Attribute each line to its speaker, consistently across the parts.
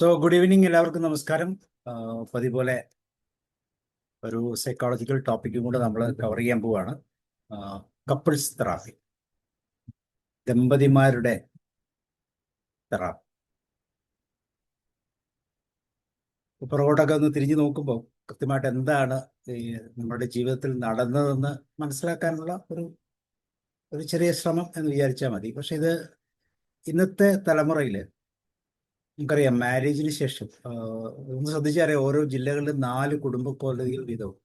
Speaker 1: Good evening, എല്ലാവർക്കും നമസ്കാരം. പതിപോലെ ഒരു സൈക്കോളജിക്കൽ ടോപ്പിക്കും കൂടെ നമ്മൾ കവർ ചെയ്യാൻ പോവാണ്. കപ്പിൾസ് തെറാപ്പി, ദമ്പതിമാരുടെ തെറാപ്പി. പുറകോട്ടൊക്കെ ഒന്ന് തിരിഞ്ഞു നോക്കുമ്പോൾ കൃത്യമായിട്ട് എന്താണ് ഈ നമ്മുടെ ജീവിതത്തിൽ നടന്നതെന്ന് മനസ്സിലാക്കാനുള്ള ഒരു ചെറിയ ശ്രമം എന്ന് വിചാരിച്ചാൽ മതി. പക്ഷെ ഇത് ഇന്നത്തെ തലമുറയിൽ നമുക്കറിയാം, മാരേജിന് ശേഷം ഒന്ന് ശ്രദ്ധിച്ചറിയാം, ഓരോ ജില്ലകളിലും 4 കുടുംബ കോടതികൾ വീതവും.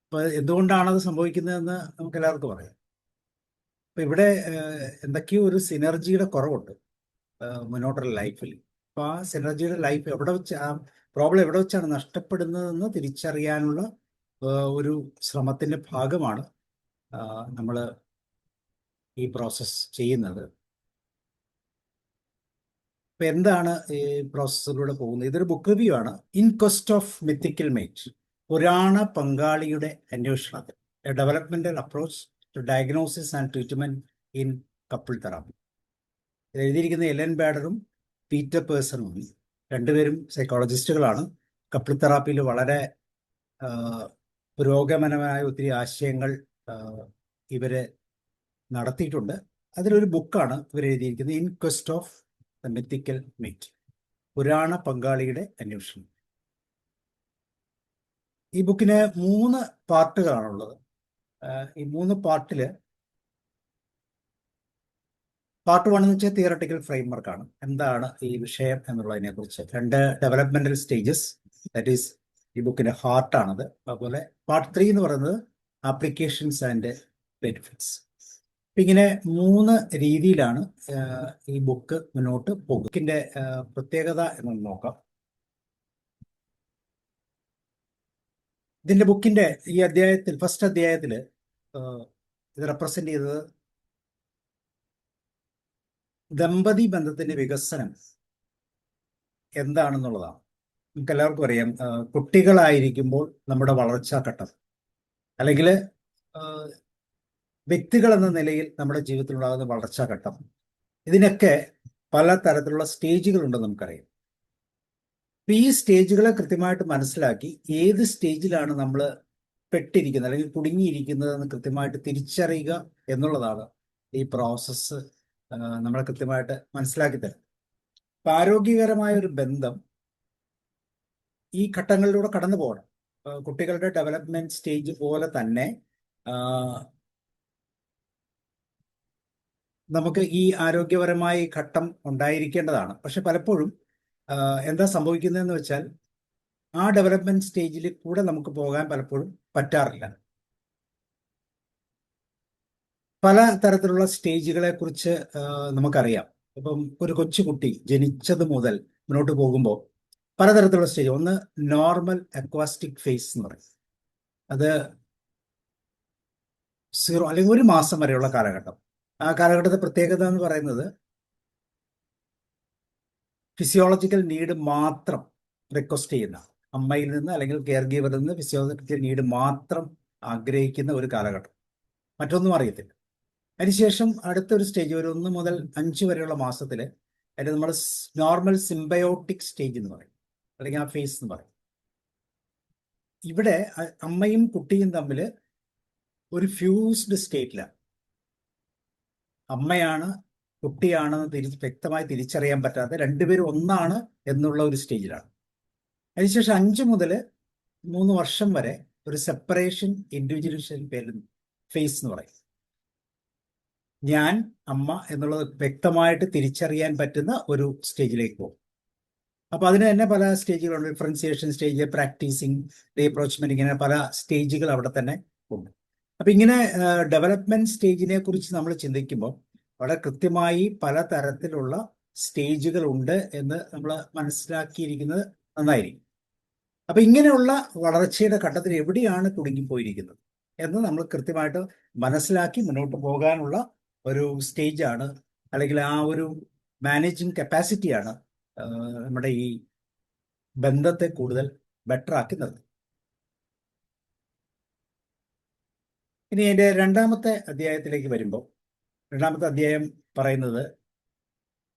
Speaker 1: അപ്പൊ എന്തുകൊണ്ടാണത് സംഭവിക്കുന്നതെന്ന് നമുക്ക് എല്ലാവർക്കും അറിയാം. അപ്പൊ ഇവിടെ എന്തൊക്കെയോ ഒരു സിനർജിയുടെ കുറവുണ്ട് മുന്നോട്ടുള്ള ലൈഫിൽ. അപ്പൊ ആ സിനർജിയുടെ ലൈഫ് എവിടെ വെച്ച്, ആ പ്രോബ്ലം എവിടെ വെച്ചാണ് നഷ്ടപ്പെടുന്നതെന്ന് തിരിച്ചറിയാനുള്ള ഒരു ശ്രമത്തിന്റെ ഭാഗമാണ് നമ്മൾ ഈ പ്രോസസ്സ് ചെയ്യുന്നത്. അപ്പൊ എന്താണ് ഈ പ്രോസസ്സിലൂടെ പോകുന്നത്? ഇതൊരു ബുക്ക് റിവ്യൂ ആണ്. In quest of mythical mate, പുരാണ പങ്കാളിയുടെ അന്വേഷണത്തിൽ, a developmental approach to diagnosis and treatment in couple therapy. എഴുതിയിരിക്കുന്ന എലൻ ബാഡറും പീറ്റർ പേഴ്സണും, രണ്ടുപേരും സൈക്കോളജിസ്റ്റുകളാണ്. കപ്പിൾ തെറാപ്പിയിൽ വളരെ പുരോഗമനമായ ഒത്തിരി ആശയങ്ങൾ ഇവര് നടത്തിയിട്ടുണ്ട്. അതിലൊരു ബുക്കാണ് ഇവർ എഴുതിയിരിക്കുന്നത്, in quest of the mythical mate, പുരാണ പങ്കാളിയുടെ അന്വേഷണം. ഈ ബുക്കിന് 3 പാർട്ടുകളാണുള്ളത്. ഈ 3 പാർട്ടില് പാർട്ട് 1 എന്ന് വെച്ചാൽ തിയറട്ടിക്കൽ ഫ്രെയിംവർക്കാണ്, എന്താണ് ഈ വിഷയം എന്നുള്ളതിനെ കുറിച്ച്. 2 ഡെവലപ്മെന്റൽ സ്റ്റേജസ്, ദാറ്റ് ഈസ് ഈ ബുക്കിന്റെ ഹാർട്ടാണത്. അതുപോലെ പാർട്ട് 3 എന്ന് പറയുന്നത് ആപ്ലിക്കേഷൻസ് ആൻഡ് ബെനിഫിറ്റ്സ്. ഇങ്ങനെ 3 രീതിയിലാണ് ഈ ബുക്ക് മുന്നോട്ട് പോകും. ബുക്കിന്റെ പ്രത്യേകത എന്ന് നോക്കാം. ഇതിന്റെ ബുക്കിന്റെ ഈ അധ്യായത്തിൽ, ഫസ്റ്റ് അധ്യായത്തിൽ ഇത് റെപ്രസെന്റ് ചെയ്തത് ദമ്പതി ബന്ധത്തിന്റെ വികസനം എന്താണെന്നുള്ളതാണ്. നമുക്ക് എല്ലാവർക്കും അറിയാം, കുട്ടികളായിരിക്കുമ്പോൾ നമ്മുടെ വളർച്ചാ ഘട്ടം, അല്ലെങ്കിൽ വ്യക്തികൾ എന്ന നിലയിൽ നമ്മുടെ ജീവിതത്തിൽ ഉണ്ടാകുന്ന വളർച്ചാ ഘട്ടം, ഇതിനൊക്കെ പല തരത്തിലുള്ള സ്റ്റേജുകളുണ്ടെന്ന് നമുക്കറിയാം. അപ്പൊ ഈ സ്റ്റേജുകളെ കൃത്യമായിട്ട് മനസ്സിലാക്കി ഏത് സ്റ്റേജിലാണ് നമ്മൾ പെട്ടിരിക്കുന്നത് അല്ലെങ്കിൽ കുടുങ്ങിയിരിക്കുന്നത് എന്ന് കൃത്യമായിട്ട് തിരിച്ചറിയുക എന്നുള്ളതാണ് ഈ പ്രോസസ്സ് നമ്മളെ കൃത്യമായിട്ട് മനസ്സിലാക്കി തരും. അപ്പൊ ആരോഗ്യകരമായ ഒരു ബന്ധം ഈ ഘട്ടങ്ങളിലൂടെ കടന്നു പോകണം. കുട്ടികളുടെ ഡെവലപ്മെന്റ് സ്റ്റേജ് പോലെ തന്നെ നമുക്ക് ഈ ആരോഗ്യപരമായ ഘട്ടം ഉണ്ടായിരിക്കേണ്ടതാണ്. പക്ഷെ പലപ്പോഴും എന്താ സംഭവിക്കുന്നതെന്ന് വെച്ചാൽ, ആ ഡെവലപ്മെന്റ് സ്റ്റേജിൽ കൂടെ നമുക്ക് പോകാൻ പലപ്പോഴും പറ്റാറില്ല. പല തരത്തിലുള്ള സ്റ്റേജുകളെ കുറിച്ച് നമുക്കറിയാം. ഇപ്പം ഒരു കൊച്ചുകുട്ടി ജനിച്ചത് മുതൽ മുന്നോട്ട് പോകുമ്പോൾ പലതരത്തിലുള്ള സ്റ്റേജ്. ഒന്ന് നോർമൽ അക്വാസ്റ്റിക് ഫേസ് എന്ന് പറയും. അത് 0 അല്ലെങ്കിൽ 1 മാസം വരെയുള്ള കാലഘട്ടം. ആ കാലഘട്ടത്തെ പ്രത്യേകത എന്ന് പറയുന്നത് ഫിസിയോളജിക്കൽ നീഡ് മാത്രം റിക്വസ്റ്റ് ചെയ്യുന്ന, അമ്മയിൽ നിന്ന് അല്ലെങ്കിൽ കെയർ ഗീവറിൽ നിന്ന് ഫിസിയോളജിക്കൽ നീഡ് മാത്രം ആഗ്രഹിക്കുന്ന ഒരു കാലഘട്ടം, മറ്റൊന്നും അറിയത്തില്ല. അതിനുശേഷം അടുത്തൊരു സ്റ്റേജ്, ഒരു 1 മുതൽ 5 വരെയുള്ള മാസത്തിൽ, അതിന് നമ്മൾ നോർമൽ സിംബയോട്ടിക് സ്റ്റേജ് എന്ന് പറയും, അല്ലെങ്കിൽ ആ ഫേസ് എന്ന് പറയും. ഇവിടെ അമ്മയും കുട്ടിയും തമ്മിൽ ഒരു ഫ്യൂസ്ഡ് സ്റ്റേറ്റിലാണ്. അമ്മയാണ് കുട്ടിയാണെന്ന് വ്യക്തമായി തിരിച്ചറിയാൻ പറ്റാത്ത, രണ്ടുപേരും ഒന്നാണ് എന്നുള്ള ഒരു സ്റ്റേജിലാണ്. അതിനുശേഷം 5 മുതൽ 3 വർഷം വരെ ഒരു സെപ്പറേഷൻ ഇൻഡിവിജ്വലേഷൻ ഫേസ് എന്ന് പറയും. ഞാൻ അമ്മ എന്നുള്ളത് വ്യക്തമായിട്ട് തിരിച്ചറിയാൻ പറ്റുന്ന ഒരു സ്റ്റേജിലേക്ക് പോകും. അപ്പൊ അതിന് തന്നെ പല സ്റ്റേജുകളുണ്ട്. ഡിഫറൻസിയേഷൻ സ്റ്റേജ്, പ്രാക്ടീസിങ്, റീഅപ്രോച്ച്മെന്റ്, ഇങ്ങനെ പല സ്റ്റേജുകൾ അവിടെ തന്നെ ഉണ്ട്. അപ്പൊ ഇങ്ങനെ ഡെവലപ്മെന്റ് സ്റ്റേജിനെ കുറിച്ച് നമ്മൾ ചിന്തിക്കുമ്പോൾ വളരെ കൃത്യമായി പല തരത്തിലുള്ള സ്റ്റേജുകൾ ഉണ്ട് എന്ന് നമ്മൾ മനസ്സിലാക്കിയിരിക്കുന്നത് നന്നായിരിക്കും. അപ്പൊ ഇങ്ങനെയുള്ള വളർച്ചയുടെ ഘട്ടത്തിൽ എവിടെയാണ് കുടുങ്ങിപ്പോയിരിക്കുന്നത് എന്ന് നമ്മൾ കൃത്യമായിട്ട് മനസ്സിലാക്കി മുന്നോട്ട് പോകാനുള്ള ഒരു സ്റ്റേജാണ്, അല്ലെങ്കിൽ ആ ഒരു മാനേജിങ് കപ്പാസിറ്റിയാണ് നമ്മുടെ ഈ ബന്ധത്തെ കൂടുതൽ ബെറ്റർ ആക്കി നിർത്തുന്നത്. ഇനി അതിന്റെ 2ാമത്തെ അധ്യായത്തിലേക്ക് വരുമ്പോൾ, 2ാമത്തെ അധ്യായം പറയുന്നത്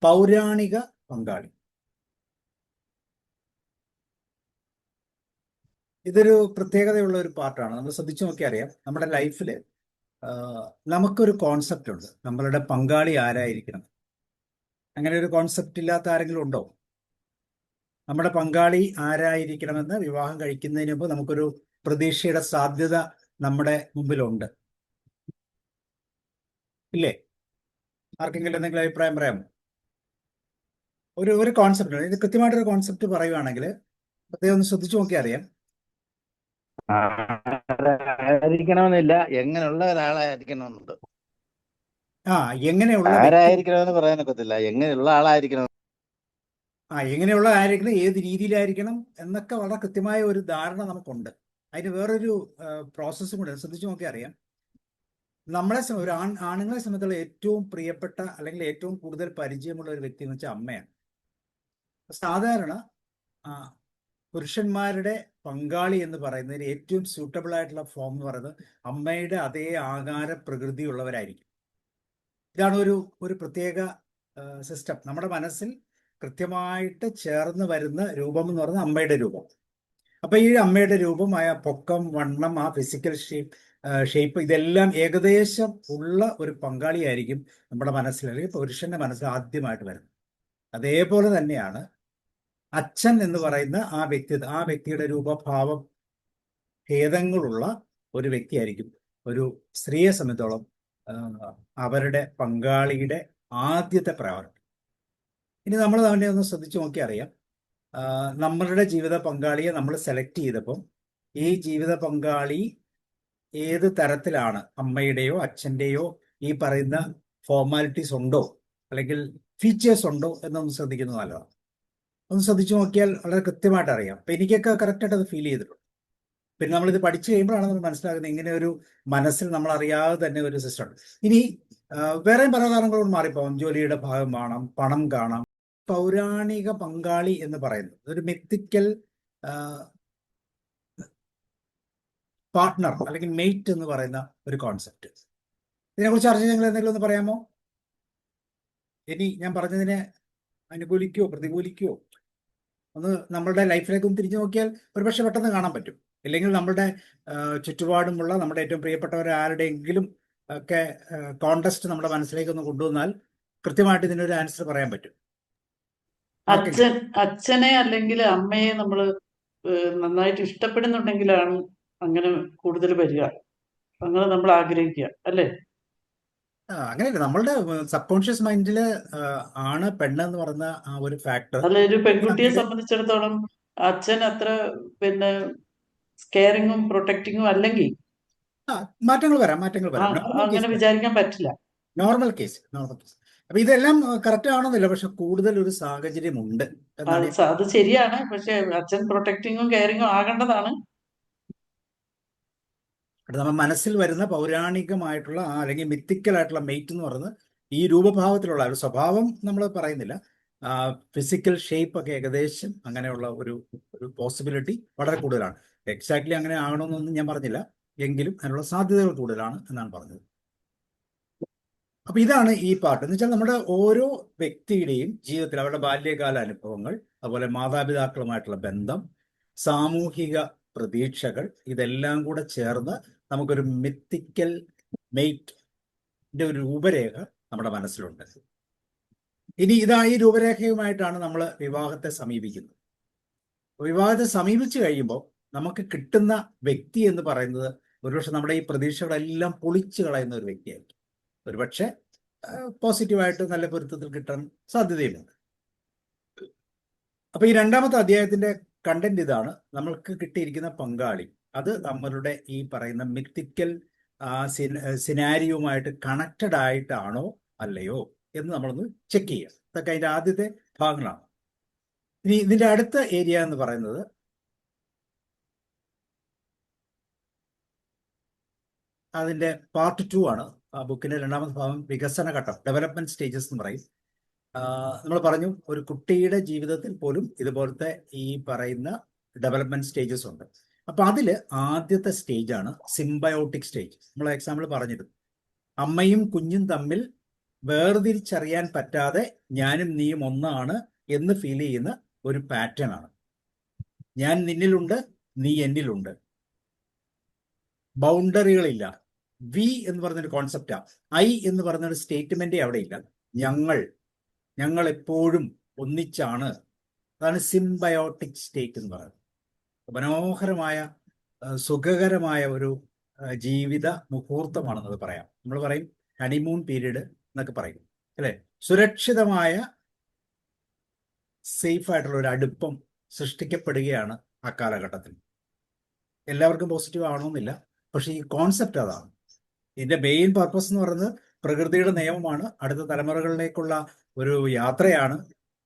Speaker 1: പൗരാണിക പങ്കാളി. ഇതൊരു പ്രത്യേകതയുള്ള ഒരു പാർട്ടാണ്. നമ്മൾ ശ്രദ്ധിച്ചു നോക്കിയാൽ അറിയാം, നമ്മുടെ ലൈഫിൽ നമുക്കൊരു കോൺസെപ്റ്റ് ഉണ്ട്, നമ്മളുടെ പങ്കാളി ആരായിരിക്കണം. അങ്ങനെ ഒരു കോൺസെപ്റ്റ് ഇല്ലാത്ത ആരെങ്കിലും ഉണ്ടോ? നമ്മുടെ പങ്കാളി ആരായിരിക്കണമെന്ന് വിവാഹം കഴിക്കുന്നതിന് മുമ്പ് നമുക്കൊരു പ്രതീക്ഷയുടെ സാധ്യത നമ്മുടെ മുമ്പിലുണ്ട്, ഇല്ലേ? ആർക്കെങ്കിലും എന്തെങ്കിലും അഭിപ്രായം പറയാമോ? ഒരു കോൺസെപ്റ്റ്, ഇത് കൃത്യമായിട്ടൊരു കോൺസെപ്റ്റ് പറയുവാണെങ്കിൽ പ്രത്യേകം ഒന്ന് ശ്രദ്ധിച്ചു നോക്കിയാൽ അറിയാം.
Speaker 2: ആരായിരിക്കണമെന്നില്ല, എങ്ങനെയുള്ള ഒരാളായിരിക്കണമെന്നുണ്ട്.
Speaker 1: എങ്ങനെയുള്ള വ്യക്തി,
Speaker 2: ആരായിരിക്കണമെന്ന് പറയാനൊക്കത്തില്ല, എങ്ങനെയുള്ള ആളായിരിക്കണം.
Speaker 1: എങ്ങനെയുള്ള ആയിരിക്കണം, ഏത് രീതിയിലായിരിക്കണം എന്നൊക്കെ വളരെ കൃത്യമായ ഒരു ധാരണ നമുക്കുണ്ട്. അതിന് വേറൊരു പ്രോസസ്സും കൂടെ ശ്രദ്ധിച്ചു നോക്കിയാൽ അറിയാം. നമ്മളെ ഒരു ആണുങ്ങളെ സംബന്ധിച്ചുള്ള ഏറ്റവും പ്രിയപ്പെട്ട അല്ലെങ്കിൽ ഏറ്റവും കൂടുതൽ പരിചയമുള്ള ഒരു വ്യക്തി എന്ന് വെച്ചാൽ അമ്മയാണ്. സാധാരണ പുരുഷന്മാരുടെ പങ്കാളി എന്ന് പറയുന്നതിന് ഏറ്റവും സ്യൂട്ടബിൾ ആയിട്ടുള്ള ഫോം എന്ന് പറയുന്നത് അമ്മയുടെ അതേ ആകാര പ്രകൃതിയുള്ളവരായിരിക്കും. ഇതാണ് ഒരു പ്രത്യേക സിസ്റ്റം. നമ്മുടെ മനസ്സിൽ കൃത്യമായിട്ട് ചേർന്ന് വരുന്ന രൂപം എന്ന് പറയുന്നത് അമ്മയുടെ രൂപം. അപ്പൊ ഈ അമ്മയുടെ രൂപമായ പൊക്കം, വണ്ണം, ആ ഫിസിക്കൽ ഷേപ്പ് ഇതെല്ലാം ഏകദേശം ഉള്ള ഒരു പങ്കാളിയായിരിക്കും നമ്മുടെ മനസ്സിൽ, അല്ലെങ്കിൽ പുരുഷന്റെ മനസ്സിൽ ആദ്യമായിട്ട് വരുന്നത്. അതേപോലെ തന്നെയാണ് അച്ഛൻ എന്ന് പറയുന്ന ആ വ്യക്തിയുടെ രൂപഭാവം ഭേദങ്ങളുള്ള ഒരു വ്യക്തിയായിരിക്കും ഒരു സ്ത്രീയെ സംബന്ധിച്ചോളം അവരുടെ പങ്കാളിയുടെ ആദ്യത്തെ പ്രയോറിറ്റി. ഇനി നമ്മൾ തന്നെ ഒന്ന് ശ്രദ്ധിച്ചു നോക്കി അറിയാം, നമ്മളുടെ ജീവിത പങ്കാളിയെ നമ്മൾ സെലക്ട് ചെയ്തപ്പം ഈ ജീവിത പങ്കാളി ഏത് തരത്തിലാണ്, അമ്മയുടെയോ അച്ഛൻ്റെയോ ഈ പറയുന്ന ഫോർമാലിറ്റീസ് ഉണ്ടോ അല്ലെങ്കിൽ ഫീച്ചേഴ്സ് ഉണ്ടോ എന്നൊന്ന് ശ്രദ്ധിക്കുന്നത് നല്ലതാണ്. ഒന്ന് ശ്രദ്ധിച്ചു നോക്കിയാൽ വളരെ കൃത്യമായിട്ട് അറിയാം. അപ്പം എനിക്കൊക്കെ കറക്റ്റായിട്ട് അത് ഫീൽ ചെയ്തിട്ടുണ്ട്. പിന്നെ നമ്മളിത് പഠിച്ചു കഴിയുമ്പോഴാണ് നമ്മൾ മനസ്സിലാക്കുന്നത് ഇങ്ങനെ ഒരു മനസ്സിൽ നമ്മൾ അറിയാതെ തന്നെ ഒരു സിസ്റ്റം ഉണ്ട്. ഇനി വേറെയും പല കാരണങ്ങളോട് മാറിപ്പോകും. ജോലിയുടെ ഭാഗം കാണാം, പണം കാണാം. പൗരാണിക പങ്കാളി എന്ന് പറയുന്നത് ഒരു മിത്തിക്കൽ പാർട്ട്ണർ അല്ലെങ്കിൽ മെയ്റ്റ് എന്ന് പറയുന്ന ഒരു കോൺസെപ്റ്റ്. ഇതിനെക്കുറിച്ച് അറിഞ്ഞ് നിങ്ങൾ എന്തെങ്കിലും ഒന്ന് പറയാമോ? ഇനി ഞാൻ പറഞ്ഞതിനെ അനുകൂലിക്കുകയോ പ്രതികൂലിക്കുകയോ ഒന്ന് നമ്മളുടെ ലൈഫിലേക്ക് ഒന്ന് തിരിഞ്ഞു നോക്കിയാൽ ഒരുപക്ഷെ പെട്ടെന്ന് കാണാൻ പറ്റും. ഇല്ലെങ്കിൽ നമ്മുടെ ചുറ്റുപാടുമുള്ള നമ്മുടെ ഏറ്റവും പ്രിയപ്പെട്ടവർ ആരുടെയെങ്കിലും ഒക്കെ കോണ്ടസ്റ്റ് നമ്മുടെ മനസ്സിലേക്ക് ഒന്ന് കൊണ്ടുവന്നാൽ കൃത്യമായിട്ട് ഇതിനൊരു ആൻസർ പറയാൻ പറ്റും.
Speaker 3: അച്ഛനെ അല്ലെങ്കിൽ അമ്മയെ നമ്മൾ നന്നായിട്ട് ഇഷ്ടപ്പെടുന്നുണ്ടെങ്കിലാണ് അങ്ങനെ കൂടുതൽ വരിക, അങ്ങനെ നമ്മൾ ആഗ്രഹിക്കുക, അല്ലേ?
Speaker 1: അങ്ങനെയല്ല, നമ്മളുടെ സബ് കോൺഷ്യസ് മൈൻഡില് ആണ് പെണ്ണ് എന്ന് പറയുന്ന ആ ഒരു ഫാക്ടർ.
Speaker 3: അല്ല, ഒരു പെൺകുട്ടിയെ സംബന്ധിച്ചിടത്തോളം അച്ഛൻ അത്ര പിന്നെ കെയറിങ്ങും പ്രൊട്ടക്റ്റിങ്ങും അല്ലെങ്കിൽ
Speaker 1: മാറ്റങ്ങൾ വരാം.
Speaker 3: അങ്ങനെ വിചാരിക്കാൻ പറ്റില്ല.
Speaker 1: Normal case. അപ്പൊ ഇതെല്ലാം കറക്റ്റ് ആണെന്നില്ല, പക്ഷെ കൂടുതൽ ഒരു സാഹചര്യം ഉണ്ട്.
Speaker 3: അത് ശരിയാണ്, പക്ഷെ അച്ഛൻ പ്രൊട്ടക്റ്റിങ്ങും കെയറിങ്ങും ആകേണ്ടതാണ്.
Speaker 1: നമ്മുടെ മനസ്സിൽ വരുന്ന പൗരാണികമായിട്ടുള്ള അല്ലെങ്കിൽ മിത്തിക്കൽ ആയിട്ടുള്ള മെയ്റ്റ് എന്ന് പറയുന്നത് ഈ രൂപഭാവത്തിലുള്ള ഒരു സ്വഭാവം നമ്മൾ പറയുന്നില്ല, ഫിസിക്കൽ ഷേപ്പ് ഒക്കെ ഏകദേശം അങ്ങനെയുള്ള ഒരു പോസിബിലിറ്റി വളരെ കൂടുതലാണ്. എക്സാക്ട്ലി അങ്ങനെ ആകണമെന്നൊന്നും ഞാൻ പറഞ്ഞില്ല, എങ്കിലും അതിനുള്ള സാധ്യതകൾ കൂടുതലാണ് എന്നാണ് പറഞ്ഞത്. അപ്പൊ ഇതാണ് ഈ പാട്ട് എന്ന് വെച്ചാൽ നമ്മുടെ ഓരോ വ്യക്തിയുടെയും ജീവിതത്തിൽ അവരുടെ ബാല്യകാല അനുഭവങ്ങൾ, അതുപോലെ മാതാപിതാക്കളുമായിട്ടുള്ള ബന്ധം, സാമൂഹിക പ്രതീക്ഷകൾ, ഇതെല്ലാം കൂടെ ചേർന്ന് നമുക്കൊരു മിത്തിക്കൽ മെയ്റ്റിന്റെ ഒരു രൂപരേഖ നമ്മുടെ മനസ്സിലുണ്ട്. ഇനി ഈ രൂപരേഖയുമായിട്ടാണ് നമ്മൾ വിവാഹത്തെ സമീപിക്കുന്നത്. വിവാഹത്തെ സമീപിച്ചു കഴിയുമ്പോൾ നമുക്ക് കിട്ടുന്ന വ്യക്തി എന്ന് പറയുന്നത് ഒരുപക്ഷെ നമ്മുടെ ഈ പ്രതീക്ഷകളെല്ലാം പൊളിച്ചു കളയുന്ന ഒരു വ്യക്തിയായിരിക്കും. ഒരുപക്ഷെ പോസിറ്റീവായിട്ട് നല്ല പൊരുത്തത്തിൽ കിട്ടാൻ സാധ്യതയുമുണ്ട്. അപ്പൊ ഈ രണ്ടാമത്തെ അധ്യായത്തിന്റെ കണ്ടന്റ് ഇതാണ്. നമ്മൾക്ക് കിട്ടിയിരിക്കുന്ന പങ്കാളി അത് നമ്മളുടെ ഈ പറയുന്ന മിത്തിക്കൽ സിനാരിയുമായിട്ട് കണക്റ്റഡ് ആയിട്ടാണോ അല്ലയോ എന്ന് നമ്മളൊന്ന് ചെക്ക് ചെയ്യുക. അതൊക്കെ അതിന്റെ ആദ്യത്തെ ഭാഗങ്ങളാണ്. ഇനി ഇതിന്റെ അടുത്ത ഏരിയ എന്ന് പറയുന്നത് അതിന്റെ പാർട്ട് 2 ആണ്. ആ ബുക്കിന്റെ രണ്ടാമത്തെ ഭാഗം വികസന ഘട്ടം, ഡെവലപ്മെന്റ് സ്റ്റേജസ് എന്ന് പറയും. നമ്മൾ പറഞ്ഞു ഒരു കുട്ടിയുടെ ജീവിതത്തിൽ പോലും ഇതുപോലത്തെ ഈ പറയുന്ന ഡെവലപ്മെന്റ് സ്റ്റേജസ് ഉണ്ട്. അപ്പൊ അതില് ആദ്യത്തെ സ്റ്റേജാണ് സിംബയോട്ടിക് സ്റ്റേജ്. നമ്മൾ എക്സാമ്പിൾ പറഞ്ഞിരുന്നു, അമ്മയും കുഞ്ഞും തമ്മിൽ വേർതിരിച്ചറിയാൻ പറ്റാതെ ഞാനും നീയും ഒന്നാണ് എന്ന് ഫീൽ ചെയ്യുന്ന ഒരു പാറ്റേൺ ആണ്. ഞാൻ നിന്നിലുണ്ട്, നീ എന്നിലുണ്ട്. ബൗണ്ടറികളില്ല. വി എന്ന് പറഞ്ഞൊരു കോൺസെപ്റ്റാ. ഐ എന്ന് പറഞ്ഞൊരു സ്റ്റേറ്റ്മെന്റേ അവിടെ ഇല്ല. ഞങ്ങൾ എപ്പോഴും ഒന്നിച്ചാണ്. അതാണ് സിംബയോട്ടിക് സ്റ്റേറ്റ് എന്ന് പറയുന്നത്. മനോഹരമായ സുഖകരമായ ഒരു ജീവിത മുഹൂർത്തമാണെന്നത് പറയാം. നമ്മൾ പറയും ഹണിമൂൺ പീരീഡ് എന്നൊക്കെ പറയും അല്ലേ. സുരക്ഷിതമായ സേഫ് ആയിട്ടുള്ള ഒരു അടുപ്പം സൃഷ്ടിക്കപ്പെടുകയാണ് ആ കാലഘട്ടത്തിൽ. എല്ലാവർക്കും പോസിറ്റീവ് ആവണമെന്നില്ല, പക്ഷെ ഈ കോൺസെപ്റ്റ് അതാണ്. ഇതിന്റെ മെയിൻ പർപ്പസ് എന്ന് പറയുന്നത് പ്രകൃതിയുടെ നിയമമാണ്, അടുത്ത തലമുറകളിലേക്കുള്ള ഒരു യാത്രയാണ്.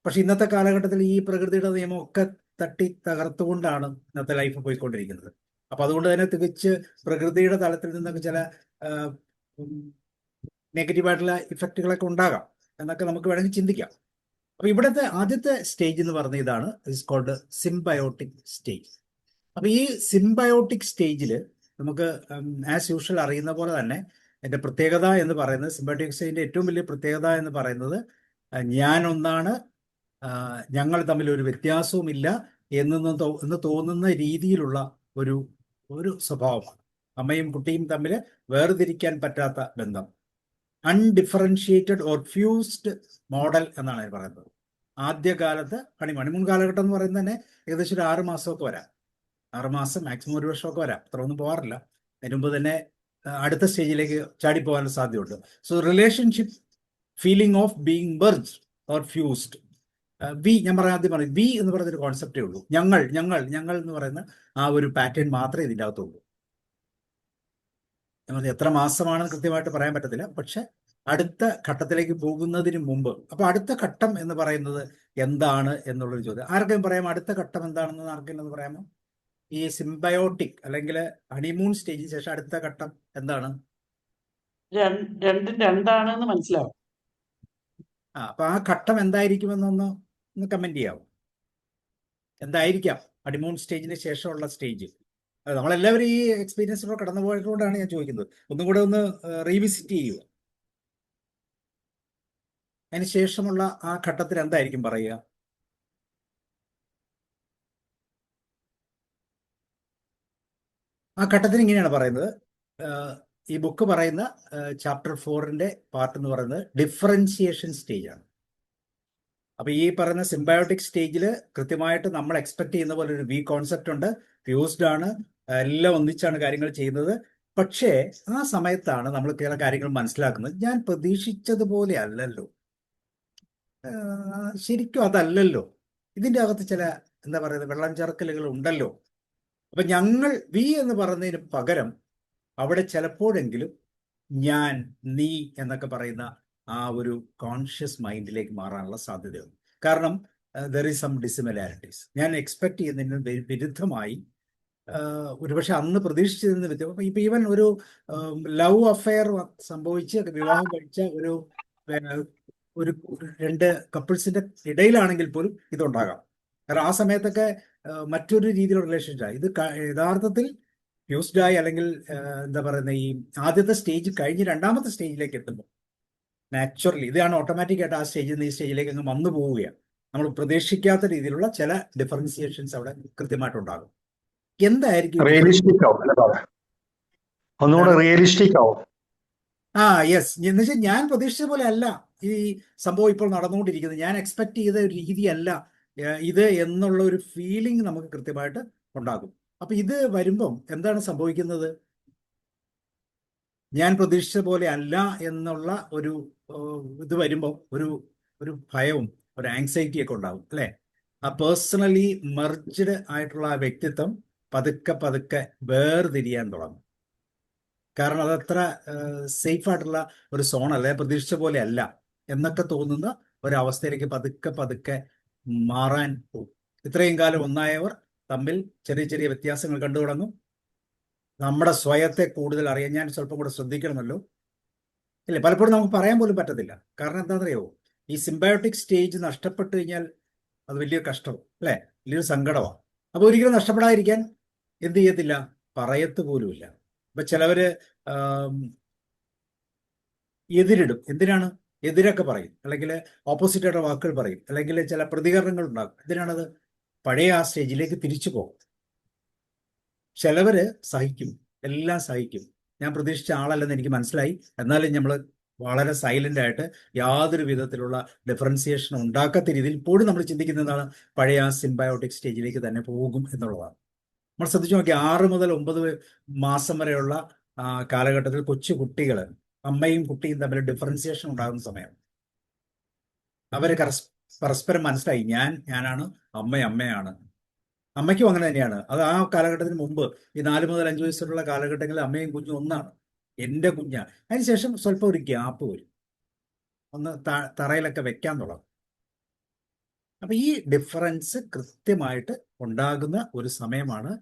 Speaker 1: പക്ഷെ ഇന്നത്തെ കാലഘട്ടത്തിൽ ഈ പ്രകൃതിയുടെ നിയമം ഒക്കെ തട്ടി തകർത്തുകൊണ്ടാണ് ഇന്നത്തെ ലൈഫ് പോയിക്കൊണ്ടിരിക്കുന്നത്. അപ്പൊ അതുകൊണ്ട് തന്നെ തികച്ച് പ്രകൃതിയുടെ തലത്തിൽ നിന്നൊക്കെ ചില നെഗറ്റീവായിട്ടുള്ള ഇഫക്റ്റുകളൊക്കെ ഉണ്ടാകാം എന്നൊക്കെ നമുക്ക് വേണമെങ്കിൽ ചിന്തിക്കാം. അപ്പൊ ഇവിടുത്തെ ആദ്യത്തെ സ്റ്റേജ് എന്ന് പറഞ്ഞ ഇതാണ്, ഇസ് കോൾഡ് സിംബയോട്ടിക് സ്റ്റേജ്. അപ്പൊ ഈ സിംബയോട്ടിക് സ്റ്റേജിൽ നമുക്ക് ആസ് യൂഷ്വൽ അറിയുന്ന പോലെ തന്നെ എൻ്റെ പ്രത്യേകത എന്ന് പറയുന്നത്, സിംബയോട്ടിക് സ്റ്റേജിന്റെ ഏറ്റവും വലിയ പ്രത്യേകത എന്ന് പറയുന്നത് ഞാൻ ഒന്നാണ്, ഞങ്ങൾ തമ്മിൽ ഒരു വ്യത്യാസവുമില്ല എന്ന് തോന്നുന്ന രീതിയിലുള്ള ഒരു സ്വഭാവമാണ്. അമ്മയും കുട്ടിയും തമ്മിൽ വേർതിരിക്കാൻ പറ്റാത്ത ബന്ധം, അൺഡിഫറൻഷിയേറ്റഡ് ഓർ ഫ്യൂസ്ഡ് മോഡൽ എന്നാണ് ഞാൻ പറയുന്നത്. ആദ്യകാലത്ത് ഹണിമൂൺ കാലഘട്ടം എന്ന് പറയുന്നത് തന്നെ ഏകദേശം ഒരു 6 മാസമൊക്കെ വരാം. 6 മാസം മാക്സിമം 1 വർഷമൊക്കെ വരാം. അത്ര ഒന്നും പോകാറില്ല. അതിന് മുമ്പ് തന്നെ അടുത്ത സ്റ്റേജിലേക്ക് ചാടിപ്പോകാനുള്ള സാധ്യതയുണ്ട്. So relationship feeling of being merged or fused. We ഞാൻ ആദ്യം പറയും, വി എന്ന് പറയുന്നൊരു കോൺസെപ്റ്റേ ഉള്ളൂ. ഞങ്ങൾ എന്ന് പറയുന്ന ആ ഒരു പാറ്റേൺ മാത്രമേ ഇതിൻ്റെ അകത്തുള്ളൂ. എത്ര മാസമാണെന്ന് കൃത്യമായിട്ട് പറയാൻ പറ്റത്തില്ല, പക്ഷെ അടുത്ത ഘട്ടത്തിലേക്ക് പോകുന്നതിന് മുമ്പ്. അപ്പൊ അടുത്ത ഘട്ടം എന്ന് പറയുന്നത് എന്താണ് എന്നുള്ളൊരു ചോദ്യം ആർക്കെങ്കിലും പറയാമോ? അടുത്ത ഘട്ടം എന്താണെന്ന് ആർക്കെങ്കിലും പറയാമോ? ഈ സിംബയോട്ടിക് അല്ലെങ്കിൽ ഹണിമൂൺ സ്റ്റേജിന് ശേഷം അടുത്ത ഘട്ടം എന്താണ്?
Speaker 3: രണ്ടും രണ്ടാണെന്ന് മനസ്സിലാവും.
Speaker 1: അപ്പൊ ആ ഘട്ടം എന്തായിരിക്കുമെന്നൊന്ന് കമന്റ് ചെയ്യാവും. എന്തായിരിക്കാം ഹണിമൂൺ സ്റ്റേജിന് ശേഷമുള്ള സ്റ്റേജ്? നമ്മളെല്ലാവരും ഈ എക്സ്പീരിയൻസിലൂടെ കടന്നു പോയതുകൊണ്ടാണ് ഞാൻ ചോദിക്കുന്നത്. ഒന്നും കൂടെ ഒന്ന് റീവിസിറ്റ് ചെയ്യുക. അതിന് ശേഷമുള്ള ആ ഘട്ടത്തിൽ എന്തായിരിക്കും പറയുക? ആ ഘട്ടത്തിന് ഇങ്ങനെയാണ് പറയുന്നത്. ഈ ബുക്ക് പറയുന്ന ചാപ്റ്റർ 4ന്റെ പാർട്ട് എന്ന് പറയുന്നത് ഡിഫറൻഷിയേഷൻ സ്റ്റേജ് ആണ്. അപ്പൊ ഈ പറയുന്ന സിംബയോട്ടിക് സ്റ്റേജിൽ കൃത്യമായിട്ട് നമ്മൾ എക്സ്പെക്ട് ചെയ്യുന്ന പോലെ ഒരു വി കോൺസെപ്റ്റ് ഉണ്ട്. ഫ്യൂസ്ഡ് ആണ്, എല്ലാം ഒന്നിച്ചാണ് കാര്യങ്ങൾ ചെയ്യുന്നത്. പക്ഷേ ആ സമയത്താണ് നമ്മൾ ചില കാര്യങ്ങൾ മനസ്സിലാക്കുന്നത്. ഞാൻ പ്രതീക്ഷിച്ചതുപോലെ അല്ലല്ലോ, ശരിക്കും അതല്ലല്ലോ, ഇതിൻ്റെ അകത്ത് ചില എന്താ പറയുന്നത് വെള്ളം ചേർക്കലുകൾ ഉണ്ടല്ലോ. അപ്പൊ ഞങ്ങൾ വി എന്ന് പറയുന്നതിന് പകരം അവിടെ ചിലപ്പോഴെങ്കിലും ഞാൻ, നീ എന്നൊക്കെ പറയുന്ന ആ ഒരു കോൺഷ്യസ് മൈൻഡിലേക്ക് മാറാനുള്ള സാധ്യതയുണ്ട്. കാരണം ദർ ഈസ് സം ഡിസിമിലാരിറ്റീസ്. ഞാൻ എക്സ്പെക്ട് ചെയ്യുന്നതിന് വിരുദ്ധമായി, ഒരുപക്ഷെ അന്ന് പ്രതീക്ഷിച്ചതിന് വിരുദ്ധം. ഇപ്പൊ ഈവൻ ഒരു ലവ് അഫെയർ സംഭവിച്ച് വിവാഹം കഴിച്ച ഒരു 2 കപ്പിൾസിന്റെ ഇടയിലാണെങ്കിൽ പോലും ഇതുണ്ടാകാം. കാരണം ആ സമയത്തൊക്കെ മറ്റൊരു രീതിയിലുള്ള റിലേഷൻഷിപ്പ് ഇത് യഥാർത്ഥത്തിൽ ഫ്യൂസ്ഡായി അല്ലെങ്കിൽ എന്താ പറയുന്ന ഈ ആദ്യത്തെ സ്റ്റേജ് കഴിഞ്ഞ് രണ്ടാമത്തെ സ്റ്റേജിലേക്ക് എത്തുമ്പോൾ നാച്ചുറലി ഇതാണ് ഓട്ടോമാറ്റിക് ആയിട്ട് ആ സ്റ്റേജിൽ നിന്ന് ഈ സ്റ്റേജിലേക്ക് അങ്ങ് വന്നു പോവുകയാണ്. നമ്മൾ പ്രതീക്ഷിക്കാത്ത രീതിയിലുള്ള ചില ഡിഫറൻസിയേഷൻസ് അവിടെ കൃത്യമായിട്ടുണ്ടാകും. എന്തായിരിക്കും യെസ് എന്ന് വെച്ചാൽ ഞാൻ പ്രതീക്ഷിച്ച പോലെ അല്ല ഈ സംഭവം ഇപ്പോൾ നടന്നുകൊണ്ടിരിക്കുന്നത്. ഞാൻ എക്സ്പെക്ട് ചെയ്ത ഒരു രീതിയല്ല ഇത് എന്നുള്ള ഒരു ഫീലിംഗ് നമുക്ക് കൃത്യമായിട്ട് ഉണ്ടാകും. അപ്പൊ ഇത് വരുമ്പം എന്താണ് സംഭവിക്കുന്നത്? ഞാൻ പ്രതീക്ഷിച്ച പോലെ അല്ല എന്നുള്ള ഒരു ഇത് വരുമ്പോൾ ഒരു ഭയവും ഒരു ആങ്സൈറ്റി ഒക്കെ ഉണ്ടാകും അല്ലെ. ആ പേഴ്സണലി മെർജ്ഡ് ആയിട്ടുള്ള ആ വ്യക്തിത്വം പതുക്കെ വേർതിരിയാൻ തുടങ്ങും. കാരണം അതത്ര സേഫ് ആയിട്ടുള്ള ഒരു സോണല്ല, പ്രതീക്ഷിച്ച പോലെ അല്ല എന്നൊക്കെ തോന്നുന്ന ഒരവസ്ഥയിലേക്ക് പതുക്കെ മാറാൻ പോകും. ഇത്രയും കാലം ഒന്നായവർ തമ്മിൽ ചെറിയ വ്യത്യാസങ്ങൾ കണ്ടു തുടങ്ങും. നമ്മുടെ സ്വയത്തെ കൂടുതൽ അറിയാൻ ഞാൻ സ്വല്പം കൂടെ ശ്രദ്ധിക്കണമല്ലോ അല്ലേ. പലപ്പോഴും നമുക്ക് പറയാൻ പോലും പറ്റത്തില്ല. കാരണം എന്താണെന്നറിയോ, ഈ സിംബയോട്ടിക് സ്റ്റേജ് നഷ്ടപ്പെട്ടു കഴിഞ്ഞാൽ അത് വലിയൊരു കഷ്ടവും അല്ലേ, വലിയൊരു സങ്കടമാണ്. അപ്പൊ ഒരിക്കലും നഷ്ടപ്പെടാതിരിക്കാൻ എന്ത് ചെയ്യത്തില്ല, പറയത്ത് പോലുമില്ല. ഇപ്പൊ ചിലവര് എതിരിടും. എന്തിനാണ്? എതിരൊക്കെ പറയും, അല്ലെങ്കിൽ ഓപ്പോസിറ്റായിട്ട് വാക്കുകൾ പറയും, അല്ലെങ്കിൽ ചില പ്രതികരണങ്ങൾ ഉണ്ടാകും. എന്തിനാണത്? പഴയ ആ സ്റ്റേജിലേക്ക് തിരിച്ചു പോകും. ചിലവര് സഹിക്കും, എല്ലാം സഹിക്കും. ഞാൻ പ്രതീക്ഷിച്ച ആളല്ലെന്ന് എനിക്ക് മനസ്സിലായി, എന്നാലും നമ്മൾ വളരെ സൈലന്റ് ആയിട്ട് യാതൊരു വിധത്തിലുള്ള ഡിഫറൻസിയേഷൻ ഉണ്ടാക്കാത്ത രീതിയിൽ ഇപ്പോഴും നമ്മൾ ചിന്തിക്കുന്നതാണ് പഴയ ആ സിംബയോട്ടിക് സ്റ്റേജിലേക്ക് തന്നെ പോകും എന്നുള്ളതാണ്. നമ്മൾ ശ്രദ്ധിച്ചു നോക്കി 6 മുതൽ 9 മാസം വരെയുള്ള കാലഘട്ടത്തിൽ കൊച്ചു കുട്ടികൾ അമ്മയും കുട്ടിയും തമ്മിൽ ഡിഫറൻസിയേഷൻ ഉണ്ടാകുന്ന സമയം അവര് പരസ്പരം മനസ്സിലായി, ഞാനാണ്, അമ്മയാണ്. അമ്മയ്ക്കും അങ്ങനെ തന്നെയാണ്. അത് ആ കാലഘട്ടത്തിന് മുമ്പ് ഈ 4 മുതൽ 5 വയസ്സുള്ള കാലഘട്ടങ്ങളിൽ അമ്മയും കുഞ്ഞും ഒന്നാണ്, എൻ്റെ കുഞ്ഞാണ്. അതിനുശേഷം സ്വല്പം ഒരു ഗ്യാപ്പ് വരും, ഒന്ന് തറയിലൊക്കെ വെക്കാൻ തുടങ്ങും. അപ്പൊ ഈ ഡിഫറൻസ് കൃത്യമായിട്ട് ഉണ്ടാകുന്ന ഒരു സമയമാണ്.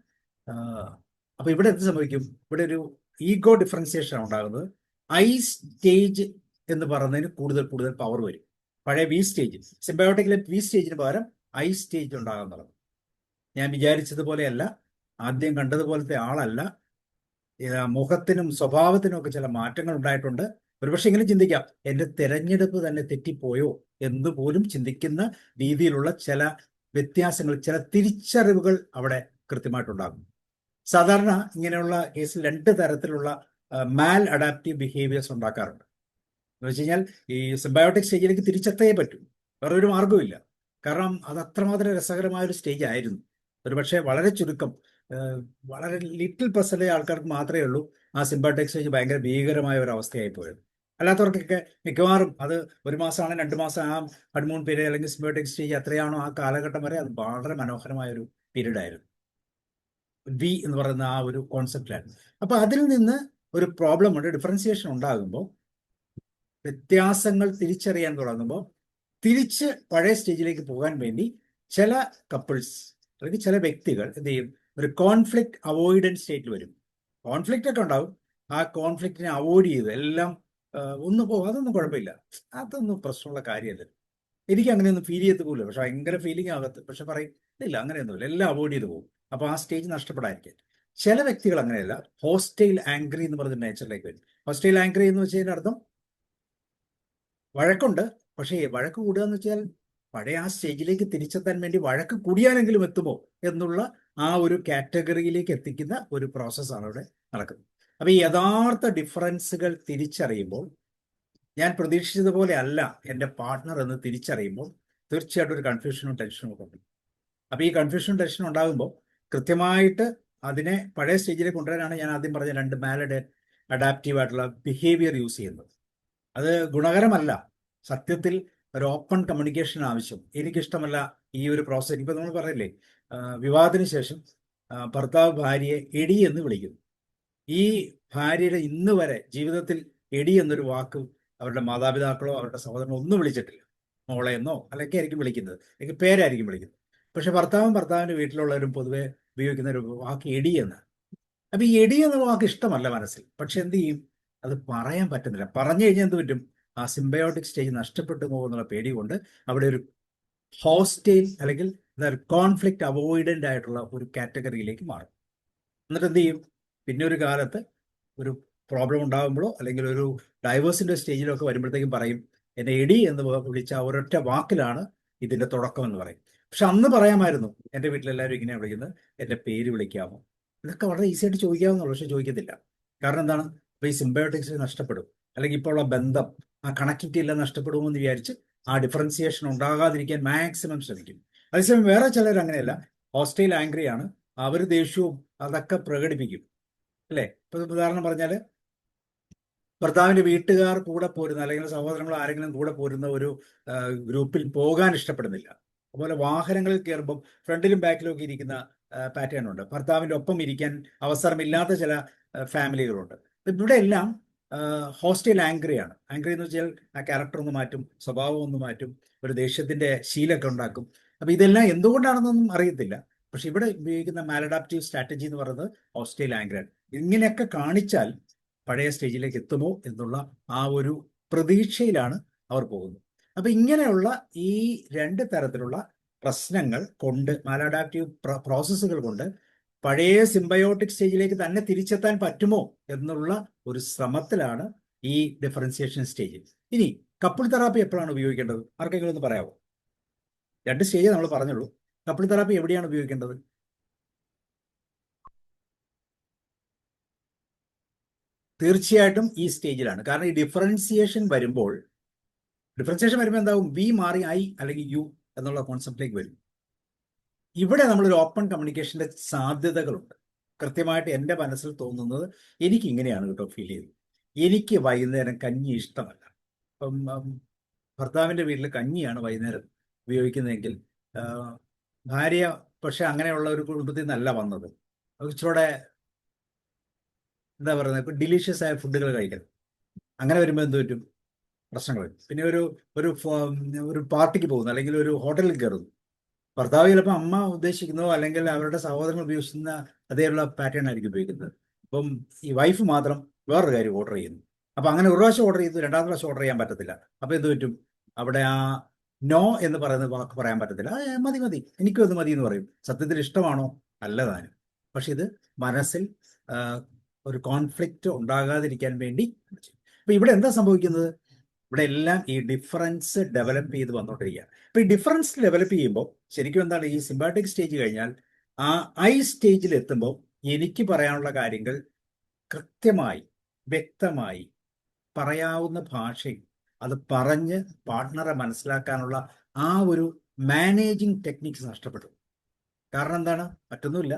Speaker 1: അപ്പൊ ഇവിടെ എന്ത് സംഭവിക്കും? ഇവിടെ ഒരു ഈഗോ ഡിഫറൻസിയേഷൻ ഉണ്ടാകുന്നത്. ഐ സ്റ്റേജ് എന്ന് പറയുന്നതിന് കൂടുതൽ പവർ വരും. പഴയ വി സ്റ്റേജ്, സിംബയോട്ടിക്കിലെ വി സ്റ്റേജിന് പകരം ഐ സ്റ്റേജ് ഉണ്ടാകാൻ തുടങ്ങും. ഞാൻ വിചാരിച്ചതുപോലെയല്ല, ആദ്യം കണ്ടതുപോലത്തെ ആളല്ല, മുഖത്തിനും സ്വഭാവത്തിനും ഒക്കെ ചില മാറ്റങ്ങൾ ഉണ്ടായിട്ടുണ്ട്. ഒരുപക്ഷെ ഇങ്ങനെ ചിന്തിക്കാം, എൻ്റെ തെരഞ്ഞെടുപ്പ് തന്നെ തെറ്റിപ്പോയോ എന്ന് പോലും ചിന്തിക്കുന്ന രീതിയിലുള്ള ചില വ്യത്യാസങ്ങൾ, ചില തിരിച്ചറിവുകൾ അവിടെ കൃത്യമായിട്ടുണ്ടാകും. സാധാരണ ഇങ്ങനെയുള്ള കേസിൽ 2 തരത്തിലുള്ള മാൽ അഡാപ്റ്റീവ് ബിഹേവിയേഴ്സ് ഉണ്ടാക്കാറുണ്ട്. എന്ന് വെച്ച് കഴിഞ്ഞാൽ ഈ സിംബയോട്ടിക് സ്റ്റേജിലേക്ക് തിരിച്ചെത്തേ പറ്റും, വേറെ ഒരു മാർഗവും ഇല്ല. കാരണം അത് അത്രമാത്രം രസകരമായ ഒരു സ്റ്റേജ് ആയിരുന്നു. ഒരുപക്ഷെ വളരെ ചുരുക്കം, വളരെ ലിറ്റിൽ പെർസെൻറ്റേജ് ആൾക്കാർക്ക് മാത്രമേ ഉള്ളൂ ആ സിംബയോട്ടിക് സ്റ്റേജ് ഭയങ്കര ഭീകരമായ ഒരു അവസ്ഥയായി പോയത്. അല്ലാത്തവർക്കൊക്കെ മിക്കവാറും അത് 1 മാസമാണ്, 2 മാസം ആ ഹണിമൂൺ പീരീഡ് അല്ലെങ്കിൽ സിംബയോട്ടിക് സ്റ്റേജ് എത്രയാണോ ആ കാലഘട്ടം വരെ അത് വളരെ മനോഹരമായ ഒരു പീരീഡ് ആയിരുന്നു. വി എന്ന് പറയുന്ന ആ ഒരു കോൺസെപ്റ്റിലാണ്. അപ്പൊ അതിൽ നിന്ന് ഒരു പ്രോബ്ലം ഉണ്ട്, ഡിഫറൻസിയേഷൻ ഉണ്ടാകുമ്പോൾ, വ്യത്യാസങ്ങൾ തിരിച്ചറിയാൻ തുടങ്ങുമ്പോൾ തിരിച്ച് പഴയ സ്റ്റേജിലേക്ക് പോകാൻ വേണ്ടി ചില കപ്പിൾസ് അല്ലെങ്കിൽ ചില വ്യക്തികൾ എന്ത് ചെയ്യും? ഒരു കോൺഫ്ലിക്റ്റ് അവോയ്ഡൻസ് സ്റ്റേറ്റിൽ വരും. കോൺഫ്ലിക്റ്റ് ഒക്കെ ഉണ്ടാവും, ആ കോൺഫ്ലിക്റ്റിനെ അവോയ്ഡ് ചെയ്ത് എല്ലാം ഒന്ന് പോകും, അതൊന്നും കുഴപ്പമില്ല, അതൊന്നും പ്രശ്നമുള്ള കാര്യമല്ല, എനിക്ക് അങ്ങനെയൊന്നും ഫീൽ ചെയ്ത് പോകില്ല. പക്ഷെ ഭയങ്കര ഫീലിംഗ് ആകത്ത്, പക്ഷെ പറയും ഇല്ല അങ്ങനെയൊന്നുമില്ല, എല്ലാം അവോയ്ഡ് ചെയ്ത് പോകും. അപ്പൊ ആ സ്റ്റേജ് നഷ്ടപ്പെടാതിരിക്കാൻ. ചില വ്യക്തികൾ അങ്ങനെയല്ല, ഹോസ്റ്റൈൽ ആംഗ്രി എന്ന് പറഞ്ഞ നേച്ചറിലേക്ക് വരും. ഹോസ്റ്റൈൽ ആംഗ്രി എന്ന് വെച്ച് കഴിഞ്ഞാൽ അർത്ഥം വഴക്കുണ്ട്, പക്ഷേ വഴക്ക് കൂടുക എന്ന് വെച്ചാൽ പഴയ ആ സ്റ്റേജിലേക്ക് തിരിച്ചെത്താൻ വേണ്ടി വഴക്ക് കൂടിയാലെങ്കിലും എത്തുമോ എന്നുള്ള ആ ഒരു കാറ്റഗറിയിലേക്ക് എത്തിക്കുന്ന ഒരു പ്രോസസ്സാണ് അവിടെ നടക്കുന്നത്. അപ്പൊ ഈ യഥാർത്ഥ ഡിഫറൻസുകൾ തിരിച്ചറിയുമ്പോൾ, ഞാൻ പ്രതീക്ഷിച്ചതുപോലെ അല്ല എൻ്റെ പാർട്ട്ണർ എന്ന് തിരിച്ചറിയുമ്പോൾ തീർച്ചയായിട്ടും ഒരു കൺഫ്യൂഷനും ടെൻഷനും ഒക്കെ ഉണ്ട്. അപ്പൊ ഈ കൺഫ്യൂഷനും ടെൻഷനും ഉണ്ടാകുമ്പോൾ കൃത്യമായിട്ട് അതിനെ പഴയ സ്റ്റേജിലേക്ക് കൊണ്ടുവരാനാണ് ഞാൻ ആദ്യം പറഞ്ഞ 2 മാലഡ് അഡാപ്റ്റീവ് ആയിട്ടുള്ള ബിഹേവിയർ യൂസ് ചെയ്യുന്നത്. അത് ഗുണകരമല്ല. സത്യത്തിൽ ഒരു ഓപ്പൺ കമ്മ്യൂണിക്കേഷൻ ആവശ്യം. എനിക്കിഷ്ടമല്ല ഈ ഒരു പ്രോസസ്. ഇപ്പൊ നമ്മൾ പറയില്ലേ, വിവാഹത്തിന് ശേഷം ഭർത്താവ് ഭാര്യയെ എടി എന്ന് വിളിക്കുന്നു. ഈ ഭാര്യയുടെ ഇന്ന് വരെ ജീവിതത്തിൽ എടി എന്നൊരു വാക്ക് അവരുടെ മാതാപിതാക്കളോ അവരുടെ സഹോദരനോ ഒന്നും വിളിച്ചിട്ടില്ല. മോളെ എന്നോ അല്ലെങ്കിൽ ആയിരിക്കും വിളിക്കുന്നത്, അല്ലെങ്കിൽ പേരായിരിക്കും വിളിക്കുന്നത്. പക്ഷെ ഭർത്താവിൻ്റെ വീട്ടിലുള്ളവരും പൊതുവെ ഉപയോഗിക്കുന്ന ഒരു വാക്ക് എടി എന്ന്. അപ്പൊ ഈ എടി എന്ന വാക്ക് ഇഷ്ടമല്ല മനസ്സിൽ. പക്ഷെ എന്ത് ചെയ്യും? അത് പറയാൻ പറ്റുന്നില്ല. പറഞ്ഞു കഴിഞ്ഞാൽ എന്ത് പറ്റും? ആ സിംബയോട്ടിക് സ്റ്റേജ് നഷ്ടപ്പെട്ടു പോകുന്നുള്ള പേടി കൊണ്ട് അവിടെ ഒരു ഹോസ്റ്റൈൽ അല്ലെങ്കിൽ കോൺഫ്ലിക്റ്റ് അവോയ്ഡന്റ് ആയിട്ടുള്ള ഒരു കാറ്റഗറിയിലേക്ക് മാറും. എന്നിട്ട് എന്ത് ചെയ്യും? പിന്നെ ഒരു കാലത്ത് ഒരു പ്രോബ്ലം ഉണ്ടാകുമ്പോഴോ അല്ലെങ്കിൽ ഒരു ഡൈവേഴ്സിന്റെ സ്റ്റേജിലോ ഒക്കെ വരുമ്പോഴത്തേക്കും പറയും, എന്നെ എടി എന്ന് വിളിച്ച ഒരൊറ്റ വാക്കിലാണ് ഇതിന്റെ തുടക്കം എന്ന് പറയും. പക്ഷെ അന്ന് പറയാമായിരുന്നു, എൻ്റെ വീട്ടിലെല്ലാവരും ഇങ്ങനെയാണ് വിളിക്കുന്നത്, എൻ്റെ പേര് വിളിക്കാമോ? ഇതൊക്കെ വളരെ ഈസി ആയിട്ട് ചോദിക്കാവുന്നുള്ളൂ, പക്ഷെ ചോദിക്കത്തില്ല. കാരണം എന്താണ്? ഇപ്പൊ ഈ സിംബയോട്ടിക്സ് നഷ്ടപ്പെടും, അല്ലെങ്കിൽ ഇപ്പോൾ ഉള്ള ബന്ധം, ആ കണക്ടിവിറ്റി എല്ലാം നഷ്ടപ്പെടുമെന്ന് വിചാരിച്ച് ആ ഡിഫറൻസിയേഷൻ ഉണ്ടാകാതിരിക്കാൻ മാക്സിമം ശ്രമിക്കും. അതേസമയം വേറെ ചിലർ അങ്ങനെയല്ല, ഹോസ്റ്റൈൽ ആംഗ്രി ആണ്, അവർ ദേഷ്യവും അതൊക്കെ പ്രകടിപ്പിക്കും, അല്ലേ? ഇപ്പൊ ഉദാഹരണം പറഞ്ഞാല്, ഭർത്താവിന്റെ വീട്ടുകാർ കൂടെ പോരുന്ന അല്ലെങ്കിൽ സഹോദരങ്ങൾ ആരെങ്കിലും കൂടെ പോരുന്ന ഒരു ഗ്രൂപ്പിൽ പോകാൻ ഇഷ്ടപ്പെടുന്നില്ല. അതുപോലെ വാഹനങ്ങളിൽ കയറുമ്പോൾ ഫ്രണ്ടിലും ബാക്കിലും ഒക്കെ ഇരിക്കുന്ന പാറ്റേൺ ഉണ്ട്. ഭർത്താവിന്റെ ഒപ്പം ഇരിക്കാൻ അവസരമില്ലാത്ത ചില ഫാമിലികളുണ്ട്. ഇവിടെ എല്ലാം ഹോസ്റ്റൈൽ ആംഗ്രിയാണ്. ആംഗ്രി എന്ന് വെച്ചാൽ ആ ക്യാരക്ടർ ഒന്ന് മാറ്റും, സ്വഭാവം ഒന്ന് മാറ്റും, ഒരു ദേഷ്യത്തിന്റെ ശീലമൊക്കെ ഉണ്ടാക്കും. അപ്പൊ ഇതെല്ലാം എന്തുകൊണ്ടാണെന്നൊന്നും അറിയത്തില്ല. പക്ഷെ ഇവിടെ ഉപയോഗിക്കുന്ന മാലഡാപ്റ്റീവ് സ്ട്രാറ്റജി എന്ന് പറയുന്നത് ഹോസ്റ്റൈൽ ആംഗ്രിയാണ്. ഇങ്ങനെയൊക്കെ കാണിച്ചാൽ പഴയ സ്റ്റേജിലേക്ക് എത്തുമോ എന്നുള്ള ആ ഒരു പ്രതീക്ഷയിലാണ് അവർ പോകുന്നത്. അപ്പൊ ഇങ്ങനെയുള്ള ഈ 2 തരത്തിലുള്ള പ്രശ്നങ്ങൾ കൊണ്ട്, മാലഡാപ്റ്റീവ് പ്രോസസ്സുകൾ കൊണ്ട് പഴയ സിംബയോട്ടിക് സ്റ്റേജിലേക്ക് തന്നെ തിരിച്ചെത്താൻ പറ്റുമോ എന്നുള്ള ഒരു ശ്രമത്തിലാണ് ഈ ഡിഫറൻസിയേഷൻ സ്റ്റേജ്. ഇനി കപ്പിൾ തെറാപ്പി എപ്പോഴാണ് ഉപയോഗിക്കേണ്ടത്? ആർക്കെങ്കിലും ഒന്ന് പറയാമോ? 2 സ്റ്റേജ് നമ്മൾ പറഞ്ഞുള്ളൂ. കപ്പിൾ തെറാപ്പി എവിടെയാണ് ഉപയോഗിക്കേണ്ടത്? തീർച്ചയായിട്ടും ഈ സ്റ്റേജിലാണ്. കാരണം ഈ ഡിഫറൻസിയേഷൻ വരുമ്പോൾ എന്താവും, വി മാറി ഐ അല്ലെങ്കിൽ യു എന്നുള്ള കോൺസെപ്റ്റിലേക്ക് വരും. ഇവിടെ നമ്മളൊരു ഓപ്പൺ കമ്മ്യൂണിക്കേഷന്റെ സാധ്യതകളുണ്ട്. കൃത്യമായിട്ട് എൻ്റെ മനസ്സിൽ തോന്നുന്നത് എനിക്ക് ഇങ്ങനെയാണ് കേട്ടോ ഫീൽ ചെയ്തത്. എനിക്ക് വൈകുന്നേരം കഞ്ഞി ഇഷ്ടമല്ല. ഇപ്പം ഭർത്താവിൻ്റെ വീട്ടിൽ കഞ്ഞിയാണ് വൈകുന്നേരം ഉപയോഗിക്കുന്നതെങ്കിൽ ഭാര്യ പക്ഷെ അങ്ങനെയുള്ള ഒരു കുടുംബത്തിൽ നിന്നല്ല വന്നത്. ഇച്ചിരൂടെ എന്താ പറയുന്നത്, ഇപ്പം ഡിലീഷ്യസ് ആയ ഫുഡുകൾ കഴിക്കണം. അങ്ങനെ വരുമ്പോൾ എന്ത് പറ്റും, പ്രശ്നങ്ങൾ വരും. പിന്നെ ഒരു പാർട്ടിക്ക് പോകുന്നു അല്ലെങ്കിൽ ഒരു ഹോട്ടലിൽ കയറുന്നു, ഭർത്താവ് ചിലപ്പോൾ അമ്മ ഉദ്ദേശിക്കുന്നതോ അല്ലെങ്കിൽ അവരുടെ സഹോദരങ്ങൾ ഉപയോഗിക്കുന്ന അതേയുള്ള പാറ്റേൺ ആയിരിക്കും ഉപയോഗിക്കുന്നത്. അപ്പം ഈ വൈഫ് മാത്രം വേറൊരു കാര്യം ഓർഡർ ചെയ്യുന്നു. അപ്പം അങ്ങനെ ഒരു പ്രാവശ്യം ഓർഡർ ചെയ്തു, രണ്ടാമത്തെ പ്രാവശ്യം ഓർഡർ ചെയ്യാൻ പറ്റത്തില്ല. അപ്പം എന്ത് പറ്റും, അവിടെ ആ നോ എന്ന് പറയുന്ന വാക്ക് പറയാൻ പറ്റത്തില്ല. മതി മതി, എനിക്കും അത് മതി എന്ന് പറയും. സത്യത്തിൽ ഇഷ്ടമാണോ, അല്ല താനും. പക്ഷെ ഇത് മനസ്സിൽ ഒരു കോൺഫ്ലിക്റ്റ് ഉണ്ടാകാതിരിക്കാൻ വേണ്ടി. അപ്പം ഇവിടെ എന്താ സംഭവിക്കുന്നത്, ഇവിടെ എല്ലാം ഈ ഡിഫറൻസ് ഡെവലപ്പ് ചെയ്ത് വന്നുകൊണ്ടിരിക്കുകയാണ്. അപ്പൊ ഈ ഡിഫറൻസ് ഡെവലപ്പ് ചെയ്യുമ്പോൾ ശരിക്കും എന്താണ്, ഈ സിംബാറ്റിക് സ്റ്റേജ് കഴിഞ്ഞാൽ ആ ഐ സ്റ്റേജിൽ എത്തുമ്പോൾ എനിക്ക് പറയാനുള്ള കാര്യങ്ങൾ കൃത്യമായി വ്യക്തമായി പറയാവുന്ന ഭാഷയും അത് പറഞ്ഞ് പാർട്ട്ണറെ മനസ്സിലാക്കാനുള്ള ആ ഒരു മാനേജിങ് ടെക്നിക്സ് നഷ്ടപ്പെട്ടു. കാരണം എന്താണ്, മറ്റൊന്നുമില്ല,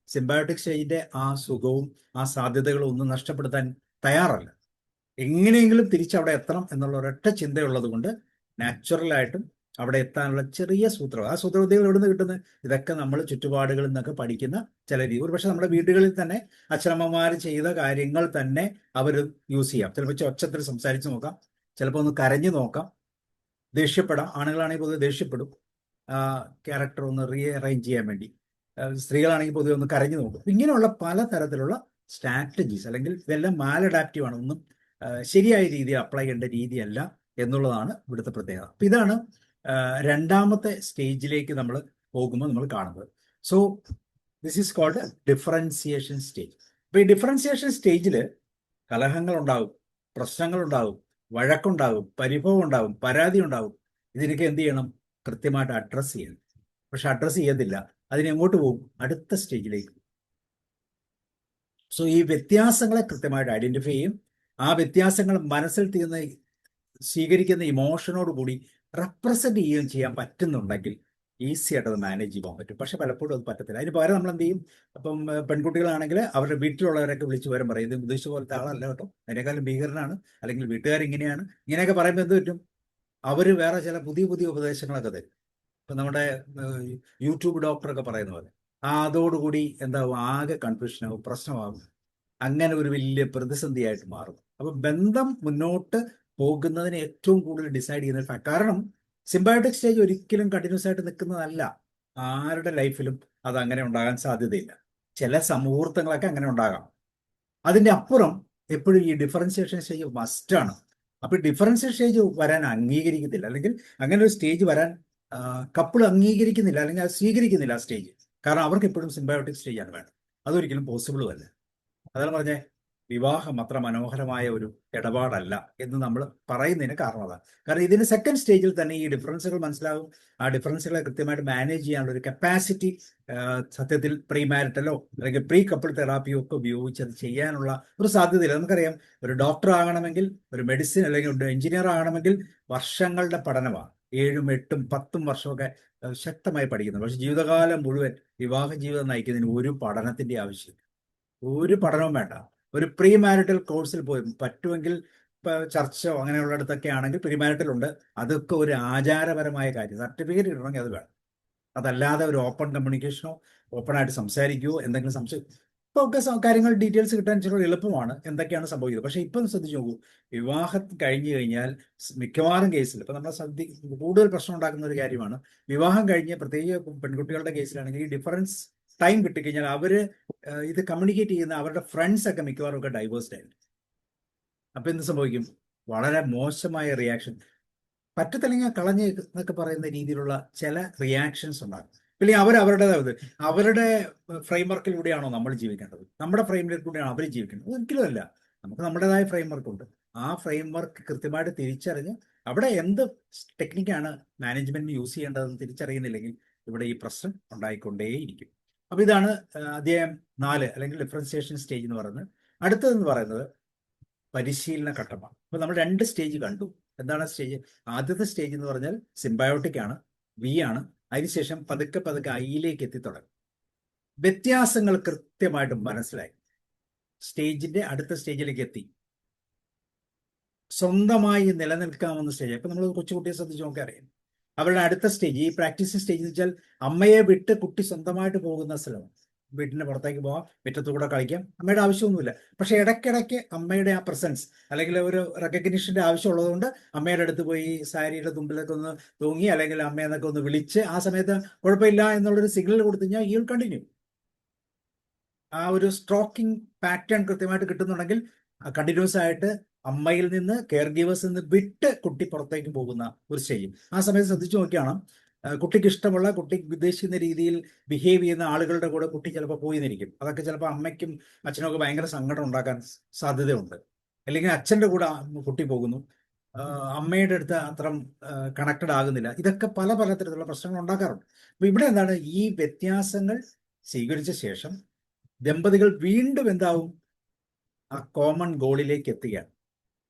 Speaker 1: സിംബയോട്ടിക് സ്റ്റേജിന്റെ ആ സുഖവും ആ സാധ്യതകളും ഒന്നും നഷ്ടപ്പെടുത്താൻ തയ്യാറല്ല. എങ്ങനെയെങ്കിലും തിരിച്ചവിടെ എത്തണം എന്നുള്ള ഒരൊറ്റ ചിന്തയുള്ളത് കൊണ്ട് നാച്ചുറലായിട്ടും അവിടെ എത്താനുള്ള ചെറിയ സൂത്രം, ആ സൂത്രവിദ്യകൾ എവിടെ നിന്ന് കിട്ടുന്നത്, ഇതൊക്കെ നമ്മൾ ചുറ്റുപാടുകളിൽ നിന്നൊക്കെ പഠിക്കുന്ന ചില രീതി. ഒരു പക്ഷെ നമ്മുടെ വീടുകളിൽ തന്നെ അച്ഛനമ്മമാർ ചെയ്ത കാര്യങ്ങൾ തന്നെ അവർ യൂസ് ചെയ്യാം. ചിലപ്പോൾ ഒച്ചത്തിൽ സംസാരിച്ച് നോക്കാം, ചിലപ്പോൾ ഒന്ന് കരഞ്ഞു നോക്കാം, ദേഷ്യപ്പെടാം. ആണുങ്ങളാണെങ്കിൽ പൊതുവെ ദേഷ്യപ്പെടും ക്യാരക്ടർ ഒന്ന് റീഅറേഞ്ച് ചെയ്യാൻ വേണ്ടി. സ്ത്രീകളാണെങ്കിൽ പൊതുവെ ഒന്ന് കരഞ്ഞു നോക്കും. ഇങ്ങനെയുള്ള പലതരത്തിലുള്ള സ്ട്രാറ്റജീസ്, അല്ലെങ്കിൽ ഇതെല്ലാം മാലഡാപ്റ്റീവ് ആണ്, ഒന്നും ശരിയായ രീതിയിൽ അപ്ലൈ ചെയ്യേണ്ട രീതിയല്ല എന്നുള്ളതാണ് ഇവിടുത്തെ പ്രത്യേകത. അപ്പം ഇതാണ് രണ്ടാമത്തെ സ്റ്റേജിലേക്ക് നമ്മൾ പോകുമ്പോൾ നമ്മൾ കാണുന്നത്. So this is called differentiation stage. അപ്പോൾ ഈ ഡിഫറൻസിയേഷൻ സ്റ്റേജിൽ കലഹങ്ങളുണ്ടാകും, പ്രശ്നങ്ങളുണ്ടാകും, വഴക്കുണ്ടാകും, പരിഭവം ഉണ്ടാകും, പരാതി ഉണ്ടാകും. ഇതിനൊക്കെ എന്ത് ചെയ്യണം, കൃത്യമായിട്ട് അഡ്രസ്സ് ചെയ്യണം. പക്ഷെ അഡ്രസ്സ് ചെയ്യത്തില്ല, അതിനെങ്ങോട്ട് പോകും, അടുത്ത സ്റ്റേജിലേക്ക്. സോ ഈ വ്യത്യാസങ്ങളെ കൃത്യമായിട്ട് ഐഡന്റിഫൈ ചെയ്യും. ആ വ്യത്യാസങ്ങൾ മനസ്സിൽ സ്വീകരിക്കുന്ന ഇമോഷനോട് കൂടി റെപ്രസെന്റ് ചെയ്യുകയും ചെയ്യാൻ പറ്റുന്നുണ്ടെങ്കിൽ ഈസി ആയിട്ട് അത് മാനേജ് ചെയ്യാൻ പറ്റും. പക്ഷെ പലപ്പോഴും അത് പറ്റത്തില്ല. അതിന് പകരം നമ്മൾ എന്ത് ചെയ്യും, അപ്പം പെൺകുട്ടികളാണെങ്കിൽ അവരുടെ വീട്ടിലുള്ളവരൊക്കെ വിളിച്ച് വരും പറയും, ഇത് ഉദ്ദേശിച്ച പോലത്തെ ആളല്ല കേട്ടോ, അതിനേക്കാളും ഭീകരനാണ്, അല്ലെങ്കിൽ വീട്ടുകാരിങ്ങനെയാണ്, ഇങ്ങനെയൊക്കെ പറയുമ്പോൾ എന്ത് പറ്റും, അവർ വേറെ ചില പുതിയ പുതിയ ഉപദേശങ്ങളൊക്കെ തരും. ഇപ്പം നമ്മുടെ യൂട്യൂബ് ഡോക്ടറൊക്കെ പറയുന്ന പോലെ അതോടുകൂടി എന്താവും, ആകെ കൺഫ്യൂഷനാകും, പ്രശ്നമാകും, അങ്ങനെ ഒരു വലിയ പ്രതിസന്ധിയായിട്ട് മാറും. അപ്പൊ ബന്ധം മുന്നോട്ട് പോകുന്നതിന് ഏറ്റവും കൂടുതൽ ഡിസൈഡ് ചെയ്യുന്ന കാരണം സിംബയോട്ടിക് സ്റ്റേജ് ഒരിക്കലും കണ്ടിന്യൂസ് ആയിട്ട് നിൽക്കുന്നതല്ല. ആരുടെ ലൈഫിലും അത് അങ്ങനെ ഉണ്ടാകാൻ സാധ്യതയില്ല. ചില മുഹൂർത്തങ്ങളൊക്കെ അങ്ങനെ ഉണ്ടാകാം. അതിൻ്റെ അപ്പുറം എപ്പോഴും ഈ ഡിഫറൻസിയേഷൻ സ്റ്റേജ് മസ്റ്റാണ്. അപ്പൊ ഡിഫറൻസിയേഷൻ സ്റ്റേജ് വരാൻ അംഗീകരിക്കത്തില്ല, അല്ലെങ്കിൽ അങ്ങനെ ഒരു സ്റ്റേജ് വരാൻ കപ്പിൾ അംഗീകരിക്കുന്നില്ല, അല്ലെങ്കിൽ അത് സ്വീകരിക്കുന്നില്ല ആ സ്റ്റേജ്. കാരണം അവർക്ക് എപ്പോഴും സിംബയോട്ടിക് സ്റ്റേജാണ് വേണം. അതൊരിക്കലും പോസിബിളും അല്ല. അതാണ് പറഞ്ഞേ, വിവാഹം അത്ര മനോഹരമായ ഒരു ഇടപാടല്ല എന്ന് നമ്മൾ പറയുന്നതിന് കാരണം അതാണ്. കാരണം ഇതിന് സെക്കൻഡ് സ്റ്റേജിൽ തന്നെ ഈ ഡിഫറൻസുകൾ മനസ്സിലാകും. ആ ഡിഫറൻസുകളെ കൃത്യമായിട്ട് മാനേജ് ചെയ്യാനുള്ള ഒരു കപ്പാസിറ്റി സത്യത്തിൽ പ്രീ മാരിറ്റലോ അല്ലെങ്കിൽ പ്രീ കപ്പിൾ തെറാപ്പിയോ ഒക്കെ ഉപയോഗിച്ച് അത് ചെയ്യാനുള്ള ഒരു സാധ്യതയില്ല. നമുക്കറിയാം, ഒരു ഡോക്ടർ ആകണമെങ്കിൽ, ഒരു മെഡിസിൻ അല്ലെങ്കിൽ ഒരു എഞ്ചിനീയർ ആകണമെങ്കിൽ വർഷങ്ങളുടെ പഠനമാണ്. 7, 8, 10 വർഷമൊക്കെ ശക്തമായി പഠിക്കുന്നത്. പക്ഷെ ജീവിതകാലം മുഴുവൻ വിവാഹ ജീവിതം നയിക്കുന്നതിന് ഒരു പഠനത്തിന്റെ ആവശ്യം, ഒരു പഠനവും വേണ്ട. ഒരു പ്രീ മാരിറ്റൽ കോഴ്സിൽ പോയി പറ്റുമെങ്കിൽ ചർച്ചോ അങ്ങനെയുള്ളിടത്തൊക്കെ ആണെങ്കിൽ പ്രീ മാരിറ്റൽ ഉണ്ട്. അതൊക്കെ ഒരു ആചാരപരമായ കാര്യം, സർട്ടിഫിക്കറ്റ് കിട്ടണമെങ്കിൽ അത് വേണം. അതല്ലാതെ ഒരു ഓപ്പൺ കമ്മ്യൂണിക്കേഷനോ ഓപ്പണായിട്ട് സംസാരിക്കുകയോ എന്തെങ്കിലും സംശയം ഇപ്പോൾ ഒക്കെ കാര്യങ്ങൾ ഡീറ്റെയിൽസ് കിട്ടാൻ ചില എളുപ്പമാണ്, എന്തൊക്കെയാണ് സംഭവിക്കുന്നത്. പക്ഷേ ഇപ്പം ശ്രദ്ധിച്ചു നോക്കൂ, വിവാഹം കഴിഞ്ഞു കഴിഞ്ഞാൽ മിക്കവാറും കേസിൽ ഇപ്പം നമ്മളെ കൂടുതൽ പ്രശ്നം ഉണ്ടാക്കുന്ന ഒരു കാര്യമാണ്, വിവാഹം കഴിഞ്ഞ് പ്രത്യേകിച്ച് പെൺകുട്ടികളുടെ കേസിലാണെങ്കിൽ ഈ ഡിഫറൻസ് ടൈം കിട്ടിക്കഴിഞ്ഞാൽ അവര് ഇത് കമ്മ്യൂണിക്കേറ്റ് ചെയ്യുന്ന അവരുടെ ഫ്രണ്ട്സ് ഒക്കെ മിക്കവാറും ഒക്കെ ഡൈവേഴ്സ്ഡ് ആയിരിക്കും. അപ്പൊ എന്ത് സംഭവിക്കും, വളരെ മോശമായ റിയാക്ഷൻ, പറ്റത്തില്ലെങ്കിൽ കളഞ്ഞ് എന്നൊക്കെ പറയുന്ന രീതിയിലുള്ള ചില റിയാക്ഷൻസ് ഉണ്ടാകും. പിന്നെ അവരുടെ ഫ്രെയിം വർക്കിലൂടെയാണോ നമ്മൾ ജീവിക്കേണ്ടത്, നമ്മുടെ ഫ്രെയിം വർക്കിലൂടെയാണോ അവർ ജീവിക്കേണ്ടത്? ഒരിക്കലും അല്ല. നമുക്ക് നമ്മുടേതായ ഫ്രെയിം വർക്ക് ഉണ്ട്. ആ ഫ്രെയിം വർക്ക് കൃത്യമായിട്ട് തിരിച്ചറിഞ്ഞ് അവിടെ എന്ത് ടെക്നിക്കാണ് മാനേജ്മെന്റിന് യൂസ് ചെയ്യേണ്ടതെന്ന് തിരിച്ചറിയുന്നില്ലെങ്കിൽ ഇവിടെ ഈ പ്രശ്നം ഉണ്ടായിക്കൊണ്ടേയിരിക്കും. അപ്പൊ ഇതാണ് അധ്യായം 4 അല്ലെങ്കിൽ ഡിഫറൻസിയേഷൻ സ്റ്റേജ് എന്ന് പറയുന്നത്. അടുത്തതെന്ന് പറയുന്നത് പരിശീലന ഘട്ടമാണ്. അപ്പൊ നമ്മൾ 2 സ്റ്റേജ് കണ്ടു. എന്താണ് സ്റ്റേജ്? ആദ്യത്തെ സ്റ്റേജ് എന്ന് പറഞ്ഞാൽ സിംബയോട്ടിക് ആണ്, വി ആണ്. അതിനുശേഷം പതുക്കെ പതുക്കെ ഐയിലേക്ക് എത്തിത്തുടങ്ങും. വ്യത്യാസങ്ങൾ കൃത്യമായിട്ട് മനസ്സിലായി. സ്റ്റേജിന്റെ അടുത്ത സ്റ്റേജിലേക്ക് എത്തി. സ്വന്തമായി നിലനിൽക്കാവുന്ന സ്റ്റേജ്. ഇപ്പൊ നമ്മൾ കൊച്ചുകുട്ടിയെ ശ്രദ്ധിച്ച് നോക്കി അറിയാം. അവരുടെ അടുത്ത സ്റ്റേജ്, ഈ പ്രാക്ടീസിങ് സ്റ്റേജ് എന്ന് വെച്ചാൽ അമ്മയെ വിട്ട് കുട്ടി സ്വന്തമായിട്ട് പോകുന്ന സ്ഥലമാണ്. വീട്ടിന്റെ പുറത്തേക്ക് പോവാം, മുറ്റത്തുകൂടെ കളിക്കാം, അമ്മയുടെ ആവശ്യമൊന്നുമില്ല. പക്ഷെ ഇടയ്ക്കിടയ്ക്ക് അമ്മയുടെ ആ പ്രസൻസ് അല്ലെങ്കിൽ ഒരു റെക്കഗ്നിഷന്റെ ആവശ്യമുള്ളതുകൊണ്ട് അമ്മയുടെ അടുത്ത് പോയി സാരിയുടെ തുമ്പിലൊക്കെ ഒന്ന് തൂങ്ങി അല്ലെങ്കിൽ അമ്മയെന്നൊക്കെ ഒന്ന് വിളിച്ച് ആ സമയത്ത് കുഴപ്പമില്ല എന്നുള്ളൊരു സിഗ്നൽ കൊടുത്തു കഴിഞ്ഞാൽ യു വിൽ കണ്ടിന്യൂ. ആ ഒരു സ്ട്രോക്കിംഗ് പാറ്റേൺ കൃത്യമായിട്ട് കിട്ടുന്നുണ്ടെങ്കിൽ കണ്ടിന്യൂസ് ആയിട്ട് അമ്മയിൽ നിന്ന് കെയർ ഗീവേഴ്സിൽ നിന്ന് വിട്ട് കുട്ടി പുറത്തേക്ക് പോകുന്ന ഒരു സ്റ്റേജ്. ആ സമയത്ത് ശ്രദ്ധിച്ചു നോക്കിയാണ് കുട്ടിക്ക് ഇഷ്ടമുള്ള, കുട്ടിക്ക് ഉദ്ദേശിക്കുന്ന രീതിയിൽ ബിഹേവ് ചെയ്യുന്ന ആളുകളുടെ കൂടെ കുട്ടി ചിലപ്പോൾ പോയി നിന്നിരിക്കും. അതൊക്കെ ചിലപ്പോൾ അമ്മയ്ക്കും അച്ഛനൊക്കെ ഭയങ്കര സങ്കടം ഉണ്ടാക്കാൻ സാധ്യതയുണ്ട്. അല്ലെങ്കിൽ അച്ഛൻ്റെ കൂടെ കുട്ടി പോകുന്നു, അമ്മയുടെ അടുത്ത് അത്ര കണക്റ്റഡ് ആകുന്നില്ല. ഇതൊക്കെ പല തരത്തിലുള്ള പ്രശ്നങ്ങൾ ഉണ്ടാക്കാറുണ്ട്. അപ്പൊ ഇവിടെ എന്താണ്, ഈ വ്യത്യാസങ്ങൾ സ്വീകരിച്ച ശേഷം ദമ്പതികൾ വീണ്ടും എന്താവും, ആ കോമൺ ഗോളിലേക്ക് എത്തുകയാണ്.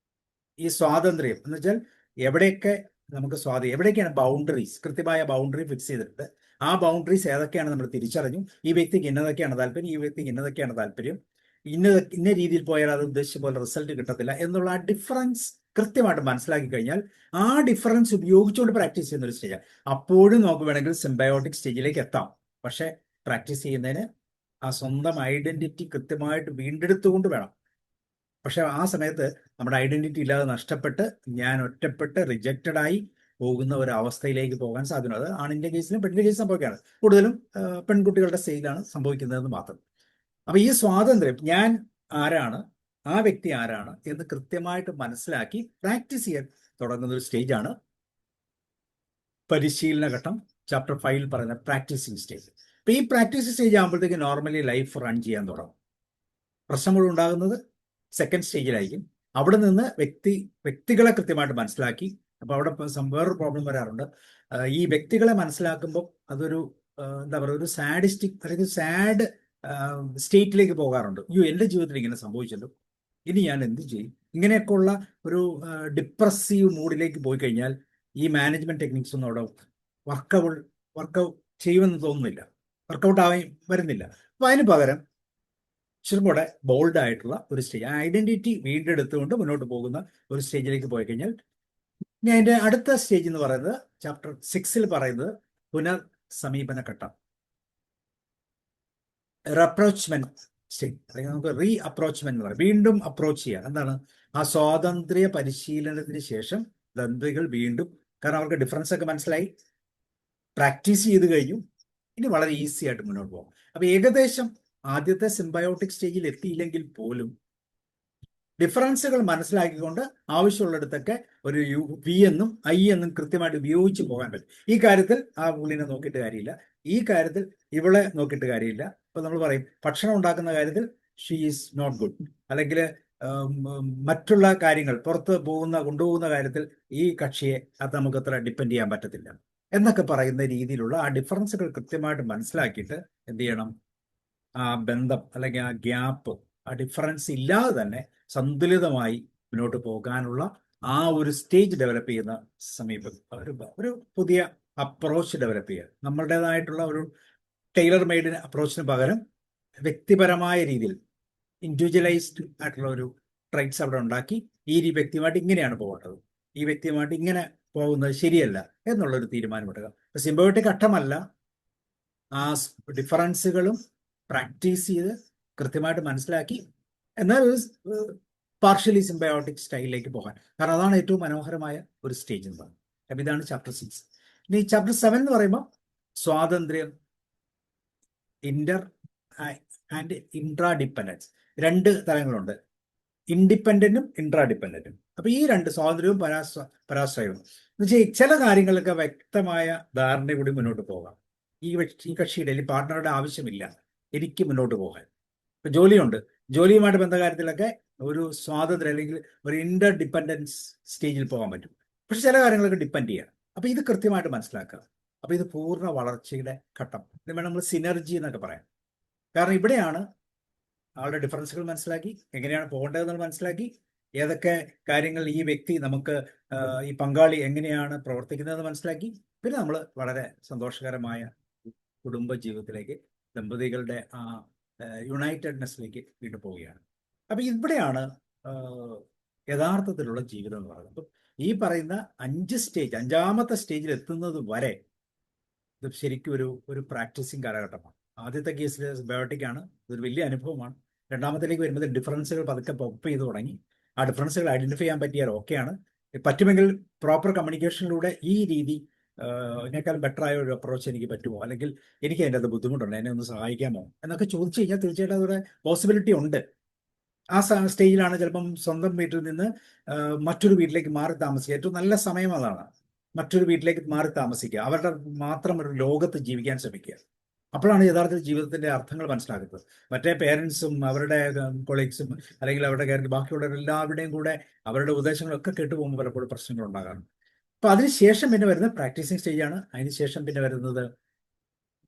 Speaker 1: ഈ സ്വാതന്ത്ര്യം എന്ന് വെച്ചാൽ എവിടെയൊക്കെ നമുക്ക് എവിടെയൊക്കെയാണ് ബൗണ്ടറീസ്, കൃത്യമായ ബൗണ്ടറി ഫിക്സ് ചെയ്തിട്ടുണ്ട്. ആ ബൗണ്ടറീസ് ഏതൊക്കെയാണ് നമ്മൾ തിരിച്ചറിഞ്ഞു. ഈ വ്യക്തിക്ക് ഇന്നതൊക്കെയാണ് താല്പര്യം, ഈ വ്യക്തിക്ക് ഇന്നതൊക്കെയാണ് താല്പര്യം, ഇന്ന രീതിയിൽ പോയാൽ അത് ഉദ്ദേശിച്ച പോലെ റിസൾട്ട് കിട്ടത്തില്ല എന്നുള്ള ആ ഡിഫറൻസ് കൃത്യമായിട്ട് മനസ്സിലാക്കി കഴിഞ്ഞാൽ ആ ഡിഫറൻസ് ഉപയോഗിച്ചുകൊണ്ട് പ്രാക്ടീസ് ചെയ്യുന്ന ഒരു സ്റ്റേജ്. അപ്പോഴും നമുക്ക് വേണമെങ്കിൽ സിംബയോട്ടിക് സ്റ്റേജിലേക്ക് എത്താം. പക്ഷെ പ്രാക്ടീസ് ചെയ്യുന്നതിന് ആ സ്വന്തം ഐഡന്റിറ്റി കൃത്യമായിട്ട് വീണ്ടെടുത്തുകൊണ്ട് വേണം. പക്ഷെ ആ സമയത്ത് നമ്മുടെ ഐഡന്റിറ്റി ഇല്ലാതെ നഷ്ടപ്പെട്ട് ഞാൻ ഒറ്റപ്പെട്ട് റിജക്റ്റഡ് ആയി പോകുന്ന ഒരു അവസ്ഥയിലേക്ക് പോകാൻ സാധ്യത. അത് ആണിന്റെ കേസിലും പെണ്ണിന്റെ കേസിലും സംഭവിക്കുകയാണ്. കൂടുതലും പെൺകുട്ടികളുടെ സ്റ്റേജിലാണ് സംഭവിക്കുന്നതെന്ന് മാത്രം. അപ്പൊ ഈ സ്വാതന്ത്ര്യം, ഞാൻ ആരാണ്, ആ വ്യക്തി ആരാണ് എന്ന് കൃത്യമായിട്ട് മനസ്സിലാക്കി പ്രാക്ടീസ് ചെയ്യാൻ തുടങ്ങുന്ന ഒരു സ്റ്റേജാണ് പരിശീലന ഘട്ടം. ചാപ്റ്റർ 5 പറയുന്ന പ്രാക്ടീസിങ് സ്റ്റേജ്. അപ്പൊ ഈ പ്രാക്ടീസ് സ്റ്റേജ് ആകുമ്പോഴത്തേക്ക് നോർമലി ലൈഫ് റൺ ചെയ്യാൻ തുടങ്ങും. പ്രശ്നങ്ങൾ ഉണ്ടാകുന്നത് സെക്കൻഡ് സ്റ്റേജിലായിരിക്കും. അവിടെ നിന്ന് വ്യക്തികളെ കൃത്യമായിട്ട് മനസ്സിലാക്കി. അപ്പൊ അവിടെ വേറൊരു പ്രോബ്ലം വരാറുണ്ട്. ഈ വ്യക്തികളെ മനസ്സിലാക്കുമ്പോൾ അതൊരു എന്താ പറയുക, ഒരു സാഡിസ്റ്റിക് അല്ലെങ്കിൽ സാഡ് സ്റ്റേറ്റിലേക്ക് പോകാറുണ്ട്. എൻ്റെ ജീവിതത്തിൽ ഇങ്ങനെ സംഭവിച്ചല്ലോ, ഇനി ഞാൻ എന്ത് ചെയ്യും, ഇങ്ങനെയൊക്കെ ഉള്ള ഒരു ഡിപ്രസീവ് മൂഡിലേക്ക് പോയി കഴിഞ്ഞാൽ ഈ മാനേജ്മെന്റ് ടെക്നിക്സ് ഒന്നും അവിടെ വർക്കൗട്ട് ചെയ്യുമെന്ന് തോന്നുന്നില്ല, വർക്കൗട്ട് ആയി വരുന്നില്ല. അപ്പൊ അതിന് പകരം ഇച്ചിരി കൂടെ ബോൾഡ് ആയിട്ടുള്ള ഒരു സ്റ്റേജ്, ഐഡന്റിറ്റി വീണ്ടെടുത്തുകൊണ്ട് മുന്നോട്ട് പോകുന്ന ഒരു സ്റ്റേജിലേക്ക് പോയി കഴിഞ്ഞാൽ, ഇനി അതിന്റെ അടുത്ത സ്റ്റേജ് എന്ന് പറയുന്നത് ചാപ്റ്റർ 6 പറയുന്നത് പുനർ സമീപന ഘട്ടം, റെപ്രോച്ച്മെന്റ് സ്റ്റേജ്, അല്ലെങ്കിൽ നമുക്ക് റീ അപ്രോച്ച്മെന്റ് എന്ന് പറയാം. വീണ്ടും അപ്രോച്ച് ചെയ്യുക. എന്താണ്, ആ സ്വാതന്ത്ര്യ പരിശീലനത്തിന് ശേഷം ദമ്പതികൾ വീണ്ടും, കാരണം അവർക്ക് ഡിഫറൻസ് ഒക്കെ മനസ്സിലായി, പ്രാക്ടീസ് ചെയ്ത് കഴിഞ്ഞു, ഇനി വളരെ ഈസി ആയിട്ട് മുന്നോട്ട് പോകും. അപ്പൊ ഏകദേശം ആദ്യത്തെ സിംബയോട്ടിക് സ്റ്റേജിൽ എത്തിയില്ലെങ്കിൽ പോലും ഡിഫറൻസുകൾ മനസ്സിലാക്കിക്കൊണ്ട് ആവശ്യമുള്ളിടത്തൊക്കെ ഒരു വി എന്നും ഐ എന്നും കൃത്യമായിട്ട് ഉപയോഗിച്ച് പോകാൻ പറ്റും. ഈ കാര്യത്തിൽ ആ പുള്ളിനെ നോക്കിയിട്ട് കാര്യമില്ല, ഈ കാര്യത്തിൽ ഇവളെ നോക്കിയിട്ട് കാര്യമില്ല. ഇപ്പൊ നമ്മൾ പറയും ഭക്ഷണം ഉണ്ടാക്കുന്ന കാര്യത്തിൽ ഷീ ഈസ് നോട്ട് ഗുഡ്, അല്ലെങ്കിൽ മറ്റുള്ള കാര്യങ്ങൾ പുറത്ത് കൊണ്ടുപോകുന്ന കാര്യത്തിൽ ഈ കക്ഷിയെ അത് നമുക്ക് അത്ര ഡിപ്പെൻഡ് ചെയ്യാൻ പറ്റത്തില്ല എന്നൊക്കെ പറയുന്ന രീതിയിലുള്ള ആ ഡിഫറൻസുകൾ കൃത്യമായിട്ട് മനസ്സിലാക്കിയിട്ട് എന്ത് ചെയ്യണം, ആ ബന്ധം അല്ലെങ്കിൽ ആ ഗ്യാപ്പ്, ആ ഡിഫറൻസ് ഇല്ലാതെ തന്നെ സന്തുലിതമായി മുന്നോട്ട് പോകാനുള്ള ആ ഒരു സ്റ്റേജ് ഡെവലപ്പ് ചെയ്യുന്ന സമീപം ഒരു പുതിയ അപ്രോച്ച് ഡെവലപ്പ് ചെയ്യുക. നമ്മളുടേതായിട്ടുള്ള ഒരു ടൈലർ മെയ്ഡ് അപ്രോച്ചിന് പകരം വ്യക്തിപരമായ രീതിയിൽ ഇൻഡിവിജ്വലൈസ്ഡ് ആയിട്ടുള്ള ഒരു ട്രൈറ്റ്സ് അവിടെ ഉണ്ടാക്കി ഈ വ്യക്തിയുമായിട്ട് ഇങ്ങനെയാണ് പോകേണ്ടത്, ഈ വ്യക്തിയുമായിട്ട് ഇങ്ങനെ പോകുന്നത് ശരിയല്ല എന്നുള്ളൊരു തീരുമാനമെടുക്കുക. സിംബയോട്ടിക് ഘട്ടമല്ല, ആ ഡിഫറൻസുകളും പ്രാക്ടീസ് ചെയ്ത് കൃത്യമായിട്ട് മനസ്സിലാക്കി എന്നാൽ പാർഷ്യലി സിംബയോട്ടിക് സ്റ്റൈലിലേക്ക് പോകാൻ. കാരണം അതാണ് ഏറ്റവും മനോഹരമായ ഒരു സ്റ്റേജ് എന്ന് പറയുന്നത്. അപ്പം ഇതാണ് ചാപ്റ്റർ 6. ഇനി ചാപ്റ്റർ 7 എന്ന് പറയുമ്പോൾ സ്വാതന്ത്ര്യം, ഇന്റർ ആൻഡ് ഇൻട്രാ ഡിപ്പെൻഡൻസ്. 2 തലങ്ങളുണ്ട്, ഇൻഡിപെൻഡന്റും ഇൻട്രാ ഡിപ്പെൻഡന്റും. അപ്പൊ ഈ 2 സ്വാതന്ത്ര്യവും പരാശ്രയവും എന്ന് വെച്ചാൽ ചില കാര്യങ്ങളൊക്കെ വ്യക്തമായ ധാരണയോടെ മുന്നോട്ട് പോകാം. ഈ കക്ഷിയുടെ അല്ലെങ്കിൽ പാർട്ട്ണറുടെ ആവശ്യമില്ല എനിക്ക് മുന്നോട്ട് പോകാൻ. ഇപ്പൊ ജോലിയുണ്ട്, ജോലിയുമായിട്ട് ബന്ധകാര്യത്തിലൊക്കെ ഒരു സ്വാതന്ത്ര്യം അല്ലെങ്കിൽ ഒരു ഇന്റർ ഡിപ്പെൻഡൻസ് സ്റ്റേജിൽ പോകാൻ പറ്റും. പക്ഷെ ചില കാര്യങ്ങളൊക്കെ ഡിപ്പെൻഡ് ചെയ്യാം. അപ്പൊ ഇത് കൃത്യമായിട്ട് മനസ്സിലാക്കുക. അപ്പൊ ഇത് പൂർണ്ണ വളർച്ചയുടെ ഘട്ടം, ഇത് വേണം നമ്മൾ സിനർജി എന്നൊക്കെ പറയാം. കാരണം ഇവിടെയാണ് ആളുടെ ഡിഫറൻസുകൾ മനസ്സിലാക്കി, എങ്ങനെയാണ് പോകേണ്ടതെന്ന് മനസ്സിലാക്കി, ഏതൊക്കെ കാര്യങ്ങൾ ഈ വ്യക്തി നമുക്ക് ഈ പങ്കാളി എങ്ങനെയാണ് പ്രവർത്തിക്കുന്നതെന്ന് മനസ്സിലാക്കി പിന്നെ നമ്മൾ വളരെ സന്തോഷകരമായ കുടുംബ ജീവിതത്തിലേക്ക് ദമ്പതികളുടെ ആ യുണൈറ്റഡ്നെസ്സിലേക്ക് വീണ്ടും പോവുകയാണ്. അപ്പൊ ഇവിടെയാണ് യഥാർത്ഥത്തിലുള്ള ജീവിതം എന്ന് പറയുന്നത്. അപ്പം ഈ പറയുന്ന 5 സ്റ്റേജ്, 5ാമത്തെ സ്റ്റേജിൽ എത്തുന്നത് വരെ ഇത് ശരിക്കും ഒരു പ്രാക്ടീസിങ് കാലഘട്ടമാണ്. ആദ്യത്തെ കേസിൽ ബയോട്ടിക് ആണ്, ഇതൊരു വലിയ അനുഭവമാണ്. രണ്ടാമത്തിലേക്ക് വരുമ്പോൾ ഡിഫറൻസുകൾ പതുക്കെ പോപ്പ് ചെയ്ത് തുടങ്ങി. ആ ഡിഫറൻസുകൾ ഐഡന്റിഫൈ ചെയ്യാൻ പറ്റിയാൽ ഓക്കെയാണ്. പറ്റുമെങ്കിൽ പ്രോപ്പർ കമ്മ്യൂണിക്കേഷനിലൂടെ ഈ രീതി ഇതിനേക്കാൾ ബെറ്റർ ആയ ഒരു അപ്രോച്ച് എനിക്ക് പറ്റുമോ, അല്ലെങ്കിൽ എനിക്ക് അതിൻ്റെ അത് ബുദ്ധിമുട്ടുണ്ട്, എന്നെ ഒന്ന് സഹായിക്കാമോ എന്നൊക്കെ ചോദിച്ചു കഴിഞ്ഞാൽ തീർച്ചയായിട്ടും അതൊരു പോസിബിലിറ്റി ഉണ്ട്. ആ സ്റ്റേജിലാണ് ചിലപ്പം സ്വന്തം വീട്ടിൽ നിന്ന് മറ്റൊരു വീട്ടിലേക്ക് മാറി താമസിക്കുക. ഏറ്റവും നല്ല സമയം അതാണ്. മറ്റൊരു വീട്ടിലേക്ക് മാറി താമസിക്കുക, അവരുടെ മാത്രം ഒരു ലോകത്ത് ജീവിക്കാൻ ശ്രമിക്കുക. അപ്പോഴാണ് യഥാർത്ഥത്തിൽ ജീവിതത്തിന്റെ അർത്ഥങ്ങൾ മനസ്സിലാക്കുന്നത്. മറ്റേ പേരൻസും അവരുടെ കൊളീഗ്സും അല്ലെങ്കിൽ അവരുടെ ബാക്കിയുള്ള എല്ലാവരുടെയും കൂടെ അവരുടെ ഉപദേശങ്ങളൊക്കെ കേട്ടുപോകുമ്പോൾ പലപ്പോഴും പ്രശ്നങ്ങൾ ഉണ്ടാകാറുണ്ട്. അപ്പൊ അതിനുശേഷം പിന്നെ വരുന്ന പ്രാക്ടീസിങ് സ്റ്റേജാണ്. അതിനുശേഷം പിന്നെ വരുന്നത്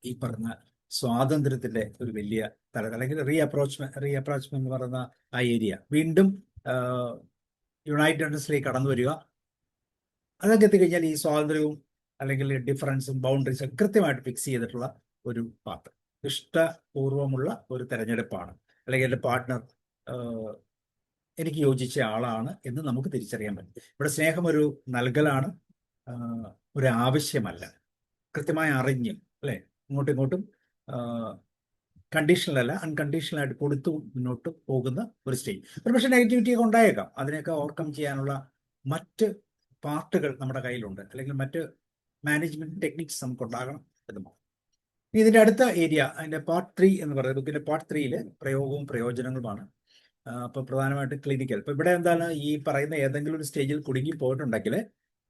Speaker 1: ഈ പറഞ്ഞ സ്വാതന്ത്ര്യത്തിന്റെ ഒരു വലിയ തലം, അല്ലെങ്കിൽ റീ അപ്രോച്ച്മെന്റ് എന്ന് പറയുന്ന ആ ഏരിയ. വീണ്ടും യുണൈറ്റഡ്നെസ്സിലേക്ക് കടന്നു വരിക. അതൊക്കെ എത്തിക്കഴിഞ്ഞാൽ ഈ സ്വാതന്ത്ര്യവും അല്ലെങ്കിൽ ഡിഫറൻസും ബൗണ്ടറീസും കൃത്യമായിട്ട് ഫിക്സ് ചെയ്തിട്ടുള്ള ഒരു പാത്ത്, ഇഷ്ടപൂർവമുള്ള ഒരു തെരഞ്ഞെടുപ്പാണ്. അല്ലെങ്കിൽ എൻ്റെ പാർട്ട്ണർ എനിക്ക് യോജിച്ച ആളാണ് എന്ന് നമുക്ക് തിരിച്ചറിയാൻ പറ്റും. ഇവിടെ സ്നേഹം ഒരു നൽകലാണ്, ഒരു ആവശ്യമല്ല. കൃത്യമായി അറിഞ്ഞ്, അല്ലെ, ഇങ്ങോട്ടും ഇങ്ങോട്ടും കണ്ടീഷണലല്ല, അൺകണ്ടീഷണലായിട്ട് കൊടുത്തു മുന്നോട്ട് പോകുന്ന ഒരു സ്റ്റേജ്. ഒരു പക്ഷേ നെഗറ്റിവിറ്റി ഒക്കെ ഉണ്ടായേക്കാം. അതിനെയൊക്കെ ഓവർകം ചെയ്യാനുള്ള മറ്റ് പാർട്ടുകൾ നമ്മുടെ കയ്യിലുണ്ട്, അല്ലെങ്കിൽ മറ്റ് മാനേജ്മെന്റ് ടെക്നിക്സ് നമുക്ക് ഉണ്ടാകണം എന്നുമാണ്. ഇതിന്റെ അടുത്ത ഏരിയ, അതിന്റെ പാർട്ട് 3 എന്ന് പറയുന്നത്, ബുക്കിന്റെ പാർട്ട് 3 പ്രയോഗവും പ്രയോജനങ്ങളുമാണ്. അപ്പൊ പ്രധാനമായിട്ടും ക്ലിനിക്കൽ. ഇപ്പൊ ഇവിടെ എന്താണ്, ഈ പറയുന്ന ഏതെങ്കിലും ഒരു സ്റ്റേജിൽ കുടുങ്ങി പോയിട്ടുണ്ടെങ്കിൽ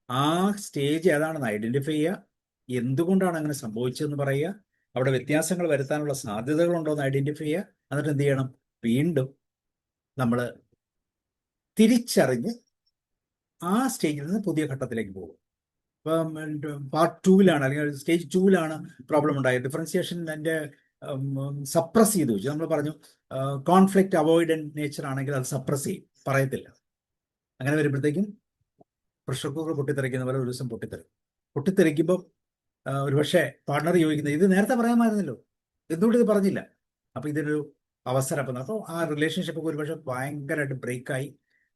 Speaker 1: ആ സ്റ്റേജ് ഏതാണെന്ന് ഐഡന്റിഫൈ ചെയ്യുക, എന്തുകൊണ്ടാണ് അങ്ങനെ സംഭവിച്ചതെന്ന് പറയുക, അവിടെ വ്യത്യാസങ്ങൾ വരുത്താനുള്ള സാധ്യതകളുണ്ടോ എന്ന് ഐഡന്റിഫൈ ചെയ്യുക. എന്നിട്ട് എന്ത് ചെയ്യണം, വീണ്ടും നമ്മൾ തിരിച്ചറിഞ്ഞ് ആ സ്റ്റേജിൽ നിന്ന് പുതിയ ഘട്ടത്തിലേക്ക് പോകും. ഇപ്പം പാർട്ട് 2 അല്ലെങ്കിൽ സ്റ്റേജ് 2 പ്രോബ്ലം ഉണ്ടായത്. ഡിഫറൻസിയേഷൻ എൻ്റെ സപ്രസ് ചെയ്ത് വെച്ചു. നമ്മൾ പറഞ്ഞു കോൺഫ്ലിക്റ്റ് അവോയ്ഡൻറ്റ് നേച്ചർ ആണെങ്കിൽ അത് സപ്രസ് ചെയ്യും, പറയത്തില്ല. അങ്ങനെ വരുമ്പോഴത്തേക്കും പ്രഷർ കുക്കർ പൊട്ടിത്തെറിക്കുന്ന പോലെ ഒരു ദിവസം പൊട്ടിത്തെറിക്കുമ്പോൾ ഒരുപക്ഷെ പാർട്ണർ ചോദിക്കുന്നത്, ഇത് നേരത്തെ പറയാമായിരുന്നല്ലോ, എന്തുകൊണ്ട് ഇത് പറഞ്ഞില്ല. അപ്പോൾ ഇതിനൊരു അവസരം. അപ്പോൾ ആ റിലേഷൻഷിപ്പ് ഒരുപക്ഷെ ഭയങ്കരമായിട്ട് ബ്രേക്കായി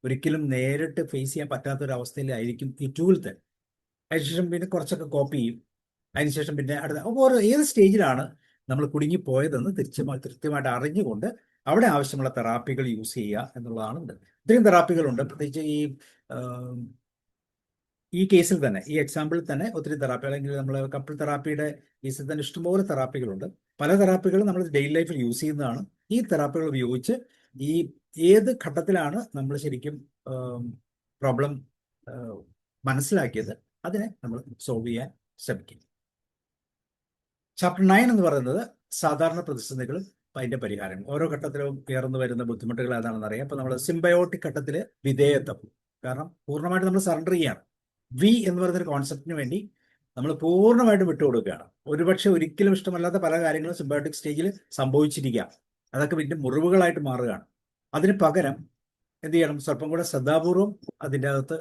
Speaker 1: ഒരിക്കലും നേരിട്ട് ഫേസ് ചെയ്യാൻ പറ്റാത്തൊരവസ്ഥയിലായിരിക്കും ഈ 2 അതിനുശേഷം പിന്നെ കുറച്ചൊക്കെ കോപ്പി ചെയ്യും. അതിനുശേഷം പിന്നെ അടുത്ത ഓരോ ഏത് സ്റ്റേജിലാണ് നമ്മൾ കുടുങ്ങിപ്പോയതെന്ന് കൃത്യമായിട്ട് അറിഞ്ഞുകൊണ്ട് അവിടെ ആവശ്യമുള്ള തെറാപ്പികൾ യൂസ് ചെയ്യുക എന്നുള്ളതാണ് ഇത്. ഇത്രയും തെറാപ്പികളുണ്ട്. പ്രത്യേകിച്ച് ഈ കേസിൽ തന്നെ, ഈ എക്സാമ്പിളിൽ തന്നെ ഒത്തിരി തെറാപ്പി, അല്ലെങ്കിൽ നമ്മൾ കപ്പിൾ തെറാപ്പിയുടെ കേസിൽ തന്നെ ഇഷ്ടംപോലെ തെറാപ്പികളുണ്ട്. പല തെറാപ്പികളും നമ്മൾ ഡെയിലി ലൈഫിൽ യൂസ് ചെയ്യുന്നതാണ്. ഈ തെറാപ്പികൾ ഉപയോഗിച്ച് ഈ ഏത് ഘട്ടത്തിലാണ് നമ്മൾ ശരിക്കും പ്രോബ്ലം മനസ്സിലാക്കിയത് അതിനെ നമ്മൾ സോൾവ് ചെയ്യാൻ ശ്രമിക്കും. ചാപ്റ്റർ 9 എന്ന് പറയുന്നത് സാധാരണ പ്രതിസന്ധികളും അതിന്റെ പരിഹാരങ്ങൾ. ഓരോ ഘട്ടത്തിലും ഉയർന്നു വരുന്ന ബുദ്ധിമുട്ടുകൾ ഏതാണെന്ന് അറിയാം. അപ്പൊ നമ്മൾ സിംബയോട്ടിക് ഘട്ടത്തിൽ വിധേയത്വം, കാരണം പൂർണ്ണമായിട്ട് നമ്മൾ സറണ്ടർ ചെയ്യാണ്. വി എന്ന് പറയുന്നൊരു കോൺസെപ്റ്റിന് വേണ്ടി നമ്മൾ പൂർണ്ണമായിട്ടും വിട്ടുകൊടുക്കുകയാണ്. ഒരുപക്ഷെ ഒരിക്കലും ഇഷ്ടമല്ലാത്ത പല കാര്യങ്ങളും സിംബയോട്ടിക് സ്റ്റേജിൽ സംഭവിച്ചിരിക്കാം. അതൊക്കെ പിന്നെ മുറിവുകളായിട്ട് മാറുകയാണ്. അതിന് പകരം എന്ത് ചെയ്യണം, സ്വല്പം കൂടെ ശ്രദ്ധാപൂർവം അതിൻ്റെ അകത്ത്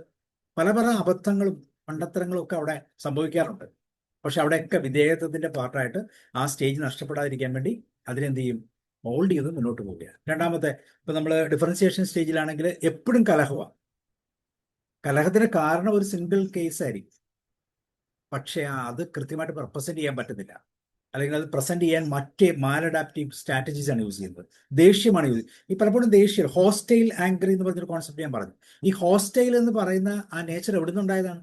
Speaker 1: പല അബദ്ധങ്ങളും മണ്ടത്തരങ്ങളും ഒക്കെ അവിടെ സംഭവിക്കാറുണ്ട്. പക്ഷെ അവിടെയൊക്കെ വിധേയത്വത്തിന്റെ പാർട്ടായിട്ട് ആ സ്റ്റേജ് നഷ്ടപ്പെടാതിരിക്കാൻ വേണ്ടി അതിനെന്ത് ചെയ്യും, ഹോൾഡ് ചെയ്ത് മുന്നോട്ട് പോവുകയാണ്. രണ്ടാമത്തെ, ഇപ്പൊ നമ്മൾ ഡിഫറൻസിയേഷൻ സ്റ്റേജിലാണെങ്കിൽ എപ്പോഴും കലഹമാണ്. കലഹത്തിന് കാരണം ഒരു സിംഗിൾ കേസ് ആയിരിക്കും, പക്ഷെ അത് കൃത്യമായിട്ട് റെപ്രസെന്റ് ചെയ്യാൻ പറ്റുന്നില്ല, അല്ലെങ്കിൽ അത് പ്രസന്റ് ചെയ്യാൻ മറ്റേ മാലഡാപ്റ്റീവ് സ്ട്രാറ്റജീസ് ആണ് യൂസ് ചെയ്യുന്നത്. ദേഷ്യമാണ് യൂസ് ചെയ്യുന്നത്. ഈ പലപ്പോഴും ദേഷ്യം, ഹോസ്റ്റൈൽ ആംഗ്രി എന്ന് പറഞ്ഞൊരു കോൺസെപ്റ്റ് ഞാൻ പറഞ്ഞു. ഈ ഹോസ്റ്റൈൽ എന്ന് പറയുന്ന ആ നേച്ചർ എവിടെ നിന്നുണ്ടായതാണ്?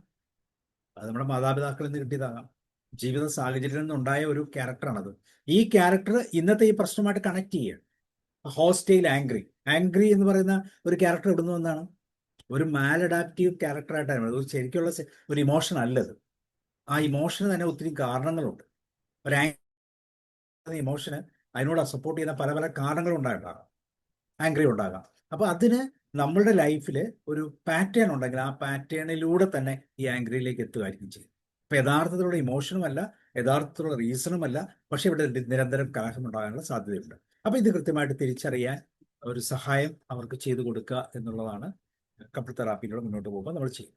Speaker 1: അത് നമ്മുടെ മാതാപിതാക്കളിൽ നിന്ന് കിട്ടിയതാകാം, ജീവിത സാഹചര്യത്തിൽ നിന്നുണ്ടായ ഒരു ക്യാരക്ടറാണത്. ഈ ക്യാരക്ടർ ഇന്നത്തെ ഈ പ്രശ്നമായിട്ട് കണക്ട് ചെയ്യുക. ഹോസ്റ്റൈൽ ആംഗ്രി എന്ന് പറയുന്ന ഒരു ക്യാരക്ടർ എവിടെ നിന്ന് വന്നാണ്? ഒരു മാലഡാപ്റ്റീവ് ക്യാരക്ടറായിട്ടാണ്. ഒരു ശരിക്കുള്ള ഒരു ഇമോഷൻ അല്ലത്. ആ ഇമോഷന് തന്നെ ഒത്തിരി കാരണങ്ങളുണ്ട്. ഒരു ഇമോഷന് അതിനോട് സപ്പോർട്ട് ചെയ്യുന്ന പല കാരണങ്ങളും ഉണ്ടാകാം, ആംഗ്രി ഉണ്ടാകാം. അപ്പൊ അതിന് നമ്മളുടെ ലൈഫിൽ ഒരു പാറ്റേൺ ഉണ്ടെങ്കിൽ ആ പാറ്റേണിലൂടെ തന്നെ ഈ ആംഗ്രിയിലേക്ക് എത്തുകയായിരിക്കും ചെയ്യും. അപ്പൊ യഥാർത്ഥത്തിലുള്ള ഇമോഷനുമല്ല, യഥാർത്ഥത്തിലുള്ള റീസണുമല്ല, പക്ഷെ ഇവിടെ നിരന്തരം കലഹം ഉണ്ടാകാനുള്ള സാധ്യതയുണ്ട്. അപ്പൊ ഇത് കൃത്യമായിട്ട് തിരിച്ചറിയാൻ ഒരു സഹായം അവർക്ക് ചെയ്തു കൊടുക്കുക എന്നുള്ളതാണ് കപ്പിൾ തെറാപ്പിയിലൂടെ മുന്നോട്ട് പോകുമ്പോൾ നമ്മൾ ചെയ്യും.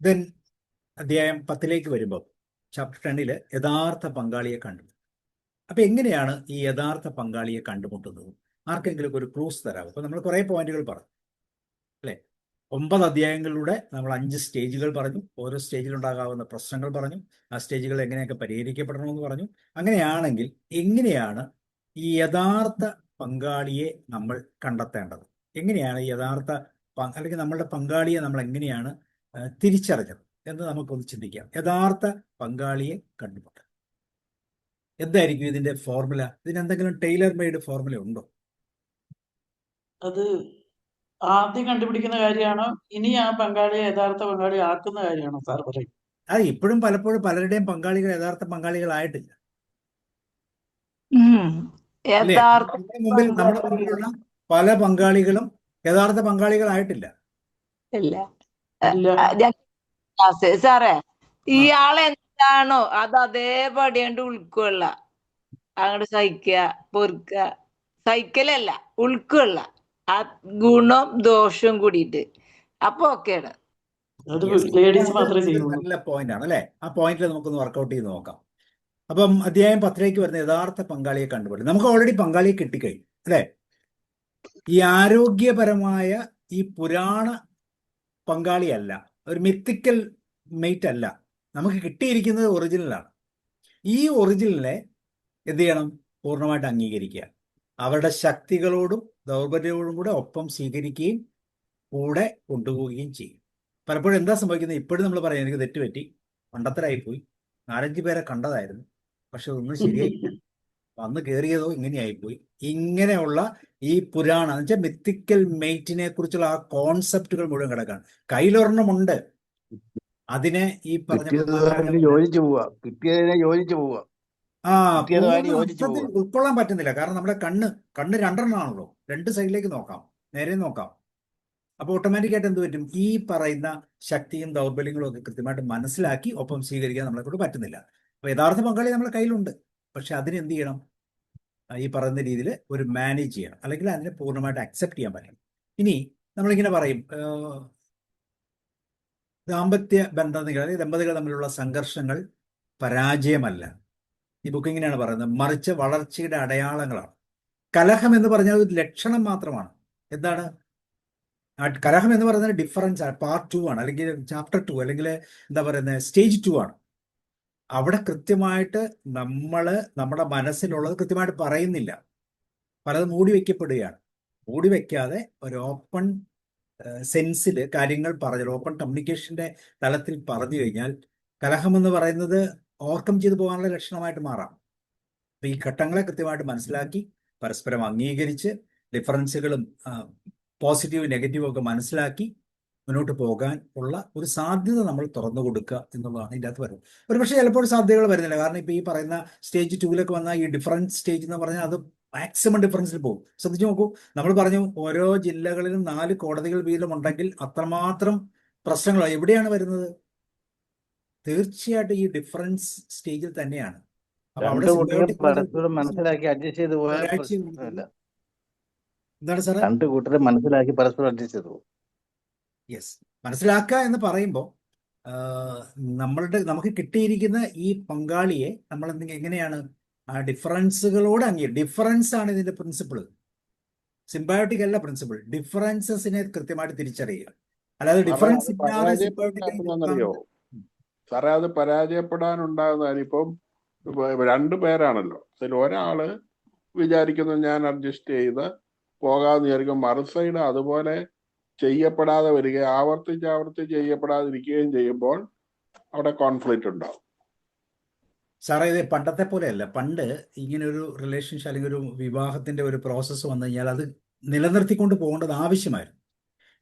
Speaker 1: ദെൻ അധ്യായം 10 വരുമ്പോൾ ചാപ്റ്റർ 10 യഥാർത്ഥ പങ്കാളിയെ കണ്ടുമുട്ടും. അപ്പൊ എങ്ങനെയാണ് ഈ യഥാർത്ഥ പങ്കാളിയെ കണ്ടുമുട്ടുന്നത്? ആർക്കെങ്കിലും ഒരു ക്ലൂസ് തരാം. അപ്പൊ നമ്മൾ കുറെ പോയിന്റുകൾ പറഞ്ഞു അല്ലെ? 9 അധ്യായങ്ങളിലൂടെ നമ്മൾ 5 സ്റ്റേജുകൾ പറഞ്ഞു. ഓരോ സ്റ്റേജിലുണ്ടാകാവുന്ന പ്രശ്നങ്ങൾ പറഞ്ഞു. ആ സ്റ്റേജുകൾ എങ്ങനെയൊക്കെ പരിഹരിക്കപ്പെടണമെന്ന് പറഞ്ഞു. അങ്ങനെയാണെങ്കിൽ എങ്ങനെയാണ് ഈ യഥാർത്ഥ പങ്കാളിയെ നമ്മൾ കണ്ടെത്തേണ്ടത്? എങ്ങനെയാണ് ഈ യഥാർത്ഥ അല്ലെങ്കിൽ നമ്മളുടെ പങ്കാളിയെ നമ്മൾ എങ്ങനെയാണ് തിരിച്ചറിഞ്ഞത് എന്ന് നമുക്കൊന്ന് ചിന്തിക്കാം. യഥാർത്ഥ പങ്കാളിയെ കണ്ടുമുട്ടുക എന്തായിരിക്കും ഇതിന്റെ ഫോർമുല? ഇതിനെന്തെങ്കിലും ടൈലർ മെയ്ഡ് ഫോർമുല ഉണ്ടോ?
Speaker 3: അത് ആദ്യം കണ്ടുപിടിക്കുന്ന കാര്യമാണോ, ഇനി ആ പങ്കാളിയെ യഥാർത്ഥ പങ്കാളി ആക്കുന്ന കാര്യമാണോ സാർ പറയും?
Speaker 1: അത് ഇപ്പോഴും പലപ്പോഴും പലരുടെയും പങ്കാളികൾ യഥാർത്ഥ പങ്കാളികളായിട്ടില്ല അല്ലേ?
Speaker 4: യഥാർത്ഥ
Speaker 1: നമ്മുടെ മുമ്പിലുള്ള പല പങ്കാളികളും യഥാർത്ഥ പങ്കാളികളായിട്ടില്ല.
Speaker 4: ഇല്ല.
Speaker 3: ഇല്ല.
Speaker 4: സാറേ, ഇയാൾ എന്താണോ അത് അതേപടി കണ്ട് ഉൾക്കൊള്ള, അങ്ങോട്ട് സഹിക്കുക, പൊറുക്കുക. സഹിക്കലല്ല, ഉൾക്കൊള്ള. ആ ഗുണം ദോഷവും കൂടിയിട്ട് അപ്പൊ ഓക്കെയാണ്.
Speaker 3: അത് ലേഡീസ് മാത്രമേ ചെയ്യുള്ളൂ.
Speaker 1: നല്ല പോയിന്റ് ആണ് അല്ലെ? ആ പോയിന്റിൽ നമുക്കൊന്ന് വർക്കൗട്ട് ചെയ്ത് നോക്കാം. അപ്പം അധ്യായം 10 വരുന്ന യഥാർത്ഥ പങ്കാളിയെ കണ്ടുപിടിക്കും. നമുക്ക് ഓൾറെഡി പങ്കാളിയെ കിട്ടിക്കഴിഞ്ഞു അല്ലെ? ഈ ആരോഗ്യപരമായ ഈ പുരാണ പങ്കാളിയല്ല, ഒരു മിത്തിക്കൽ മെയ്റ്റ് അല്ല. നമുക്ക് കിട്ടിയിരിക്കുന്നത് ഒറിജിനലാണ്. ഈ ഒറിജിനലിനെ എന്ത് ചെയ്യണം? പൂർണ്ണമായിട്ട് അംഗീകരിക്കുക. അവരുടെ ശക്തികളോടും ദൗർബല്യങ്ങളോടും കൂടെ ഒപ്പം സ്വീകരിക്കുകയും കൂടെ കൊണ്ടുപോവുകയും ചെയ്യും. പലപ്പോഴും എന്താ സംഭവിക്കുന്നത്? ഇപ്പോഴും നമ്മൾ പറയാം എനിക്ക് തെറ്റുപറ്റി, മണ്ടത്തരായിപ്പോയി, 4-5 പേരെ കണ്ടതായിരുന്നു, പക്ഷെ ഒന്നും ശരിയായില്ല, വന്ന് കയറിയതോ ഇങ്ങനെയായിപ്പോയി. ഇങ്ങനെയുള്ള ഈ പുരാണം എന്ന് വെച്ചാൽ മിത്തിക്കൽ മെയ്റ്റിനെ കുറിച്ചുള്ള ആ കോൺസെപ്റ്റുകൾ മുഴുവൻ കിടക്കാണ്. കയ്യിലൊരെണ്ണമുണ്ട്, അതിനെ ഈ പറഞ്ഞ
Speaker 2: യോജിച്ചു പോവുക, കിട്ടിയതിനെ യോജിച്ചു പോവുക.
Speaker 1: ഉൾക്കൊള്ളാൻ പറ്റുന്നില്ല. കാരണം നമ്മുടെ കണ്ണ് 2 ആണല്ലോ, 2 സൈഡിലേക്ക് നോക്കാം, നേരെ നോക്കാം. അപ്പൊ ഓട്ടോമാറ്റിക്കായിട്ട് എന്ത് പറ്റും? ഈ പറയുന്ന ശക്തിയും ദൗർബല്യങ്ങളും ഒക്കെ കൃത്യമായിട്ട് മനസ്സിലാക്കി ഒപ്പം സ്വീകരിക്കാൻ നമ്മളെ കൊണ്ട് പറ്റുന്നില്ല. അപ്പൊ യഥാർത്ഥ പങ്കാളി നമ്മുടെ കയ്യിലുണ്ട്, പക്ഷെ അതിനെന്ത് ചെയ്യണം? ഈ പറയുന്ന രീതിയിൽ ഒരു മാനേജ് ചെയ്യണം, അല്ലെങ്കിൽ അതിനെ പൂർണ്ണമായിട്ട് അക്സെപ്റ്റ് ചെയ്യാൻ പറ്റണം. ഇനി നമ്മളിങ്ങനെ പറയും ദാമ്പത്യ ബന്ധം, അല്ലെങ്കിൽ ദമ്പതികൾ തമ്മിലുള്ള സംഘർഷങ്ങൾ പരാജയമല്ല. ഈ ബുക്ക് ഇങ്ങനെയാണ് പറയുന്നത്, മറിച്ച് വളർച്ചയുടെ അടയാളങ്ങളാണ്. കലഹം എന്ന് പറഞ്ഞാൽ ഒരു ലക്ഷണം മാത്രമാണ്. എന്താണ് കലഹം എന്ന് പറയുന്നത്? ഡിഫറൻസ് ആണ്, പാർട്ട് 2 ആണ്, അല്ലെങ്കിൽ ചാപ്റ്റർ 2, അല്ലെങ്കിൽ എന്താ പറയുന്നത്, സ്റ്റേജ് 2 ആണ്. അവിടെ കൃത്യമായിട്ട് നമ്മുടെ മനസ്സിലുള്ളത് കൃത്യമായിട്ട് പറയുന്നില്ല, പലതും മൂടി വയ്ക്കപ്പെടുകയാണ്. മൂടി വയ്ക്കാതെ ഒരു ഓപ്പൺ സെൻസിൽ കാര്യങ്ങൾ പറഞ്ഞു, ഓപ്പൺ കമ്മ്യൂണിക്കേഷന്റെ തലത്തിൽ പറഞ്ഞു കഴിഞ്ഞാൽ കലഹം എന്ന് പറയുന്നത് ഓവർകം ചെയ്തു പോകാനുള്ള ലക്ഷണമായിട്ട് മാറാം. അപ്പൊ ഈ ഘട്ടങ്ങളെ കൃത്യമായിട്ട് മനസ്സിലാക്കി പരസ്പരം അംഗീകരിച്ച് ഡിഫറൻസുകളും പോസിറ്റീവ് നെഗറ്റീവും ഒക്കെ മനസ്സിലാക്കി മുന്നോട്ട് പോകാൻ ഉള്ള ഒരു സാധ്യത നമ്മൾ തുറന്നു കൊടുക്കുക എന്നുള്ളതാണ് ഇതിൻ്റെ അകത്ത് വരുന്നത്. ഒരു പക്ഷേ ചിലപ്പോൾ സാധ്യതകൾ വരുന്നില്ല. കാരണം ഇപ്പോൾ ഈ പറയുന്ന സ്റ്റേജ് 2 വന്ന ഈ ഡിഫറൻസ് സ്റ്റേജ് എന്ന് പറഞ്ഞാൽ അത് മാക്സിമം ഡിഫറൻസിൽ പോകും. ശ്രദ്ധിച്ചു നോക്കൂ, നമ്മൾ പറഞ്ഞു ഓരോ ജില്ലകളിലും 4 കോടതികൾ വീതം ഉണ്ടെങ്കിൽ അത്രമാത്രം പ്രശ്നങ്ങളോ എവിടെയാണ് വരുന്നത്? തീർച്ചയായിട്ടും ഈ ഡിഫറൻസ് സ്റ്റേജിൽ തന്നെയാണ്. അപ്പൊ അവിടെ
Speaker 2: മനസ്സിലാക്കി അഡ്ജസ്റ്റ് ചെയ്ത് പോയാൽ
Speaker 1: എന്താണ് സാറേ?
Speaker 2: 2 കൂട്ടരെ മനസ്സിലാക്കി പരസ്പരം അഡ്ജസ്റ്റ് ചെയ്തു പോകും.
Speaker 1: യെസ്, മനസ്സിലാക്കുക എന്ന് പറയുമ്പോൾ നമുക്ക് കിട്ടിയിരിക്കുന്ന ഈ പങ്കാളിയെ നമ്മൾ എങ്ങനെയാണ് ആ ഡിഫറൻസുകളോട് ഡിഫറൻസ് ആണ് ഇതിന്റെ പ്രിൻസിപ്പിൾ. സിംബയോട്ടിക് അല്ല പ്രിൻസിപ്പിൾ, ഡിഫറൻസസിനെ കൃത്യമായിട്ട് തിരിച്ചറിയുക. അല്ലാതെ ഡിഫറൻസ്
Speaker 5: അറിയോ സാറേ? അത് പരാജയപ്പെടാനുണ്ടാകുന്നതാണ്. ഇപ്പം 2 പേരാണല്ലോ, അതിൽ ഒരാള് വിചാരിക്കുന്നു ഞാൻ അഡ്ജസ്റ്റ് ചെയ്ത് പോകാമെന്ന് വിചാരിക്കും, മറുസൈഡ് അതുപോലെ ചെയ്യപ്പെടാതെ വരികയും ആവർത്തിച്ച് ചെയ്യപ്പെടാതിരിക്കുകയും ചെയ്യുമ്പോൾ അവിടെ കോൺഫ്ലിക്റ്റ് ഉണ്ടാവും.
Speaker 1: സാറേ, ഇത് പണ്ടത്തെ പോലെയല്ല. പണ്ട് ഇങ്ങനെ ഒരു റിലേഷൻഷിപ്പ് അല്ലെങ്കിൽ ഒരു വിവാഹത്തിന്റെ ഒരു പ്രോസസ്സ് വന്നു കഴിഞ്ഞാൽ അത് നിലനിർത്തിക്കൊണ്ട് പോകേണ്ടത് ആവശ്യമായിരുന്നു.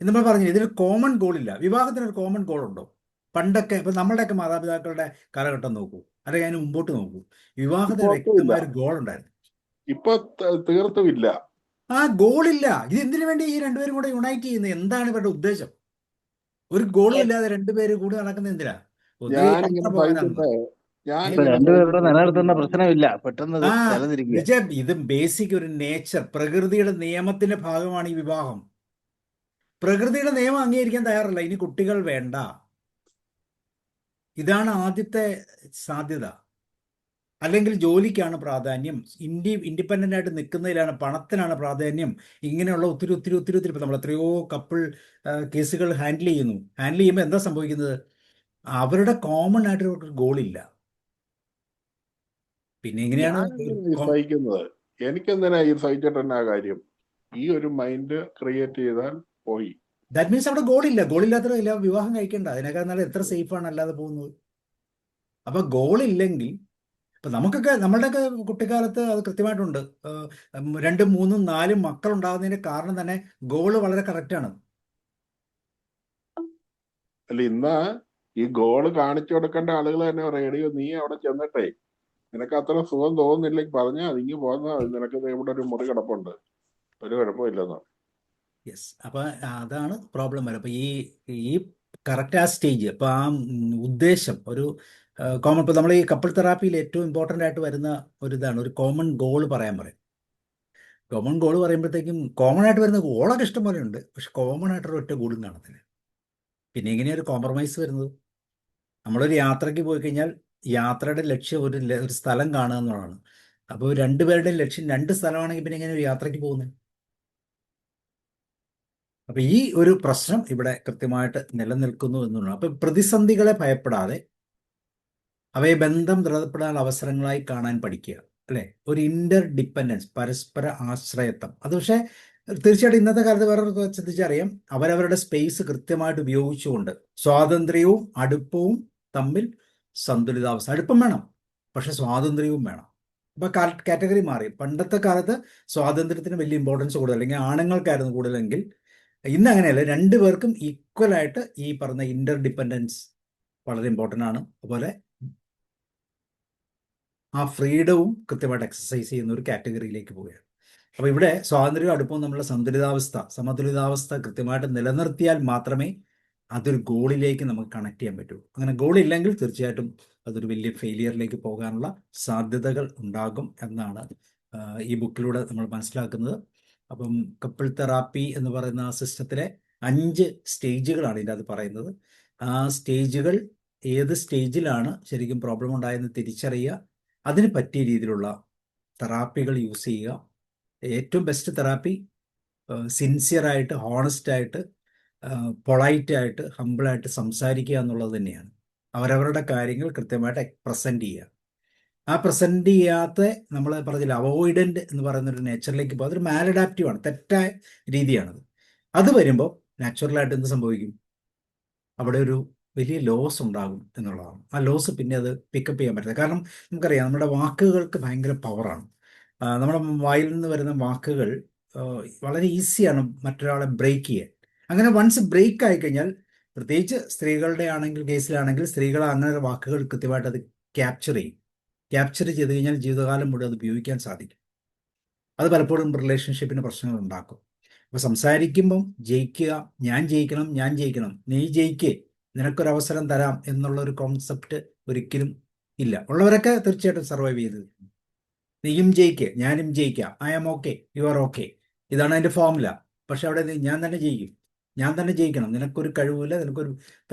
Speaker 1: എന്ന് നമ്മൾ പറഞ്ഞു, ഇതിന് കോമൺ ഗോൾ ഇല്ല. വിവാഹത്തിന് ഒരു കോമൺ ഗോൾ ഉണ്ടോ? പണ്ടൊക്കെ ഇപ്പൊ നമ്മളുടെയൊക്കെ മാതാപിതാക്കളുടെ കാലഘട്ടം നോക്കൂ, അല്ലെങ്കിൽ അതിന് മുമ്പോട്ട് നോക്കൂ, വിവാഹത്തിന് വ്യക്തമായ ഒരു ഗോൾ ഉണ്ടായിരുന്നു.
Speaker 5: ഇപ്പൊ തീർത്തുമില്ല,
Speaker 1: ആ ഗോളില്ല. ഇത് എന്തിനു വേണ്ടി ഈ 2 പേരും കൂടെ യുണൈറ്റ് ചെയ്യുന്നത്? എന്താണ് ഇവരുടെ ഉദ്ദേശം? ഒരു ഗോളും ഇല്ലാതെ 2 പേര് കൂടി നടക്കുന്നത് എന്തിനാ?
Speaker 2: നിലനിർത്തുന്ന പ്രശ്നമില്ല, പെട്ടെന്ന്
Speaker 1: ഇത് ബേസിക് ഒരു നേച്ചർ, പ്രകൃതിയുടെ നിയമത്തിന്റെ ഭാഗമാണ് ഈ വിവാഹം. പ്രകൃതിയുടെ നിയമം അംഗീകരിക്കാൻ തയ്യാറല്ല. ഇനി കുട്ടികൾ വേണ്ട. ഇതാണ് ആദ്യത്തെ സാധ്യത. അല്ലെങ്കിൽ ജോലിക്കാണ് പ്രാധാന്യം, ഇൻഡിപെൻഡന്റ് ആയിട്ട് നിൽക്കുന്നതിലാണ്, പണത്തിനാണ് പ്രാധാന്യം. ഇങ്ങനെയുള്ള ഒത്തിരി ഒത്തിരി ഒത്തിരി ഒത്തിരി ഇപ്പം നമ്മൾ എത്രയോ കപ്പിൾ കേസുകൾ ഹാൻഡിൽ ചെയ്യുമ്പോൾ എന്താ സംഭവിക്കുന്നത്? അവരുടെ കോമൺ ആയിട്ട് ഒരു ഗോളില്ല. പിന്നെ എങ്ങനെയാണ്
Speaker 5: ഞാനെന്തിനാ ഈ സഹിക്കുന്നത്? എനിക്കെന്തിനാ ഈ സഹിച്ചിട്ട് തന്നെ കാര്യം? ഈ ഒരു മൈൻഡ് ക്രിയേറ്റ് ചെയ്താൽ പോയി.
Speaker 1: ദാറ്റ് മീൻസ് അവിടെ ഗോളില്ല. ഗോളില്ലാത്തതില്ല വിവാഹം കഴിക്കേണ്ട. അതിനേക്കാൾ നല്ല എത്ര സേഫാണ് അല്ലാതെ പോകുന്നത്. അപ്പൊ ഗോളില്ലെങ്കിൽ ഇപ്പൊ നമുക്കൊക്കെ നമ്മളുടെയൊക്കെ കുട്ടിക്കാലത്ത് അത് കൃത്യമായിട്ടുണ്ട്. 2, 3, 4 മക്കൾ ഉണ്ടാകുന്നതിന്റെ കാരണം തന്നെ ഗോള് വളരെ കറക്റ്റാണ്.
Speaker 5: അല്ല, ഇന്ന് ഈ ഗോള് കാണിച്ചു കൊടുക്കേണ്ട ആളുകൾ തന്നെ പറയും, എടിയോ നീ അവിടെ ചെന്നിട്ടേ നിനക്ക് അത്ര സുഖം തോന്നുന്നില്ലെങ്കിൽ പറഞ്ഞാൽ അതിങ്ങ് പോന്ന നിനക്ക് ഇവിടെ ഒരു മുറി കിടപ്പുണ്ട്, ഒരു കുഴപ്പമില്ലെന്ന്.
Speaker 1: യെസ്. അപ്പൊ അതാണ് പ്രോബ്ലം വരെ. അപ്പൊ ഈ കറക്റ്റ് ആ സ്റ്റേജ്, അപ്പൊ ആ ഉദ്ദേശം ഒരു കോമൺ, ഇപ്പൊ നമ്മൾ ഈ കപ്പിൾ തെറാപ്പിയിൽ ഏറ്റവും ഇമ്പോർട്ടൻ്റ് ആയിട്ട് വരുന്ന ഒരു ഇതാണ് ഒരു കോമൺ ഗോൾ പറയും. കോമൺ ഗോൾ പറയുമ്പോഴത്തേക്കും കോമൺ ആയിട്ട് വരുന്ന ഗോളൊക്കെ ഇഷ്ടം പോലെ ഉണ്ട്, പക്ഷെ കോമൺ ആയിട്ടൊരു ഒറ്റ ഗോളും കാണത്തില്ല. പിന്നെ എങ്ങനെയാണ് ഒരു കോംപ്രമൈസ് വരുന്നത്? നമ്മളൊരു യാത്രയ്ക്ക് പോയി കഴിഞ്ഞാൽ യാത്രയുടെ ലക്ഷ്യം ഒരു സ്ഥലം കാണുക എന്നുള്ളതാണ്. അപ്പോൾ രണ്ടുപേരുടെയും ലക്ഷ്യം 2 സ്ഥലമാണെങ്കിൽ പിന്നെ എങ്ങനെ ഒരു യാത്രയ്ക്ക് പോകുന്നത്? അപ്പൊ ഈ ഒരു പ്രശ്നം ഇവിടെ കൃത്യമായിട്ട് നിലനിൽക്കുന്നു എന്നുള്ളതാണ്. അപ്പൊ പ്രതിസന്ധികളെ ഭയപ്പെടാതെ അവയെ ബന്ധം ദൃഢപ്പെടാനുള്ള അവസരങ്ങളായി കാണാൻ പഠിക്കുക, അല്ലെ? ഒരു ഇന്റർ ഡിപ്പെൻഡൻസ്, പരസ്പര ആശ്രയത്വം. അത് പക്ഷേ തീർച്ചയായിട്ടും ഇന്നത്തെ കാലത്ത് വേറെ ശ്രദ്ധിച്ചറിയാം, അവരവരുടെ സ്പേസ് കൃത്യമായിട്ട് ഉപയോഗിച്ചുകൊണ്ട് സ്വാതന്ത്ര്യവും അടുപ്പവും തമ്മിൽ സന്തുലിതാവസ്ഥ. അടുപ്പം വേണം, പക്ഷെ സ്വാതന്ത്ര്യവും വേണം. അപ്പൊ കാറ്റഗറി മാറി. പണ്ടത്തെ കാലത്ത് സ്വാതന്ത്ര്യത്തിന് വലിയ ഇമ്പോർട്ടൻസ് കൂടുതൽ, അല്ലെങ്കിൽ ആണുങ്ങൾക്കായിരുന്നു കൂടുതലെങ്കിൽ ഇന്ന് അങ്ങനെയല്ല. 2 പേർക്കും ഈക്വലായിട്ട് ഈ പറഞ്ഞ ഇന്റർ ഡിപ്പെൻഡൻസ് വളരെ ഇമ്പോർട്ടൻ്റ് ആണ്. അതുപോലെ ആ ഫ്രീഡവും കൃത്യമായിട്ട് എക്സസൈസ് ചെയ്യുന്ന ഒരു കാറ്റഗറിയിലേക്ക് പോവുകയാണ്. അപ്പോൾ ഇവിടെ സ്വാതന്ത്ര്യവും അടുപ്പവും നമ്മളുടെ സമതുലിതാവസ്ഥ കൃത്യമായിട്ട് നിലനിർത്തിയാൽ മാത്രമേ അതൊരു ഗോളിലേക്ക് നമുക്ക് കണക്ട് ചെയ്യാൻ പറ്റൂ. അങ്ങനെ ഗോളില്ലെങ്കിൽ തീർച്ചയായിട്ടും അതൊരു വലിയ ഫെയിലിയറിലേക്ക് പോകാനുള്ള സാധ്യതകൾ ഉണ്ടാകും എന്നാണ് ഈ ബുക്കിലൂടെ നമ്മൾ മനസ്സിലാക്കുന്നത്. അപ്പം കപ്പിൾ തെറാപ്പി എന്ന് പറയുന്ന ആ സിസ്റ്റത്തിലെ 5 സ്റ്റേജുകളാണ് ഇതിൻ്റെ അത് പറയുന്നത്. ആ സ്റ്റേജുകൾ ഏത് സ്റ്റേജിലാണ് ശരിക്കും പ്രോബ്ലം ഉണ്ടായെന്ന് തിരിച്ചറിയുക, അതിന് പറ്റിയ രീതിയിലുള്ള തെറാപ്പികൾ യൂസ് ചെയ്യുക. ഏറ്റവും ബെസ്റ്റ് തെറാപ്പി സിൻസിയറായിട്ട്, ഹോണസ്റ്റായിട്ട്, പൊളൈറ്റായിട്ട്, ഹമ്പിളായിട്ട് സംസാരിക്കുക എന്നുള്ളത് തന്നെയാണ്. അവരവരുടെ കാര്യങ്ങൾ കൃത്യമായിട്ട് പ്രസൻറ്റ് ചെയ്യുക. ആ പ്രസൻറ്റ് ചെയ്യാത്ത, നമ്മൾ പറഞ്ഞില്ല, അവോയ്ഡൻറ്റ് എന്ന് പറയുന്നൊരു നേച്ചറിലേക്ക് പോകുക. അതൊരു മാലഡാപ്റ്റീവാണ്, തെറ്റായ രീതിയാണത്. അത് വരുമ്പോൾ നാച്ചുറലായിട്ട് എന്ത് സംഭവിക്കും? അവിടെ ഒരു വലിയ ലോസ് ഉണ്ടാകും എന്നുള്ളതാണ്. ആ ലോസ് പിന്നെ അത് പിക്കപ്പ് ചെയ്യാൻ പറ്റില്ല. കാരണം നമുക്കറിയാം നമ്മുടെ വാക്കുകൾക്ക് ഭയങ്കര പവറാണ്. നമ്മുടെ വായിൽ നിന്ന് വരുന്ന വാക്കുകൾ വളരെ ഈസിയാണ് മറ്റൊരാളെ ബ്രേക്ക് ചെയ്യാൻ. അങ്ങനെ വൺസ് ബ്രേക്ക് ആയിക്കഴിഞ്ഞാൽ, പ്രത്യേകിച്ച് സ്ത്രീകളുടെ കേസിലാണെങ്കിൽ സ്ത്രീകൾ അങ്ങനെ വാക്കുകൾ കൃത്യമായിട്ട് അത് ക്യാപ്ചർ ചെയ്ത് കഴിഞ്ഞാൽ ജീവിതകാലം മുഴുവൻ അത് ഉപയോഗിക്കാൻ സാധിക്കും. അത് പലപ്പോഴും റിലേഷൻഷിപ്പിന് പ്രശ്നങ്ങൾ ഉണ്ടാക്കും. അപ്പോൾ സംസാരിക്കുമ്പം ജയിക്കുക, ഞാൻ ജയിക്കണം, നീ ജയിക്കേ, നിനക്കൊരവസരം തരാം എന്നുള്ളൊരു കോൺസെപ്റ്റ് ഒരിക്കലും ഇല്ല. ഉള്ളവരൊക്കെ തീർച്ചയായിട്ടും സർവൈവ് ചെയ്ത്, നീയും ജയിക്കേ, ഞാനും ജയിക്കാം, I am okay, you are okay, ഇതാണ് അതിൻ്റെ ഫോർമുല. പക്ഷെ അവിടെ ഞാൻ തന്നെ ജയിക്കണം, നിനക്കൊരു കഴിവില്ല, നിനക്കൊരു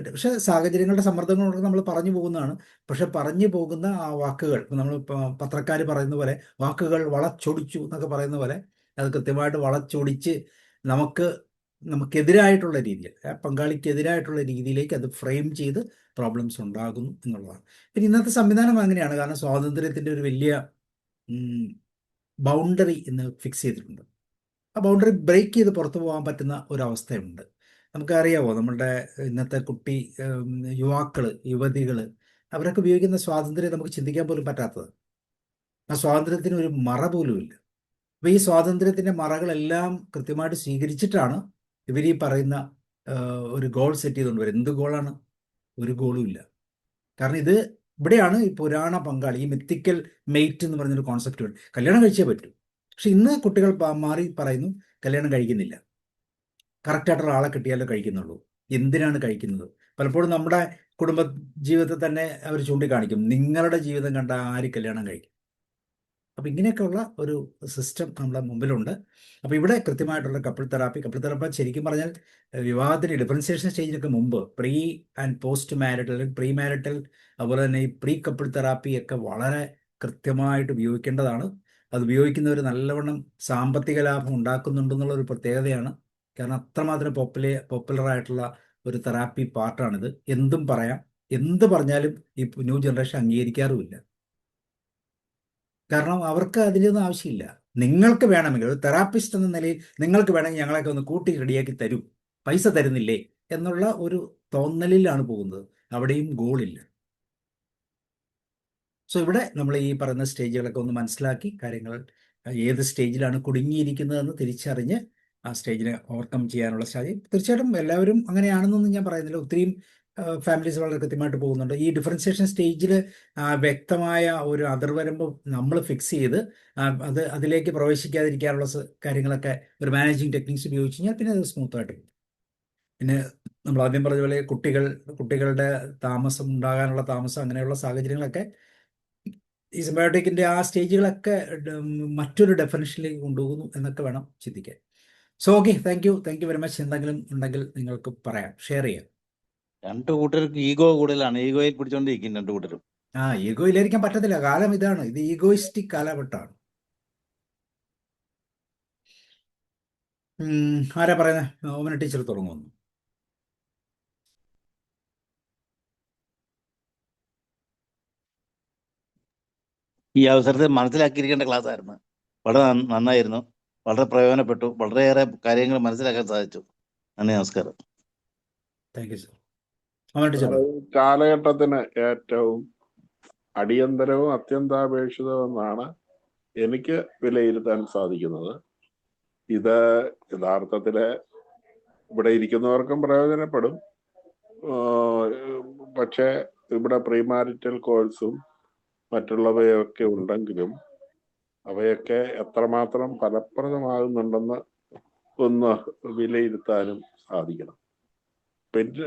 Speaker 1: പക്ഷെ സാഹചര്യങ്ങളുടെ സമ്മർദ്ദങ്ങളൊക്കെ നമ്മൾ പറഞ്ഞു പോകുന്നതാണ്. പക്ഷെ പറഞ്ഞു പോകുന്ന ആ വാക്കുകൾ, നമ്മൾ പത്രക്കാർ പറയുന്ന പോലെ വാക്കുകൾ വളച്ചൊടിച്ചു എന്നൊക്കെ പറയുന്ന പോലെ അത് കൃത്യമായിട്ട് വളച്ചൊടിച്ച് നമുക്കെതിരായിട്ടുള്ള രീതിയിൽ, പങ്കാളിക്കെതിരായിട്ടുള്ള രീതിയിലേക്ക് അത് ഫ്രെയിം ചെയ്ത് പ്രോബ്ലംസ് ഉണ്ടാകുന്നു എന്നുള്ളതാണ്. പിന്നെ ഇന്നത്തെ സംവിധാനം അങ്ങനെയാണ്. കാരണം സ്വാതന്ത്ര്യത്തിൻ്റെ ഒരു വലിയ ബൗണ്ടറി ഇന്ന് ഫിക്സ് ചെയ്തിട്ടുണ്ട്. ആ ബൗണ്ടറി ബ്രേക്ക് ചെയ്ത് പുറത്തു പോകാൻ പറ്റുന്ന ഒരവസ്ഥയുണ്ട്. നമുക്കറിയാമോ, നമ്മളുടെ ഇന്നത്തെ യുവാക്കൾ, യുവതികൾ, അവരൊക്കെ ഉപയോഗിക്കുന്ന സ്വാതന്ത്ര്യം നമുക്ക് ചിന്തിക്കാൻ പോലും പറ്റാത്തത്. ആ സ്വാതന്ത്ര്യത്തിന് ഒരു മറ പോലും ഇല്ല. അപ്പോൾ ഈ സ്വാതന്ത്ര്യത്തിൻ്റെ മറകളെല്ലാം കൃത്യമായിട്ട് സ്വീകരിച്ചിട്ടാണ് ഇവർ ഈ പറയുന്ന ഒരു ഗോൾ സെറ്റ് ചെയ്തുകൊണ്ട് വരും. എന്ത് ഗോളാണ്? ഒരു ഗോളും ഇല്ല. കാരണം ഇവിടെയാണ് ഈ പുരാണ പങ്കാളി, ഈ മിത്തിക്കൽ മെയ്റ്റ് എന്ന് പറഞ്ഞൊരു കോൺസെപ്റ്റ് ഉണ്ട്. കല്യാണം കഴിച്ചേ പറ്റൂ. പക്ഷെ ഇന്ന് കുട്ടികൾ മാറി പറയുന്നു കല്യാണം കഴിക്കുന്നില്ല, കറക്റ്റായിട്ടുള്ള ആളെ കിട്ടിയാലേ കഴിക്കുന്നുള്ളൂ. എന്തിനാണ് കഴിക്കുന്നത്? പലപ്പോഴും നമ്മുടെ കുടുംബ ജീവിതത്തിൽ തന്നെ അവർ ചൂണ്ടിക്കാണിക്കും, നിങ്ങളുടെ ജീവിതം കണ്ട ആര് കല്യാണം കഴിക്കും? അപ്പോൾ ഇങ്ങനെയൊക്കെയുള്ള ഒരു സിസ്റ്റം നമ്മുടെ മുമ്പിലുണ്ട്. അപ്പോൾ ഇവിടെ കൃത്യമായിട്ടുള്ള കപ്പിൾ തെറാപ്പി ശരിക്കും പറഞ്ഞാൽ വിവാഹത്തിന് ഡിഫറൻസിയേഷൻ സ്റ്റേജിനൊക്കെ മുമ്പ് പ്രീ ആൻഡ് പോസ്റ്റ് മാരിറ്റൽ അല്ലെങ്കിൽ പ്രീ മാരിറ്റൽ അതുപോലെ തന്നെ ഈ പ്രീ കപ്പിൾ തെറാപ്പി ഒക്കെ വളരെ കൃത്യമായിട്ട് ഉപയോഗിക്കേണ്ടതാണ്. അത് ഉപയോഗിക്കുന്നവർ നല്ലവണ്ണം സാമ്പത്തിക ലാഭം ഉണ്ടാക്കുന്നുണ്ടെന്നുള്ള ഒരു പ്രത്യേകതയാണ്. കാരണം അത്രമാത്രം പോപ്പുലറായിട്ടുള്ള ഒരു തെറാപ്പി പാർട്ടാണിത്. എന്തും പറയാം, എന്ത് പറഞ്ഞാലും ഈ ന്യൂ ജനറേഷൻ അംഗീകരിക്കാറുമില്ല. കാരണം അവർക്ക് അതിലൊന്നും ആവശ്യമില്ല. നിങ്ങൾക്ക് വേണമെങ്കിൽ ഒരു തെറാപ്പിസ്റ്റ് എന്ന നിലയിൽ നിങ്ങൾക്ക് വേണമെങ്കിൽ ഞങ്ങളൊക്കെ ഒന്ന് കൂട്ടി റെഡിയാക്കി തരൂ, പൈസ തരുന്നില്ലേ എന്നുള്ള ഒരു തോന്നലിലാണ് പോകുന്നത്. അവിടെയും ഗോളില്ല. സോ ഇവിടെ നമ്മൾ ഈ പറയുന്ന സ്റ്റേജുകളൊക്കെ ഒന്ന് മനസ്സിലാക്കി കാര്യങ്ങൾ ഏത് സ്റ്റേജിലാണ് കുടുങ്ങിയിരിക്കുന്നതെന്ന് തിരിച്ചറിഞ്ഞ് ആ സ്റ്റേജിനെ ഓവർകം ചെയ്യാനുള്ള സാധ്യത. തീർച്ചയായിട്ടും എല്ലാവരും അങ്ങനെയാണെന്നൊന്നും ഞാൻ പറയുന്നില്ല. ഒത്തിരിയും ഫാമിലീസ് വളരെ കൃത്യമായിട്ട് പോകുന്നുണ്ട്. ഈ ഡിഫറൻസിയേഷൻ സ്റ്റേജിൽ വ്യക്തമായ ഒരു അതിർവരമ്പ് നമ്മൾ ഫിക്സ് ചെയ്ത് അതിലേക്ക് പ്രവേശിക്കാതിരിക്കാനുള്ള കാര്യങ്ങളൊക്കെ ഒരു മാനേജിങ് ടെക്നിക്സ് ഉപയോഗിച്ച് കഴിഞ്ഞാൽ പിന്നെ അത് സ്മൂത്തായിട്ട് പോകും. പിന്നെ നമ്മൾ ആദ്യം പറഞ്ഞ പോലെ കുട്ടികളുടെ ഉണ്ടാകാനുള്ള താമസം അങ്ങനെയുള്ള സാഹചര്യങ്ങളൊക്കെ ഈ സിംബയോട്ടിക്കിൻ്റെ ആ സ്റ്റേജുകളൊക്കെ മറ്റൊരു ഡെഫിനിഷനിലേക്ക് കൊണ്ടുപോകുന്നു എന്നൊക്കെ വേണം ചിന്തിക്കാൻ. So okay, thank you very much. എന്തെങ്കിലും ഉണ്ടെങ്കിൽ നിങ്ങൾക്ക് പറയാം, ഷെയർ ചെയ്യാം.
Speaker 2: രണ്ടു കൂട്ടർക്ക് ഈഗോ കൂടുതലാണ്, ഈഗോയിൽ പിടിച്ചോണ്ടിരിക്കും രണ്ടു കൂട്ടരും.
Speaker 1: ഈഗോ ഇല്ലായിരിക്കാൻ പറ്റത്തില്ല. കാലം ഇതാണ്, ഇത് ഈഗോയിസ്റ്റിക് കാലഘട്ടമാണ്. ആരാ പറയുന്നത്? ഓമന ടീച്ചർ തുടങ്ങുന്നു.
Speaker 2: ഈ അവസരത്തിൽ മനസ്സിലാക്കിയിരിക്കേണ്ട ക്ലാസ് ആയിരുന്നു. വളരെ നന്നായിരുന്നു, വളരെ പ്രയോജനപ്പെട്ടു, വളരെയേറെ കാര്യങ്ങൾ മനസ്സിലാക്കാൻ സാധിച്ചു. നന്ദി, നമസ്കാരം.
Speaker 1: Thank you sir. Omana teacher.
Speaker 5: കാലഘട്ടത്തിന് ഏറ്റവും അടിയന്തരവും അത്യന്താപേക്ഷിതവുമെന്നാണ് എനിക്ക് വിലയിരുത്താൻ സാധിക്കുന്നത്. ഇത് യഥാർത്ഥത്തില് ഇവിടെ ഇരിക്കുന്നവർക്കും പ്രയോജനപ്പെടും. പക്ഷേ ഇവിടെ പ്രീമാരിറ്റൽ കോഴ്സും മറ്റുള്ളവയൊക്കെ ഉണ്ടെങ്കിലും അവയൊക്കെ എത്രമാത്രം ഫലപ്രദമാകുന്നുണ്ടെന്ന് ഒന്ന് വിലയിരുത്താനും സാധിക്കണം.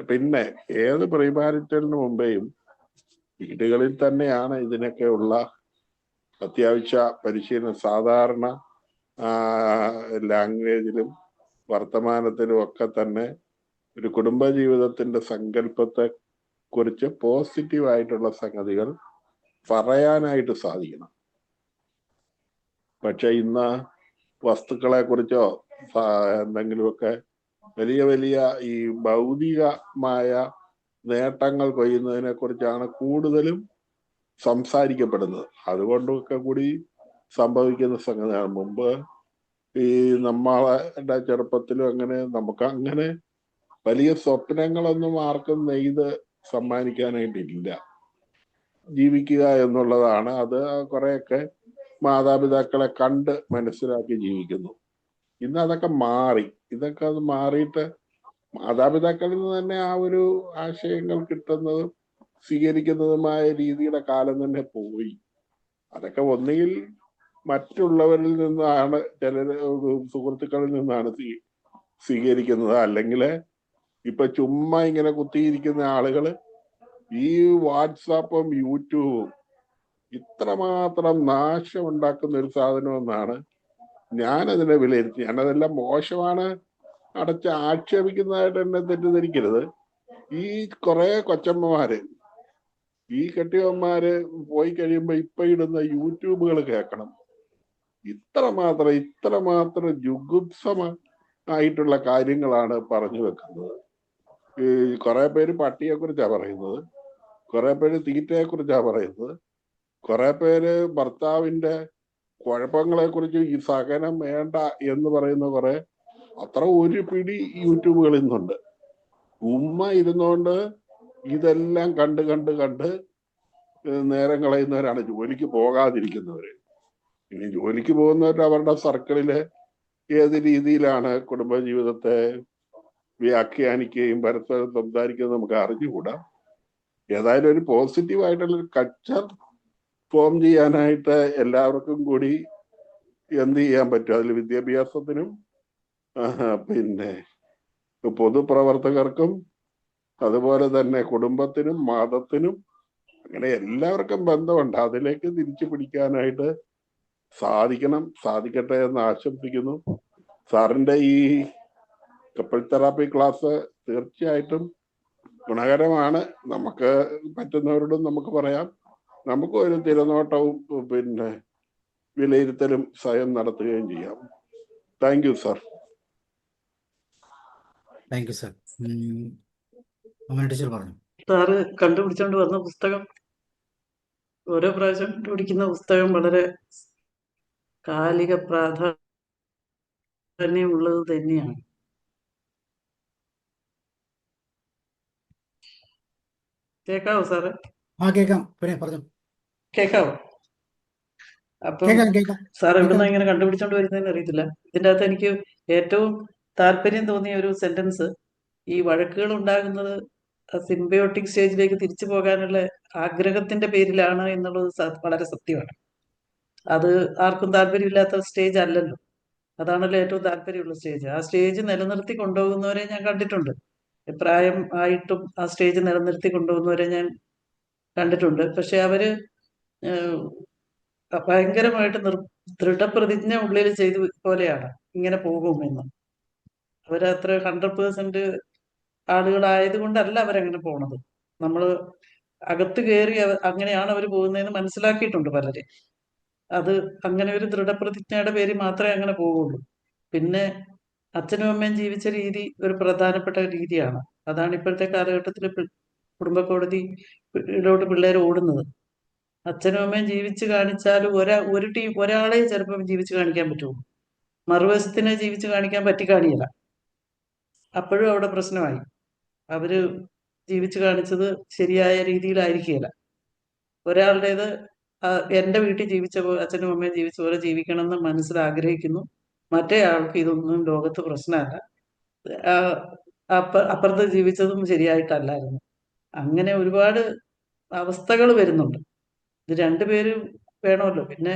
Speaker 5: പിന്നെ ഏത് പ്രീമാരിറ്റലിന് മുമ്പേയും വീടുകളിൽ തന്നെയാണ് ഇതിനൊക്കെയുള്ള അത്യാവശ്യ പരിശീലനം. സാധാരണ ലാംഗ്വേജിലും വർത്തമാനത്തിലും ഒക്കെ തന്നെ ഒരു കുടുംബജീവിതത്തിന്റെ സങ്കല്പത്തെ കുറിച്ച് പോസിറ്റീവായിട്ടുള്ള സംഗതികൾ പറയാനായിട്ട് സാധിക്കണം. പക്ഷെ ഇന്ന് വസ്തുക്കളെ കുറിച്ചോ എന്തെങ്കിലുമൊക്കെ വലിയ വലിയ ഈ ഭൗതികമായ നേട്ടങ്ങൾ കൊയ്യുന്നതിനെ കുറിച്ചാണ് കൂടുതലും സംസാരിക്കപ്പെടുന്നത്. അതുകൊണ്ടൊക്കെ കൂടി സംഭവിക്കുന്ന സംഗതിയാണ്. മുമ്പ് ഈ നമ്മളുടെ ചെറുപ്പത്തിലും അങ്ങനെ നമുക്ക് അങ്ങനെ വലിയ സ്വപ്നങ്ങളൊന്നും ആർക്കും നെയ്ത് സമ്മാനിക്കാനായിട്ടില്ല. ജീവിക്കുക എന്നുള്ളതാണ്. അത് കുറെയൊക്കെ മാതാപിതാക്കളെ കണ്ട് മനസ്സിലാക്കി ജീവിക്കുന്നു. ഇന്ന് അതൊക്കെ മാറി. അത് മാറിയിട്ട് മാതാപിതാക്കളിൽ നിന്ന് തന്നെ ആ ഒരു ആശയങ്ങൾ കിട്ടുന്നതും സ്വീകരിക്കുന്നതുമായ രീതിയുടെ കാലം തന്നെ പോയി. അതൊക്കെ ഒന്നുകിൽ മറ്റുള്ളവരിൽ നിന്നാണ്, ചില സുഹൃത്തുക്കളിൽ നിന്നാണ് സ്വീകരിക്കുന്നത്. അല്ലെങ്കിൽ ഇപ്പൊ ചുമ്മാ ഇങ്ങനെ കുത്തിയിരിക്കുന്ന ആളുകള് ഈ വാട്സാപ്പും യൂട്യൂബും ഇത്രമാത്രം നാശം ഉണ്ടാക്കുന്ന ഒരു സാധനമെന്നാണ് ഞാനതിനെ വിലയിരുത്തി. ഞാനതെല്ലാം മോശമാണ് അടച്ച് ആക്ഷേപിക്കുന്നതായിട്ട് എന്നെ തെറ്റിദ്ധരിക്കരുത്. ഈ കുറെ കൊച്ചമ്മമാര്, ഈ കെട്ടിയവന്മാര് പോയി കഴിയുമ്പോ ഇപ്പൊ ഇടുന്ന യൂട്യൂബുകൾ കേൾക്കണം. ഇത്രമാത്രം ജുഗുപ്സമായിട്ടുള്ള കാര്യങ്ങളാണ് പറഞ്ഞു വെക്കുന്നത്. ഈ കുറെ പേര് പട്ടിയെ കുറിച്ചാ പറയുന്നത്, കുറെ പേര് തീറ്റയെ കുറിച്ചാ പറയുന്നത്, കുറെ പേര് ഭർത്താവിന്റെ കുഴപ്പങ്ങളെ കുറിച്ച് ഈ സഹനം വേണ്ട എന്ന് പറയുന്ന കുറെ അത്ര ഒരു പിടി യൂട്യൂബുകൾ ഇന്നുണ്ട്. ഉമ്മ ഇരുന്നുകൊണ്ട് ഇതെല്ലാം കണ്ട് നേരം കളയുന്നവരാണ് ജോലിക്ക് പോകാതിരിക്കുന്നവര്. ഇനി ജോലിക്ക് പോകുന്നവർ അവരുടെ സർക്കിളില് ഏത് രീതിയിലാണ് കുടുംബജീവിതത്തെ വ്യാഖ്യാനിക്കുകയും പരസ്പരം സംസാരിക്കുന്നത് നമുക്ക് അറിഞ്ഞുകൂടാ. ഏതായാലും ഒരു പോസിറ്റീവായിട്ടുള്ള കൾച്ചർ ഫോം ചെയ്യാനായിട്ട് എല്ലാവർക്കും കൂടി എന്ത് ചെയ്യാൻ പറ്റും? അതിൽ വിദ്യാഭ്യാസത്തിനും പിന്നെ പൊതുപ്രവർത്തകർക്കും അതുപോലെ തന്നെ കുടുംബത്തിനും മതത്തിനും അങ്ങനെ എല്ലാവർക്കും ബന്ധമുണ്ട്. അതിലേക്ക് തിരിച്ചു പിടിക്കാനായിട്ട് സാധിക്കട്ടെ എന്ന് ആശംസിക്കുന്നു. സാറിന്റെ ഈ കപ്പിൾ തെറാപ്പി ക്ലാസ് തീർച്ചയായിട്ടും ഗുണകരമാണ്. നമുക്ക് പറ്റുന്നവരോടും നമുക്ക് പറയാം. നമുക്ക് ഒരു തിരനോട്ടവും പിന്നെ വിലയിരുത്തലും സ്വയം നടത്തുകയും ചെയ്യാം. Thank you sir.
Speaker 1: Thank you sir. അമ്മ ടീച്ചർ പറഞ്ഞു.
Speaker 3: സാറ് കണ്ടുപിടിച്ചോണ്ട് വന്ന പുസ്തകം, ഓരോ പ്രാവശ്യം കണ്ടുപിടിക്കുന്ന പുസ്തകം വളരെ കാലിക പ്രാധാന്യമുള്ളത് തന്നെയാണ്. കേക്കാവോ സാറ്?
Speaker 1: കേൾക്കാം. പിന്നെ പറഞ്ഞു.
Speaker 3: കേക്കാവോ? അപ്പം
Speaker 1: കേൾക്കാം.
Speaker 3: സാർ എവിടുന്ന ഇങ്ങനെ കണ്ടുപിടിച്ചോണ്ട് വരുന്നതെന്ന് അറിയത്തില്ല. ഇതിൻ്റെ അകത്ത് എനിക്ക് ഏറ്റവും താല്പര്യം തോന്നിയ ഒരു സെന്റൻസ്, ഈ വഴക്കുകൾ ഉണ്ടാകുന്നത് സിംബയോട്ടിക് സ്റ്റേജിലേക്ക് തിരിച്ചു പോകാനുള്ള ആഗ്രഹത്തിന്റെ പേരിലാണ് എന്നുള്ളത് വളരെ സത്യമാണ്. അത് ആർക്കും താല്പര്യമില്ലാത്ത സ്റ്റേജ് അല്ലല്ലോ. അതാണല്ലോ ഏറ്റവും താല്പര്യമുള്ള സ്റ്റേജ്. ആ സ്റ്റേജ് നിലനിർത്തി കൊണ്ടുപോകുന്നവരെ ഞാൻ കണ്ടിട്ടുണ്ട്. പ്രായം ആയിട്ടും ആ സ്റ്റേജ് നിലനിർത്തി കൊണ്ടുപോകുന്നവരെ ഞാൻ കണ്ടിട്ടുണ്ട്. പക്ഷെ അവര് ഭയങ്കരമായിട്ട് ദൃഢപ്രതിജ്ഞ ഉള്ളിൽ ചെയ്ത പോലെയാണ് ഇങ്ങനെ പോകുമെന്ന്. അവരത്ര 100% ആളുകളായതുകൊണ്ടല്ല അവരങ്ങനെ പോണത്. നമ്മൾ അകത്ത് കയറി അങ്ങനെയാണ് അവർ പോകുന്നതെന്ന് മനസ്സിലാക്കിയിട്ടുണ്ട് പലരെ. അത് അങ്ങനെ ഒരു ദൃഢപ്രതിജ്ഞയുടെ പേര് മാത്രമേ അങ്ങനെ പോവുള്ളൂ. പിന്നെ അച്ഛനും അമ്മയും ജീവിച്ച രീതി ഒരു പ്രധാനപ്പെട്ട രീതിയാണ്. അതാണ് ഇപ്പോഴത്തെ കാലഘട്ടത്തിൽ കുടുംബ കോടതിയിലോട്ട് പിള്ളേർ ഓടുന്നത്. അച്ഛനും അമ്മയും ജീവിച്ച് കാണിച്ചാലും ഒരാളെ ചിലപ്പം ജീവിച്ച് കാണിക്കാൻ പറ്റുള്ളൂ. മറുവശത്തിനെ ജീവിച്ച് കാണിക്കാൻ പറ്റിക്കാണിയല്ല. അപ്പോഴും അവിടെ പ്രശ്നമായി. അവര് ജീവിച്ച് കാണിച്ചത് ശരിയായ രീതിയിലായിരിക്കുകയില്ല. ഒരാളുടേത് എൻ്റെ വീട്ടിൽ ജീവിച്ച പോലെ, അച്ഛനും അമ്മയും ജീവിച്ച പോലെ ജീവിക്കണം എന്ന് മനസ്സിൽ ആഗ്രഹിക്കുന്നു. മറ്റേ ആൾക്ക് ഇതൊന്നും ലോകത്ത് പ്രശ്നമല്ല. അപ്പുറത്ത് ജീവിച്ചതും ശരിയായിട്ടല്ലായിരുന്നു. അങ്ങനെ ഒരുപാട് അവസ്ഥകൾ വരുന്നുണ്ട്. ഇത് രണ്ടുപേരും വേണമല്ലോ. പിന്നെ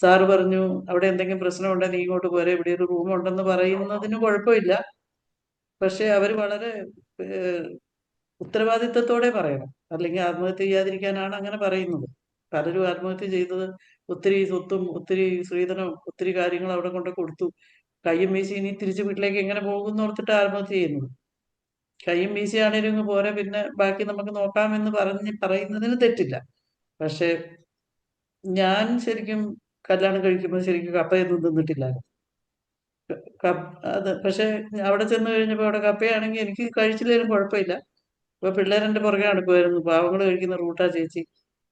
Speaker 3: സാറ് പറഞ്ഞു അവിടെ എന്തെങ്കിലും പ്രശ്നമുണ്ടെങ്കിൽ നീ ഇങ്ങോട്ട് പോരെ, ഇവിടെ ഒരു റൂം ഉണ്ടെന്ന് പറയുന്നതിന് കുഴപ്പമില്ല. പക്ഷെ അവർ വളരെ ഉത്തരവാദിത്തത്തോടെ പറയണം. അല്ലെങ്കിൽ ആത്മഹത്യ ചെയ്യാതിരിക്കാനാണ് അങ്ങനെ പറയുന്നത്. പലരും ആത്മഹത്യ ചെയ്തത് ഒത്തിരി സ്വത്തും ഒത്തിരി സ്ത്രീധനവും ഒത്തിരി കാര്യങ്ങൾ അവിടെ കൊണ്ട് കൊടുത്തു, കയ്യും വീശി ഇനി തിരിച്ച് വീട്ടിലേക്ക് എങ്ങനെ പോകുമെന്ന് ഓർത്തിട്ട് ആത്മഹത്യ ചെയ്യുന്നത്. കയ്യും വീശിയാണേലും ഇങ്ങ് പോരാ, പിന്നെ ബാക്കി നമുക്ക് നോക്കാമെന്ന് പറയുന്നതിന് തെറ്റില്ല. പക്ഷെ ഞാൻ ശരിക്കും കല്യാണം കഴിക്കുമ്പോൾ ശരിക്കും കപ്പയൊന്നും തിന്നിട്ടില്ലായിരുന്നു. പക്ഷെ അവിടെ ചെന്ന് കഴിഞ്ഞപ്പോൾ അവിടെ കപ്പയാണെങ്കിൽ എനിക്ക് കഴിച്ചില്ലെങ്കിലും കുഴപ്പമില്ല. അപ്പൊ പിള്ളേരെന്റെ പുറകെ നടക്കുമായിരുന്നു. പാവങ്ങൾ കഴിക്കുന്ന റൂട്ടാ ചേച്ചി,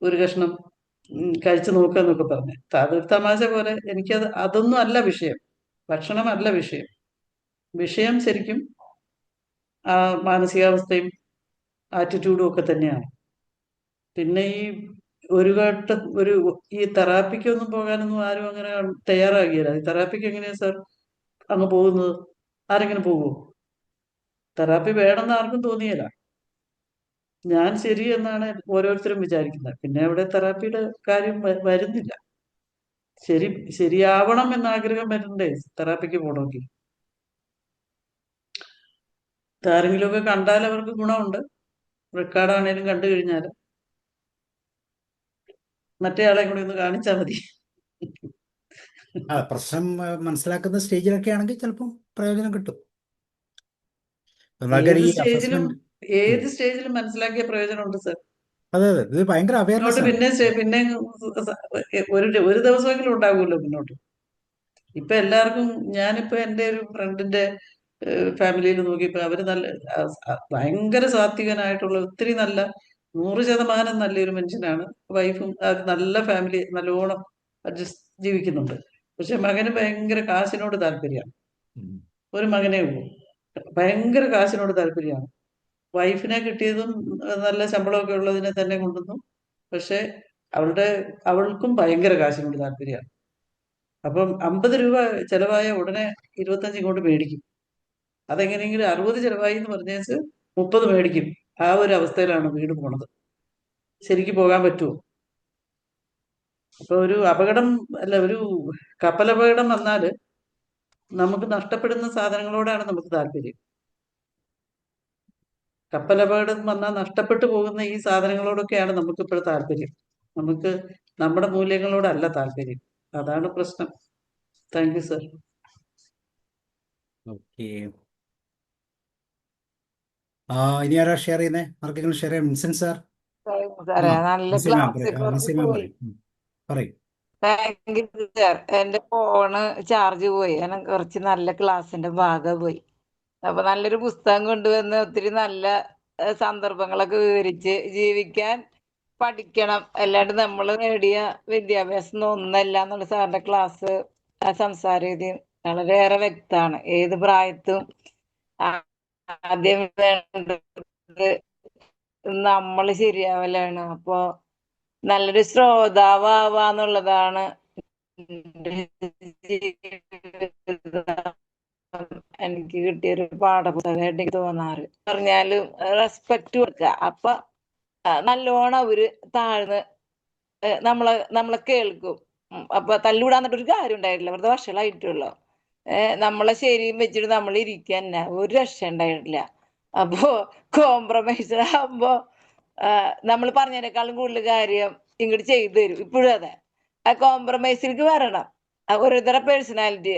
Speaker 3: ഒരു കഷ്ണം കഴിച്ചു നോക്കാന്നൊക്കെ പറഞ്ഞു. അതൊരു തമാശ പോലെ. അതൊന്നും അല്ല വിഷയം. ഭക്ഷണമല്ല വിഷയം. വിഷയം ശരിക്കും ആ മാനസികാവസ്ഥയും ആറ്റിറ്റ്യൂഡും ഒക്കെ തന്നെയാണ്. പിന്നെ ഈ തെറാപ്പിക്കൊന്നും പോകാനൊന്നും ആരും അങ്ങനെ തയ്യാറാകില്ല. ഈ തെറാപ്പിക്ക് എങ്ങനെയാ സാർ അങ്ങ് പോകുന്നത്? ആരെങ്കിലും പോകുമോ? തെറാപ്പി വേണമെന്ന് ആർക്കും തോന്നിയല്ല. ഞാൻ ശരി എന്നാണ് ഓരോരുത്തരും വിചാരിക്കുന്നത്. പിന്നെ അവിടെ തെറാപ്പിയുടെ കാര്യം വരുന്നില്ല. ശരിയാവണം എന്ന ആഗ്രഹം വരണ്ടേ തെറാപ്പിക്ക് പോകണമെങ്കിൽ? ആരെങ്കിലുമൊക്കെ കണ്ടാൽ അവർക്ക് ഗുണമുണ്ട്. റെക്കോർഡാണേലും കണ്ടു കഴിഞ്ഞാൽ മറ്റേ ആളെ കൂടി ഒന്ന് കാണിച്ചാൽ മതി.
Speaker 1: പ്രശ്നം മനസ്സിലാക്കുന്ന സ്റ്റേജിലൊക്കെ ആണെങ്കിൽ ചിലപ്പം പ്രയോജനം കിട്ടും.
Speaker 3: ഏത് സ്റ്റേജിലും മനസ്സിലാക്കിയ പ്രയോജനമുണ്ട് സർ.
Speaker 1: അതെ, ഇത് ഭയങ്കര അവയർനെസ്.
Speaker 3: പിന്നെ ഒരു ദിവസമെങ്കിലും ഉണ്ടാകുമല്ലോ മുന്നോട്ട്. ഇപ്പൊ എല്ലാവർക്കും, ഞാനിപ്പോ എൻ്റെ ഒരു ഫ്രണ്ടിന്റെ ഫാമിലിയിൽ നോക്കിയപ്പോ അവര് ഭയങ്കര സാത്വികനായിട്ടുള്ള ഒത്തിരി നല്ല 100% നല്ലൊരു മനുഷ്യനാണ്. വൈഫും നല്ല ഫാമിലി, നല്ലോണം അഡ്ജസ്റ്റ് ജീവിക്കുന്നുണ്ട്. പക്ഷെ മകന് ഭയങ്കര കാശിനോട് താല്പര്യമാണ്. ഒരു മകനേ ഉള്ളൂ. ഭയങ്കര കാശിനോട് താല്പര്യമാണ്. വൈഫിനെ കിട്ടിയതും നല്ല ശമ്പളമൊക്കെ ഉള്ളതിനെ തന്നെ കൊണ്ടുവന്നു. പക്ഷെ അവൾക്കും ഭയങ്കര കാശിനോട് താല്പര്യമാണ്. അപ്പം 50 രൂപ ചെലവായ ഉടനെ 25 ഇങ്ങോട്ട് മേടിക്കും. അതെങ്ങനെയെങ്കിലും 60 ചെലവായി എന്ന് പറഞ്ഞേച്ച് 30 മേടിക്കും. ആ ഒരു അവസ്ഥയിലാണ് വീട് പോണത്. ശരിക്കും പോകാൻ പറ്റുമോ? അപ്പൊ ഒരു കപ്പലപകടം വന്നാല് നമുക്ക് നഷ്ടപ്പെടുന്ന സാധനങ്ങളോടാണ് നമുക്ക് താല്പര്യം. കപ്പലപകടം വന്നാൽ നഷ്ടപ്പെട്ടു പോകുന്ന ഈ സാധനങ്ങളോടൊക്കെയാണ് നമുക്കിപ്പോൾ താല്പര്യം. നമുക്ക് നമ്മുടെ മൂല്യങ്ങളോടല്ല താല്പര്യം. അതാണ് പ്രശ്നം. Thank you sir.
Speaker 1: ഓക്കെ. ഇനി ആരാ ഷെയർ ചെയ്യുന്നത്? ആർക്കെങ്കിലും ഷെയർ ചെയ്യാം? Vincent sir.
Speaker 4: സാറേ നല്ല
Speaker 1: നസീം മാം
Speaker 4: ക്ലാസ് കുറച്ച്
Speaker 1: നസീം മാം
Speaker 4: പോയി.
Speaker 1: പറയും.
Speaker 4: Thank you sir. എന്റെ ഫോണ് ചാർജ് പോയി. അങ്ങനെ കുറച്ച് നല്ല ക്ലാസിന്റെ ഭാഗം പോയി. അപ്പൊ നല്ലൊരു പുസ്തകം കൊണ്ടുവന്ന് ഒത്തിരി നല്ല സന്ദർഭങ്ങളൊക്കെ വിവരിച്ച് ജീവിക്കാൻ പഠിക്കണം, അല്ലാണ്ട് നമ്മൾ നേടിയ വിദ്യാഭ്യാസം ഒന്നല്ല എന്നുള്ള സാറിന്റെ ക്ലാസ് സംസാര രീതി വളരെയേറെ വ്യക്തമാണ്. ഏത് പ്രായത്തും ആദ്യം വേണ്ടത് നമ്മൾ ശരിയാവലാണ്. അപ്പൊ നല്ലൊരു ശ്രോതാവാന്നുള്ളതാണ് എനിക്ക് കിട്ടിയൊരു പാഠപുസ്തകമായിട്ട് എനിക്ക് തോന്നാറ്. പറഞ്ഞാലും റെസ്പെക്ട് കൊടുക്കുക. അപ്പൊ നല്ലോണം അവര് താഴ്ന്ന് നമ്മളെ കേൾക്കും. അപ്പൊ തല്ലൂടാന്നിട്ടൊരു കാര്യം ഉണ്ടായിട്ടില്ല. വെറുതെ വഷളായിട്ടുള്ളൂ. നമ്മളെ ശരിയും വെച്ചിട്ട് നമ്മൾ ഇരിക്കാൻ തന്നെ ഒരു രക്ഷ ഉണ്ടായിട്ടില്ല. അപ്പോ കോംപ്രമൈസ് ആകുമ്പോ നമ്മൾ പറഞ്ഞതിനേക്കാളും കൂടുതൽ കാര്യം ഇങ്ങോട്ട് ചെയ്തു തരും. ഇപ്പോഴും അതെ, ആ കോംപ്രമൈസിലേക്ക് വരണം. ഓരോരുത്തരുടെ പേഴ്സണാലിറ്റി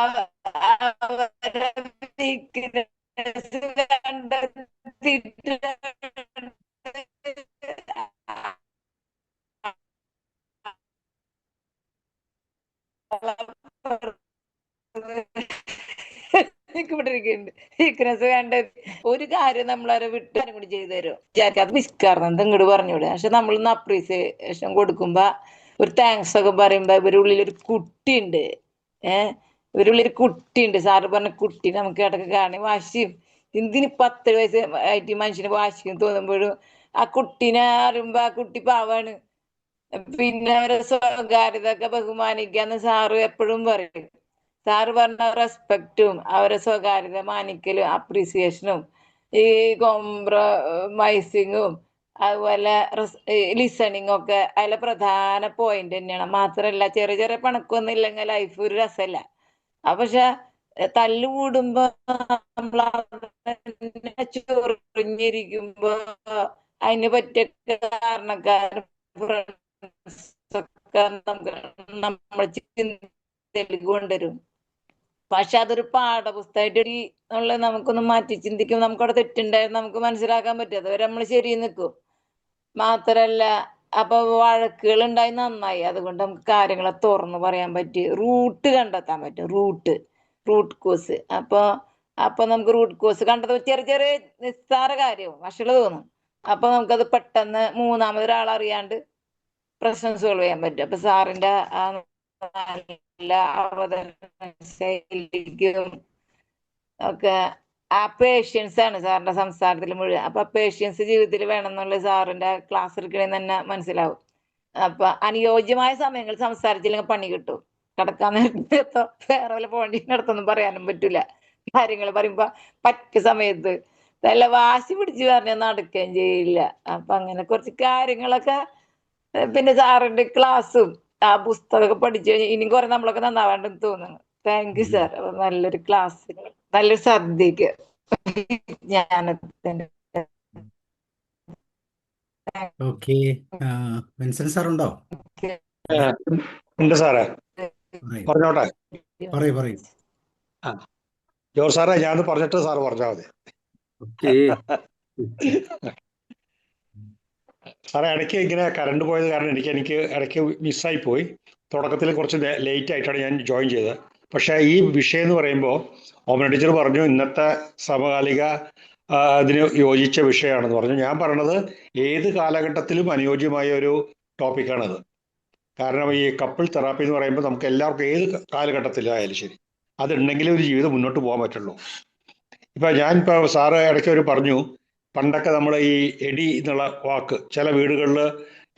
Speaker 4: അവരുടെ വീക്ക്നെസ് കണ്ടെത്തിയിട്ട് വീക്ക്നെസ് കണ്ടെത്തി ഒരു കാര്യം നമ്മളവരെ വിട്ടാനും കൂടി ചെയ്തു തരും. അത് മിസ്കാരണം ഇങ്ങോട്ട് പറഞ്ഞൂടെ. പക്ഷെ നമ്മളൊന്ന് അപ്രീസിയേഷൻ കൊടുക്കുമ്പോ ഒരു താങ്ക്സ് ഒക്കെ പറയുമ്പോ ഇവരുള്ളിൽ ഒരു കുട്ടിയുണ്ട്. ഇവരുള്ളിൽ കുട്ടിയുണ്ട്. സാറ് പറഞ്ഞ കുട്ടി നമുക്ക് ഇടയ്ക്ക് കാണി വാശിയും എന്തിന് 10 വയസ്സ് ആയിട്ട് മനുഷ്യന് വാശിയും തോന്നുമ്പോഴും ആ കുട്ടീനെ അറിയുമ്പോ ആ കുട്ടി പാവാണ്. പിന്നെ അവരെ സ്വകാര്യത ഒക്കെ ബഹുമാനിക്കാന്ന് സാറ് എപ്പോഴും പറയും. സാറ് പറഞ്ഞ റെസ്പെക്റ്റും അവരെ സ്വകാര്യത മാനിക്കലും അപ്രീസിയേഷനും ഈ കോംപ്രമൈസിങ്ങും അതുപോലെ ലിസണിങ് ഒക്കെ അതിലെ പ്രധാന പോയിന്റ് തന്നെയാണ്. മാത്രല്ല ചെറിയ ചെറിയ പണക്കൊന്നും ഇല്ലെങ്കിൽ ലൈഫ് ഒരു രസമല്ല. പക്ഷെ തല്ലുകൂടുമ്പോ നമ്മൾ ചൊറിഞ്ഞിരിക്കുമ്പോ അതിന് പറ്റിയ കാരണക്കാരും നമ്മൾ ചിന്തയിലേക്ക് കൊണ്ടുവരും. പക്ഷെ അതൊരു പാഠപുസ്തകമായിട്ട് ഉള്ള നമുക്കൊന്ന് മാറ്റി ചിന്തിക്കും. നമുക്കവിടെ തെറ്റുണ്ടായിരുന്നു നമുക്ക് മനസ്സിലാക്കാൻ പറ്റും. അതുവരെ നമ്മൾ ശരിയും നിൽക്കും. മാത്രല്ല അപ്പൊ വഴക്കുകൾ ഉണ്ടായി നന്നായി. അതുകൊണ്ട് നമുക്ക് കാര്യങ്ങളെ തുറന്നു പറയാൻ പറ്റി റൂട്ട് കണ്ടെത്താൻ പറ്റും. Root cause. അപ്പൊ നമുക്ക് റൂട്ട് കോസ് കണ്ടത് ചെറിയ ചെറിയ നിസ്സാര കാര്യവും വഷള് തോന്നും. അപ്പൊ നമുക്കത് പെട്ടെന്ന് മൂന്നാമതൊരാളറിയാണ്ട് പ്രശ്നം സോൾവ് ചെയ്യാൻ പറ്റും. അപ്പൊ സാറിന്റെ ആ നല്ല അവതരണ ശൈലിക്കും ഒക്കെ ആ പേഷ്യൻസ് ആണ് സാറിന്റെ സംസാരത്തിൽ മുഴുവൻ. അപ്പൊ പേഷ്യൻസ് ജീവിതത്തിൽ വേണം എന്നുള്ള സാറിന്റെ ക്ലാസ് എടുക്കണേന്ന് തന്നെ മനസ്സിലാവും. അപ്പൊ അനുയോജ്യമായ സമയങ്ങളിൽ സംസാരിച്ചില്ലെങ്കിൽ പണി കിട്ടും. കിടക്കാൻ നേരത്തോ വേറെ വല്ല പോണ്ടിന്റെ അടുത്തൊന്നും പറയാനും പറ്റൂല. കാര്യങ്ങൾ പറയുമ്പോ പറ്റിയ സമയത്ത് നല്ല വാശി പിടിച്ച് പറഞ്ഞാൽ നടക്കുകയും ചെയ്യില്ല. അപ്പൊ അങ്ങനെ കുറച്ച് കാര്യങ്ങളൊക്കെ പിന്നെ സാറിന്റെ ക്ലാസ്സും ആ പുസ്തകമൊക്കെ പഠിച്ചു കഴിഞ്ഞാൽ ഇനിയും കുറെ നമ്മളൊക്കെ നന്നാവേണ്ടെന്ന് തോന്നുന്നു. Thank you sir. നല്ലൊരു ക്ലാസ്, നല്ലൊരു സദ്യക്ക് ജ്ഞാനത്തിന്റെ.
Speaker 1: ഓക്കെ. വിൻസെന്റ് സാർ ഉണ്ടോ?
Speaker 6: ഉണ്ട് സാറേ,
Speaker 1: പറയൂ
Speaker 6: പറഞ്ഞോട്ടെ.
Speaker 1: പറയൂ.
Speaker 6: ജോർജ് സാറേ, ഞാൻ പറഞ്ഞിട്ട് സാറ് പറഞ്ഞാൽ മതി. സാറേ, ഇടയ്ക്ക് ഇങ്ങനെ കറണ്ട് പോയത് കാരണം എനിക്ക് ഇടയ്ക്ക് മിസ്സായി പോയി. തുടക്കത്തിൽ കുറച്ച് ലേറ്റ് ആയിട്ടാണ് ഞാൻ ജോയിൻ ചെയ്തത്. പക്ഷേ ഈ വിഷയം എന്ന് പറയുമ്പോൾ ഓമന ടീച്ചർ പറഞ്ഞു ഇന്നത്തെ സമകാലിക അതിന് യോജിച്ച വിഷയമാണെന്ന് പറഞ്ഞു. ഞാൻ പറയണത് ഏത് കാലഘട്ടത്തിലും അനുയോജ്യമായ ഒരു ടോപ്പിക്കാണത്. കാരണം ഈ കപ്പിൾ തെറാപ്പി എന്ന് പറയുമ്പോൾ നമുക്ക് എല്ലാവർക്കും ഏത് കാലഘട്ടത്തിലായാലും ശരി അതുണ്ടെങ്കിലേ ഒരു ജീവിതം മുന്നോട്ട് പോകാൻ പറ്റുള്ളൂ. ഞാനിപ്പോൾ സാറ് ഇടയ്ക്ക് പറഞ്ഞു പണ്ടൊക്കെ നമ്മൾ ഈ എടി എന്നുള്ള വാക്ക് ചില വീടുകളിൽ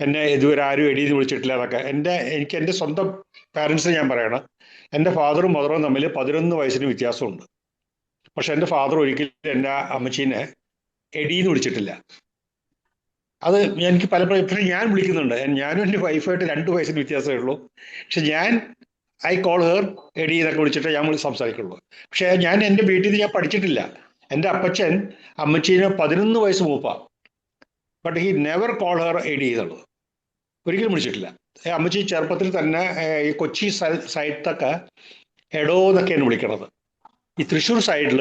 Speaker 6: എന്നെ ഇതുവരെ ആരും എടി എന്ന് വിളിച്ചിട്ടില്ല എന്നൊക്കെ. എനിക്ക് എൻ്റെ സ്വന്തം പാരൻസ് ഞാൻ പറയണം, എൻ്റെ ഫാദറും മദറും തമ്മിൽ 11 വയസ്സിന് വ്യത്യാസമുണ്ട്. പക്ഷെ എൻ്റെ ഫാദർ ഒരിക്കലും എൻ്റെ അമ്മച്ചീനെ എടി എന്ന് വിളിച്ചിട്ടില്ല. അത് എനിക്ക് പലപ്പോഴും ഞാൻ വിളിക്കുന്നുണ്ട്. ഞാനും എൻ്റെ വൈഫായിട്ട് 2 വയസ്സിന് വ്യത്യാസമേ ഉള്ളൂ. പക്ഷെ ഐ കോൾ ഹെർ എടി എന്നൊക്കെ വിളിച്ചിട്ട് ഞാൻ സംസാരിക്കുള്ളൂ. പക്ഷെ ഞാൻ എൻ്റെ വീട്ടിൽ നിന്ന് ഞാൻ പഠിച്ചിട്ടില്ല എൻ്റെ അപ്പച്ചൻ അമ്മച്ചീനെ 11 വയസ്സ് മൂപ്പ. But he never call her എഡി എന്നുള്ളത് ഒരിക്കലും വിളിച്ചിട്ടില്ല. അമ്മച്ചി ചെറുപ്പത്തിൽ തന്നെ ഈ കൊച്ചി സൈഡത്തൊക്കെ എടോ എന്നൊക്കെയാണ് വിളിക്കണത്. ഈ തൃശ്ശൂർ സൈഡിൽ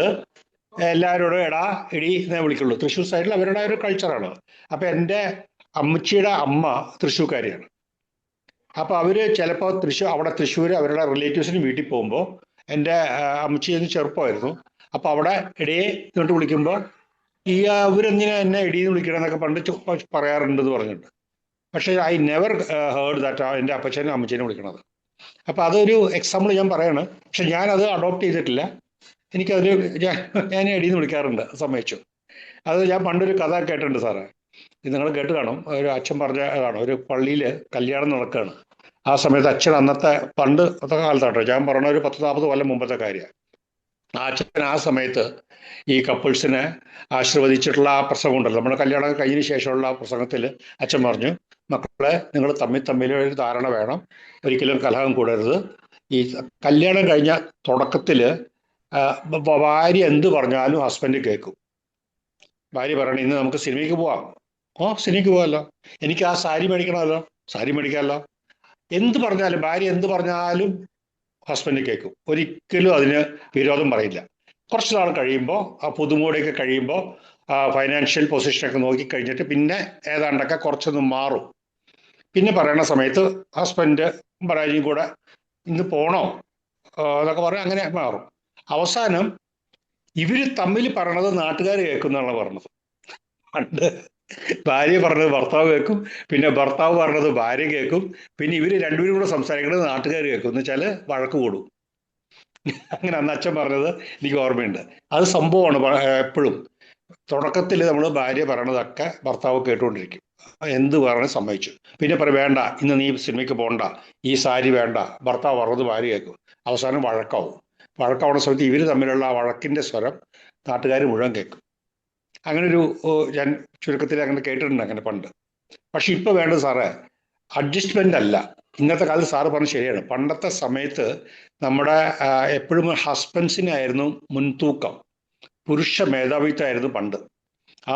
Speaker 6: എല്ലാവരോടും എടാ എടി എന്നേ വിളിക്കുള്ളൂ. തൃശ്ശൂർ സൈഡിൽ അവരുടെ ഒരു കൾച്ചറാണ്. അപ്പം എൻ്റെ അമ്മച്ചിയുടെ അമ്മ തൃശ്ശൂർക്കാരിയാണ്. അപ്പോൾ അവർ ചിലപ്പോൾ അവിടെ തൃശ്ശൂർ അവരുടെ റിലേറ്റീവ്സിന് വീട്ടിൽ പോകുമ്പോൾ എൻ്റെ അമ്മച്ചി എന്ന് ചെറുപ്പമായിരുന്നു. അപ്പോൾ അവിടെ എടിയെ എന്നിട്ട് വിളിക്കുമ്പോൾ ഈ അവരെന്തിനാ എന്നെ എടിയെന്ന് വിളിക്കണമെന്നൊക്കെ പണ്ട് പറയാറുണ്ടെന്ന് പറഞ്ഞിട്ടുണ്ട്. പക്ഷേ ഐ നെവർ ഹേർഡ് ദാറ്റ് എൻ്റെ അപ്പച്ചനും അമ്മച്ചീനെ വിളിക്കണത്. അപ്പം അതൊരു എക്സാമ്പിൾ ഞാൻ പറയാണ്. പക്ഷെ ഞാനത് അഡോപ്റ്റ് ചെയ്തിട്ടില്ല. എനിക്കതിൽ ഞാൻ എടിയെന്ന് വിളിക്കാറുണ്ട്, സമ്മതിച്ചു. അത് ഞാൻ പണ്ടൊരു കഥ കേട്ടിട്ടുണ്ട് സാറേ, ഇത് നിങ്ങൾ കേട്ട് കാണും. ഒരു അച്ഛൻ പറഞ്ഞതാണ്, ഒരു പള്ളിയിൽ കല്യാണം നടക്കുകയാണ്. ആ സമയത്ത് അച്ഛൻ അന്നത്തെ കാലത്താട്ടോ ഞാൻ പറഞ്ഞ ഒരു 10-40 കൊല്ലം മുമ്പത്തെ കാര്യമാണ്. ആ അച്ഛൻ ആ സമയത്ത് ഈ കപ്പിൾസിനെ ആശീർവദിച്ചിട്ടുള്ള ആ പ്രസംഗം ഉണ്ടല്ലോ, നമ്മുടെ കല്യാണം കഴിഞ്ഞതിന് ശേഷമുള്ള ആ പ്രസംഗത്തിൽ അച്ഛൻ പറഞ്ഞു, മക്കളെ നിങ്ങൾ തമ്മിൽ ഒരു ധാരണ വേണം, ഒരിക്കലും കലഹം കൂടരുത്. ഈ കല്യാണം കഴിഞ്ഞ തുടക്കത്തിൽ ഭാര്യ എന്ത് പറഞ്ഞാലും ഹസ്ബൻഡ് കേൾക്കും. ഭാര്യ പറയണം ഇന്ന് നമുക്ക് സിനിമയ്ക്ക് പോവാം, സിനിമയ്ക്ക് പോകാമല്ലോ, എനിക്ക് ആ സാരി മേടിക്കണമല്ലോ, സാരി മേടിക്കാമല്ലോ. എന്ത് പറഞ്ഞാലും ഭാര്യ എന്ത് പറഞ്ഞാലും ഹസ്ബൻഡ് കേൾക്കും. ഒരിക്കലും അതിന് വിരോധം പറയില്ല. കുറച്ച് നാൾ കഴിയുമ്പോൾ ആ പുതുമോടിയൊക്കെ കഴിയുമ്പോൾ ഫൈനാൻഷ്യൽ പൊസിഷനൊക്കെ നോക്കിക്കഴിഞ്ഞിട്ട് പിന്നെ ഏതാണ്ടൊക്കെ കുറച്ചൊന്ന് മാറും. പിന്നെ പറയണ സമയത്ത് ഹസ്ബൻഡ് ഭാര്യയും കൂടെ ഇന്ന് പോണോ എന്നൊക്കെ പറഞ്ഞാൽ അങ്ങനെ മാറും. അവസാനം ഇവർ തമ്മിൽ പറയണത് നാട്ടുകാർ കേൾക്കുന്നതാണ് പറഞ്ഞത്. പണ്ട് ഭാര്യ പറഞ്ഞത് ഭർത്താവ് കേൾക്കും, പിന്നെ ഭർത്താവ് പറഞ്ഞത് ഭാര്യ കേൾക്കും, പിന്നെ ഇവർ രണ്ടുപേരും കൂടെ സംസാരിക്കുന്നത് നാട്ടുകാർ കേൾക്കും. എന്ന് വെച്ചാൽ വഴക്ക് കൂടും. അങ്ങനെ അന്ന് അച്ഛൻ പറഞ്ഞത് എനിക്ക് ഓർമ്മയുണ്ട്. അത് സംഭവമാണ്. എപ്പോഴും തുടക്കത്തിൽ നമ്മൾ ഭാര്യ പറയണതൊക്കെ ഭർത്താവ് കേട്ടുകൊണ്ടിരിക്കും. എന്ത് പറഞ്ഞ് സമ്മതിച്ചു. പിന്നെ പറയും വേണ്ട ഇന്ന് നീ സിനിമയ്ക്ക് പോകണ്ട, ഈ സാരി വേണ്ട, ഭർത്താവ് പറഞ്ഞത് ഭാര്യ കേൾക്കും. അവസാനം വഴക്കാവും. വഴക്കാവുന്ന സമയത്ത് ഇവർ തമ്മിലുള്ള ആ വഴക്കിൻ്റെ സ്വരം നാട്ടുകാർ മുഴുവൻ കേൾക്കും. അങ്ങനൊരു ഞാൻ ചുരുക്കത്തിൽ അങ്ങനെ കേട്ടിട്ടുണ്ട് അങ്ങനെ പണ്ട്. പക്ഷെ ഇപ്പൊ വേണ്ടത് സാറേ അഡ്ജസ്റ്റ്മെന്റ് അല്ല. ഇന്നത്തെ കാലത്ത് സാറ് പറഞ്ഞത് ശരിയാണ്. പണ്ടത്തെ സമയത്ത് നമ്മുടെ എപ്പോഴും ഹസ്ബൻഡ്സിനായിരുന്നു മുൻതൂക്കം, പുരുഷ മേധാവിത്വമായിരുന്നു പണ്ട്.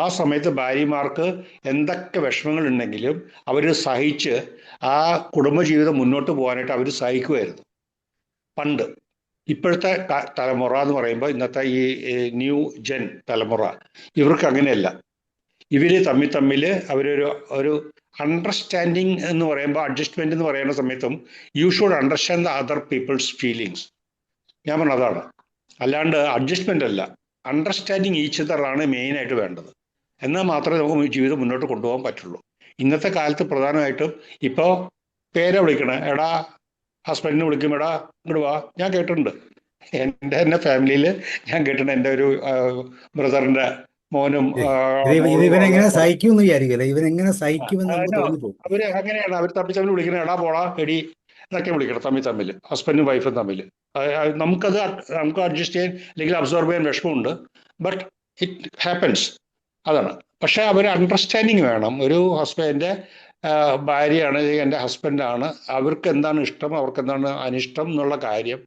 Speaker 6: ആ സമയത്ത് ഭാര്യമാർക്ക് എന്തൊക്കെ വിഷമങ്ങൾ ഉണ്ടെങ്കിലും അവർ സഹിച്ച് ആ കുടുംബജീവിതം മുന്നോട്ട് പോകാനായിട്ട് അവർ സഹിക്കുമായിരുന്നു പണ്ട്. ഇപ്പോഴത്തെ തലമുറ എന്ന് പറയുമ്പോൾ ഇന്നത്തെ ഈ ന്യൂ ജെൻ തലമുറ ഇവർക്ക് അങ്ങനെയല്ല. ഇവർ തമ്മിൽ അവരൊരു അണ്ടർസ്റ്റാൻഡിങ് എന്ന് പറയുമ്പോൾ, അഡ്ജസ്റ്റ്മെന്റ് എന്ന് പറയുന്ന സമയത്തും you should understand the other people's feelings. ഞാൻ പറഞ്ഞ അതാണ്. അല്ലാണ്ട് അഡ്ജസ്റ്റ്മെന്റ് അല്ല, അണ്ടർസ്റ്റാൻഡിങ് ഈച്ച് അതറാണ് മെയിനായിട്ട് വേണ്ടത്. എന്നാൽ മാത്രമേ നമുക്ക് ജീവിതം മുന്നോട്ട് കൊണ്ടുപോകാൻ പറ്റുള്ളൂ. ഇന്നത്തെ കാലത്ത് പ്രധാനമായിട്ടും ഇപ്പോൾ പേരെ വിളിക്കണേ, എടാ ഹസ്ബൻഡിനെ വിളിക്കും, എടാ ഇങ്ങോട്ട് വാ. ഞാൻ കേട്ടിട്ടുണ്ട്, എൻ്റെ ഫാമിലിയിൽ ഞാൻ കേട്ടിട്ടുണ്ട്. എൻ്റെ ഒരു ബ്രദറിന്റെ മോനും
Speaker 1: ഇവനെങ്ങനെ സഹിക്കുമെന്ന് വിചാരിക്കല്ലേ, ഇവനെങ്ങനെ സഹിക്കുമെന്ന് നമുക്ക് തോന്നിപ്പോകും.
Speaker 6: അവര് അങ്ങനെയാണ്, അവർ തമ്മിൽ വിളിക്കുന്നത് എടാ പോടാ എടി എന്നൊക്കെ വിളിക്കണം. തമ്മിൽ ഹസ്ബൻഡും വൈഫും തമ്മിൽ നമുക്ക് അഡ്ജസ്റ്റ് ചെയ്യാൻ അല്ലെങ്കിൽ അബ്സോർബ് ചെയ്യാൻ വിഷമമുണ്ട്. ബട്ട് ഇറ്റ് ഹാപ്പൻസ്, അതാണ്. പക്ഷെ അവർ അണ്ടർസ്റ്റാൻഡിങ് വേണം. ഒരു ഹസ്ബൻഡിന്റെ ഭാര്യയാണ്, എൻ്റെ ഹസ്ബൻഡാണ്, അവർക്ക് എന്താണ് ഇഷ്ടം, അവർക്ക് എന്താണ് അനിഷ്ടം എന്നുള്ള കാര്യം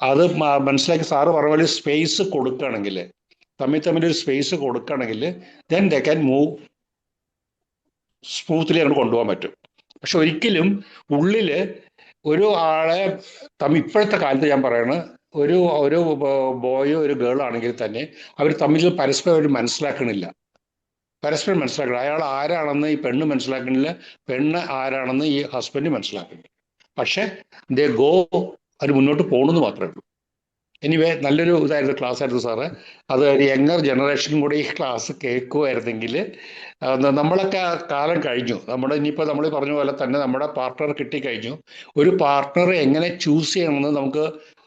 Speaker 6: അത് മനസ്സിലാക്കി സാറ് പറഞ്ഞ പോലെ സ്പേസ് കൊടുക്കുകയാണെങ്കിൽ, തമ്മിൽ ഒരു സ്പേസ് കൊടുക്കുകയാണെങ്കിൽ then they can move smoothly അങ്ങോട്ട് കൊണ്ടുപോകാൻ പറ്റും. പക്ഷെ ഒരിക്കലും ഉള്ളിൽ ഒരു ആളെ ഇപ്പോഴത്തെ കാലത്ത് ഞാൻ പറയണത് ഒരു ബോയോ ഒരു ഗേളോ ആണെങ്കിൽ തന്നെ അവർ തമ്മിൽ പരസ്പരം മനസ്സിലാക്കണില്ല. അയാൾ ആരാണെന്ന് ഈ പെണ്ണ് മനസ്സിലാക്കണില്ല, പെണ്ണ് ആരാണെന്ന് ഈ ഹസ്ബൻഡ് മനസ്സിലാക്കണില്ല. പക്ഷെ ദേ ഗോ, അവർ മുന്നോട്ട് പോകണമെന്ന് മാത്രമേ ഉള്ളൂ. എനിവേ നല്ലൊരു ഇതായിരുന്നു, ക്ലാസ് ആയിരുന്നു സാറ്. അത് യങ്ങർ ജനറേഷനും കൂടെ ഈ ക്ലാസ് കേൾക്കുമായിരുന്നെങ്കിൽ, നമ്മളൊക്കെ കാലം കഴിഞ്ഞു. ഇനിയിപ്പോൾ നമ്മൾ പറഞ്ഞ പോലെ തന്നെ നമ്മുടെ പാർട്ട്ണർ കിട്ടിക്കഴിഞ്ഞു. ഒരു പാർട്ട്ണറെ എങ്ങനെ ചൂസ് ചെയ്യണമെന്ന് നമുക്ക്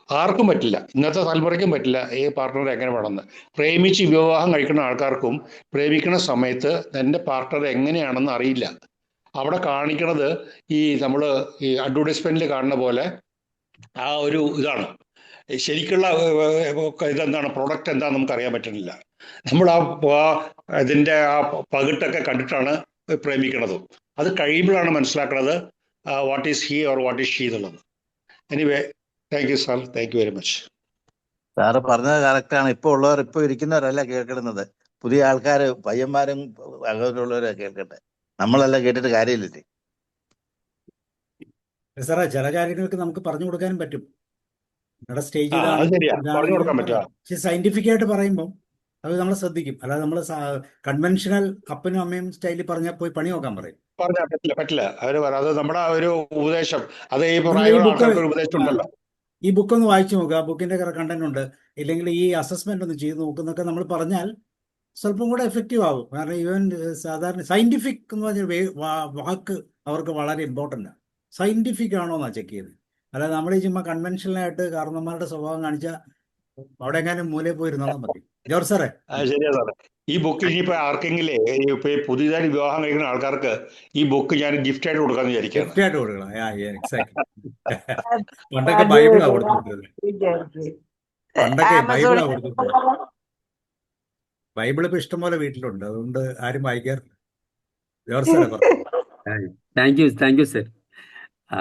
Speaker 6: ആർക്കും പറ്റില്ല, ഇന്നത്തെ തലമുറയ്ക്കും പറ്റില്ല. ഈ പാർട്ട്ണർ എങ്ങനെ വേണമെന്ന് പ്രേമിച്ച് വിവാഹം കഴിക്കുന്ന ആൾക്കാർക്കും പ്രേമിക്കുന്ന സമയത്ത് എൻ്റെ പാർട്ട്ണർ എങ്ങനെയാണെന്ന് അറിയില്ല. അവിടെ കാണിക്കണത് നമ്മൾ ഈ അഡ്വർടൈസ്മെന്റിൽ കാണുന്ന പോലെ ആ ഒരു ഇതാണ്. ശരിക്കുള്ള ഇതെന്താണ്, പ്രൊഡക്റ്റ് എന്താണെന്ന് നമുക്ക് അറിയാൻ പറ്റുന്നില്ല. നമ്മൾ ഇതിൻ്റെ ആ പകിട്ടൊക്കെ കണ്ടിട്ടാണ് പ്രേമിക്കണത്. അത് കഴിയുമ്പോഴാണ് മനസ്സിലാക്കുന്നത് what is he or what is she എന്നുള്ളത്. Anyway thank you sir, thank you very much.
Speaker 2: സാറ് പറഞ്ഞത് കറക്റ്റാണ്. ഇപ്പൊ ഉള്ളവർ ഇപ്പൊ ഇരിക്കുന്നവരല്ല കേൾക്കുന്നത്, പുതിയ ആൾക്കാര് പയ്യന്മാരും അങ്ങനെയുള്ളവരാ കേൾക്കട്ടെ. നമ്മളെല്ലാം കേട്ടിട്ട് കാര്യമില്ലേ.
Speaker 1: സാറേ ചില കാര്യങ്ങൾക്ക് നമുക്ക് പറഞ്ഞു കൊടുക്കാനും പറ്റും. നിങ്ങളുടെ സ്റ്റേജ്
Speaker 6: ആ
Speaker 1: ഇതാണ്,
Speaker 6: അത് ശരിയാ,
Speaker 1: ഇതാണ്
Speaker 6: പറഞ്ഞു കൊടുക്കാൻ
Speaker 1: എന്ന്
Speaker 6: പറ്റുക.
Speaker 1: പറയാം. പക്ഷെ സയന്റിഫിക് ആയിട്ട് പറയുമ്പോൾ അത് നമ്മൾ ശ്രദ്ധിക്കും. അല്ലാതെ നമ്മൾ കൺവെൻഷണൽ അപ്പനും അമ്മയും സ്റ്റൈലിൽ പറഞ്ഞാൽ പോയി പണി നോക്കാൻ പറയും.
Speaker 6: പറഞ്ഞാൽ പറ്റില്ല, പറ്റില്ല. അവര് പറ അത് നമ്മുടെ ഒരു ഉപദേശം, അത് ഈ
Speaker 1: നിങ്ങൾ ഈ
Speaker 6: പ്രായമുള്ള
Speaker 1: ബുക്ക്
Speaker 6: ആൾക്കാർക്ക് ഒരു ഉപദേശം ഉണ്ടല്ലോ.
Speaker 1: ഈ ബുക്ക് ഒന്ന് വായിച്ചു നോക്കുക, ബുക്കിന്റെ കണ്ടന്റ് ഉണ്ട്, ഇല്ലെങ്കിൽ ഈ അസസ്മെന്റ് ഒന്ന് ചെയ്ത് നോക്കുന്നൊക്കെ നമ്മൾ പറഞ്ഞാൽ സ്വല്പം കൂടെ എഫക്റ്റീവ് ആവും. കാരണം ഈവൻ സാധാരണ സയന്റിഫിക് എന്ന് പറഞ്ഞ വാക്ക് അവർക്ക് വളരെ ഇമ്പോർട്ടൻ്റ് ആണ്. സയന്റിഫിക് ആണോ എന്നാ ചെക്ക് ചെയ്യുന്നത്. അല്ലാതെ നമ്മൾ ഈ ചുമ്മാ കൺവെൻഷനലായിട്ട് കാരണന്മാരുടെ സ്വഭാവം കാണിച്ചാൽ അവിടെ എങ്ങാനും മൂലയിൽ പോയിരുന്നോളാം മതി. ജോർജ് സാറേ,
Speaker 6: അത് ശരിയാ സാറേ. ഈ ബുക്ക് ഇനിയിപ്പോ ആർക്കെങ്കിലേ ഇപ്പൊ ഈ പുതിയതായി വിവാഹം കഴിക്കുന്ന ആൾക്കാർക്ക് ഈ ബുക്ക് ഞാൻ ഗിഫ്റ്റ് ആയിട്ട് കൊടുക്കാന്ന് വിചാരിക്കുകയാണ്.
Speaker 1: ഗിഫ്റ്റ് ആയിട്ട് കൊടുക്കണം. എക്സാക്ട്.
Speaker 4: അത്
Speaker 1: പണ്ടൊക്കെ
Speaker 4: അത്
Speaker 1: ബൈബിളാ
Speaker 4: ഞാൻ
Speaker 1: കൊടുത്തുകൊണ്ടിരുന്നത്.
Speaker 4: വിചാരിച്ചു.
Speaker 1: പണ്ടൊക്കെ ബൈബിളാ
Speaker 4: ആമസോണിൽ
Speaker 1: കൊടുത്തുകൊണ്ടിരുന്നത്. ബൈബിൾ ഇപ്പൊ ഇഷ്ടംപോലെ വീട്ടിലുണ്ട്, അതുകൊണ്ട് ആരും വായിക്കാറില്ല. ജോർജ് സാറേ പറഞ്ഞു.
Speaker 7: Thank you sir.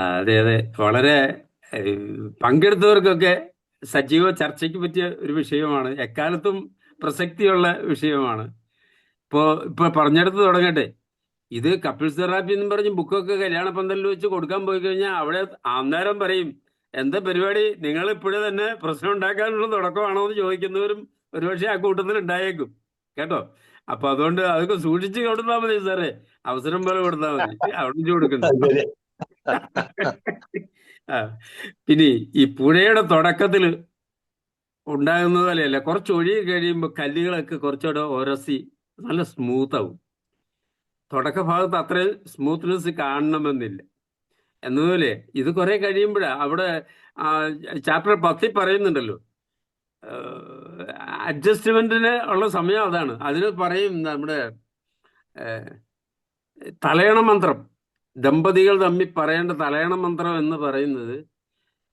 Speaker 7: അതെ അതെ, വളരെ പങ്കെടുത്തവർക്കൊക്കെ സജീവ ചർച്ചയ്ക്ക് പറ്റിയ ഒരു വിഷയമാണ്, എക്കാലത്തും പ്രസക്തിയുള്ള വിഷയമാണ്. ഇപ്പൊ പറഞ്ഞെടുത്ത് തുടങ്ങട്ടെ. ഇത് കപ്പിൾസ് തെറാപ്പി എന്ന് പറഞ്ഞ് ബുക്കൊക്കെ കല്യാണ പന്തലിൽ വെച്ച് കൊടുക്കാൻ പോയി കഴിഞ്ഞാൽ അവിടെ അന്നേരം പറയും, എന്താ പരിപാടി, നിങ്ങൾ ഇപ്പോഴേ തന്നെ പ്രശ്നം ഉണ്ടാക്കാനുള്ള തുടക്കമാണോ എന്ന് ചോദിക്കുന്നവരും ഒരുപക്ഷെ ആ കൂട്ടത്തിൽ ഉണ്ടായേക്കും കേട്ടോ. അപ്പൊ അതുകൊണ്ട് അതൊക്കെ സൂക്ഷിച്ച് കൊടുത്താൽ മതി സാറേ, അവസരം പോലെ കൊടുത്താൽ മതി, അവിടെ കൊടുക്കണ്ട.
Speaker 6: അത് ശരി.
Speaker 7: ആ, പിന്നെ ഈ പുഴയുടെ തുടക്കത്തിൽ ഉണ്ടാകുന്നത് പോലെയല്ല, കുറച്ച് ഒഴുകി കഴിയുമ്പോൾ കല്ലുകളൊക്കെ കുറച്ചുകൂടെ ഉരസി നല്ല സ്മൂത്ത് ആവും. തുടക്ക ഭാഗത്ത് അത്രയും സ്മൂത്ത്നെസ് കാണണമെന്നില്ല എന്നതുപോലെ ഇത് കുറെ കഴിയുമ്പോഴാണ് അവിടെ ചാപ്റ്റർ 10 പറയുന്നുണ്ടല്ലോ, അഡ്ജസ്റ്റ്മെന്റിന് ഉള്ള സമയം അതാണ്. അതിന് പറയും നമ്മുടെ തലയണ മന്ത്രം, ദമ്പതികൾ തമ്മിൽ പറയേണ്ട തലയണ മന്ത്രം എന്ന് പറയുന്നത്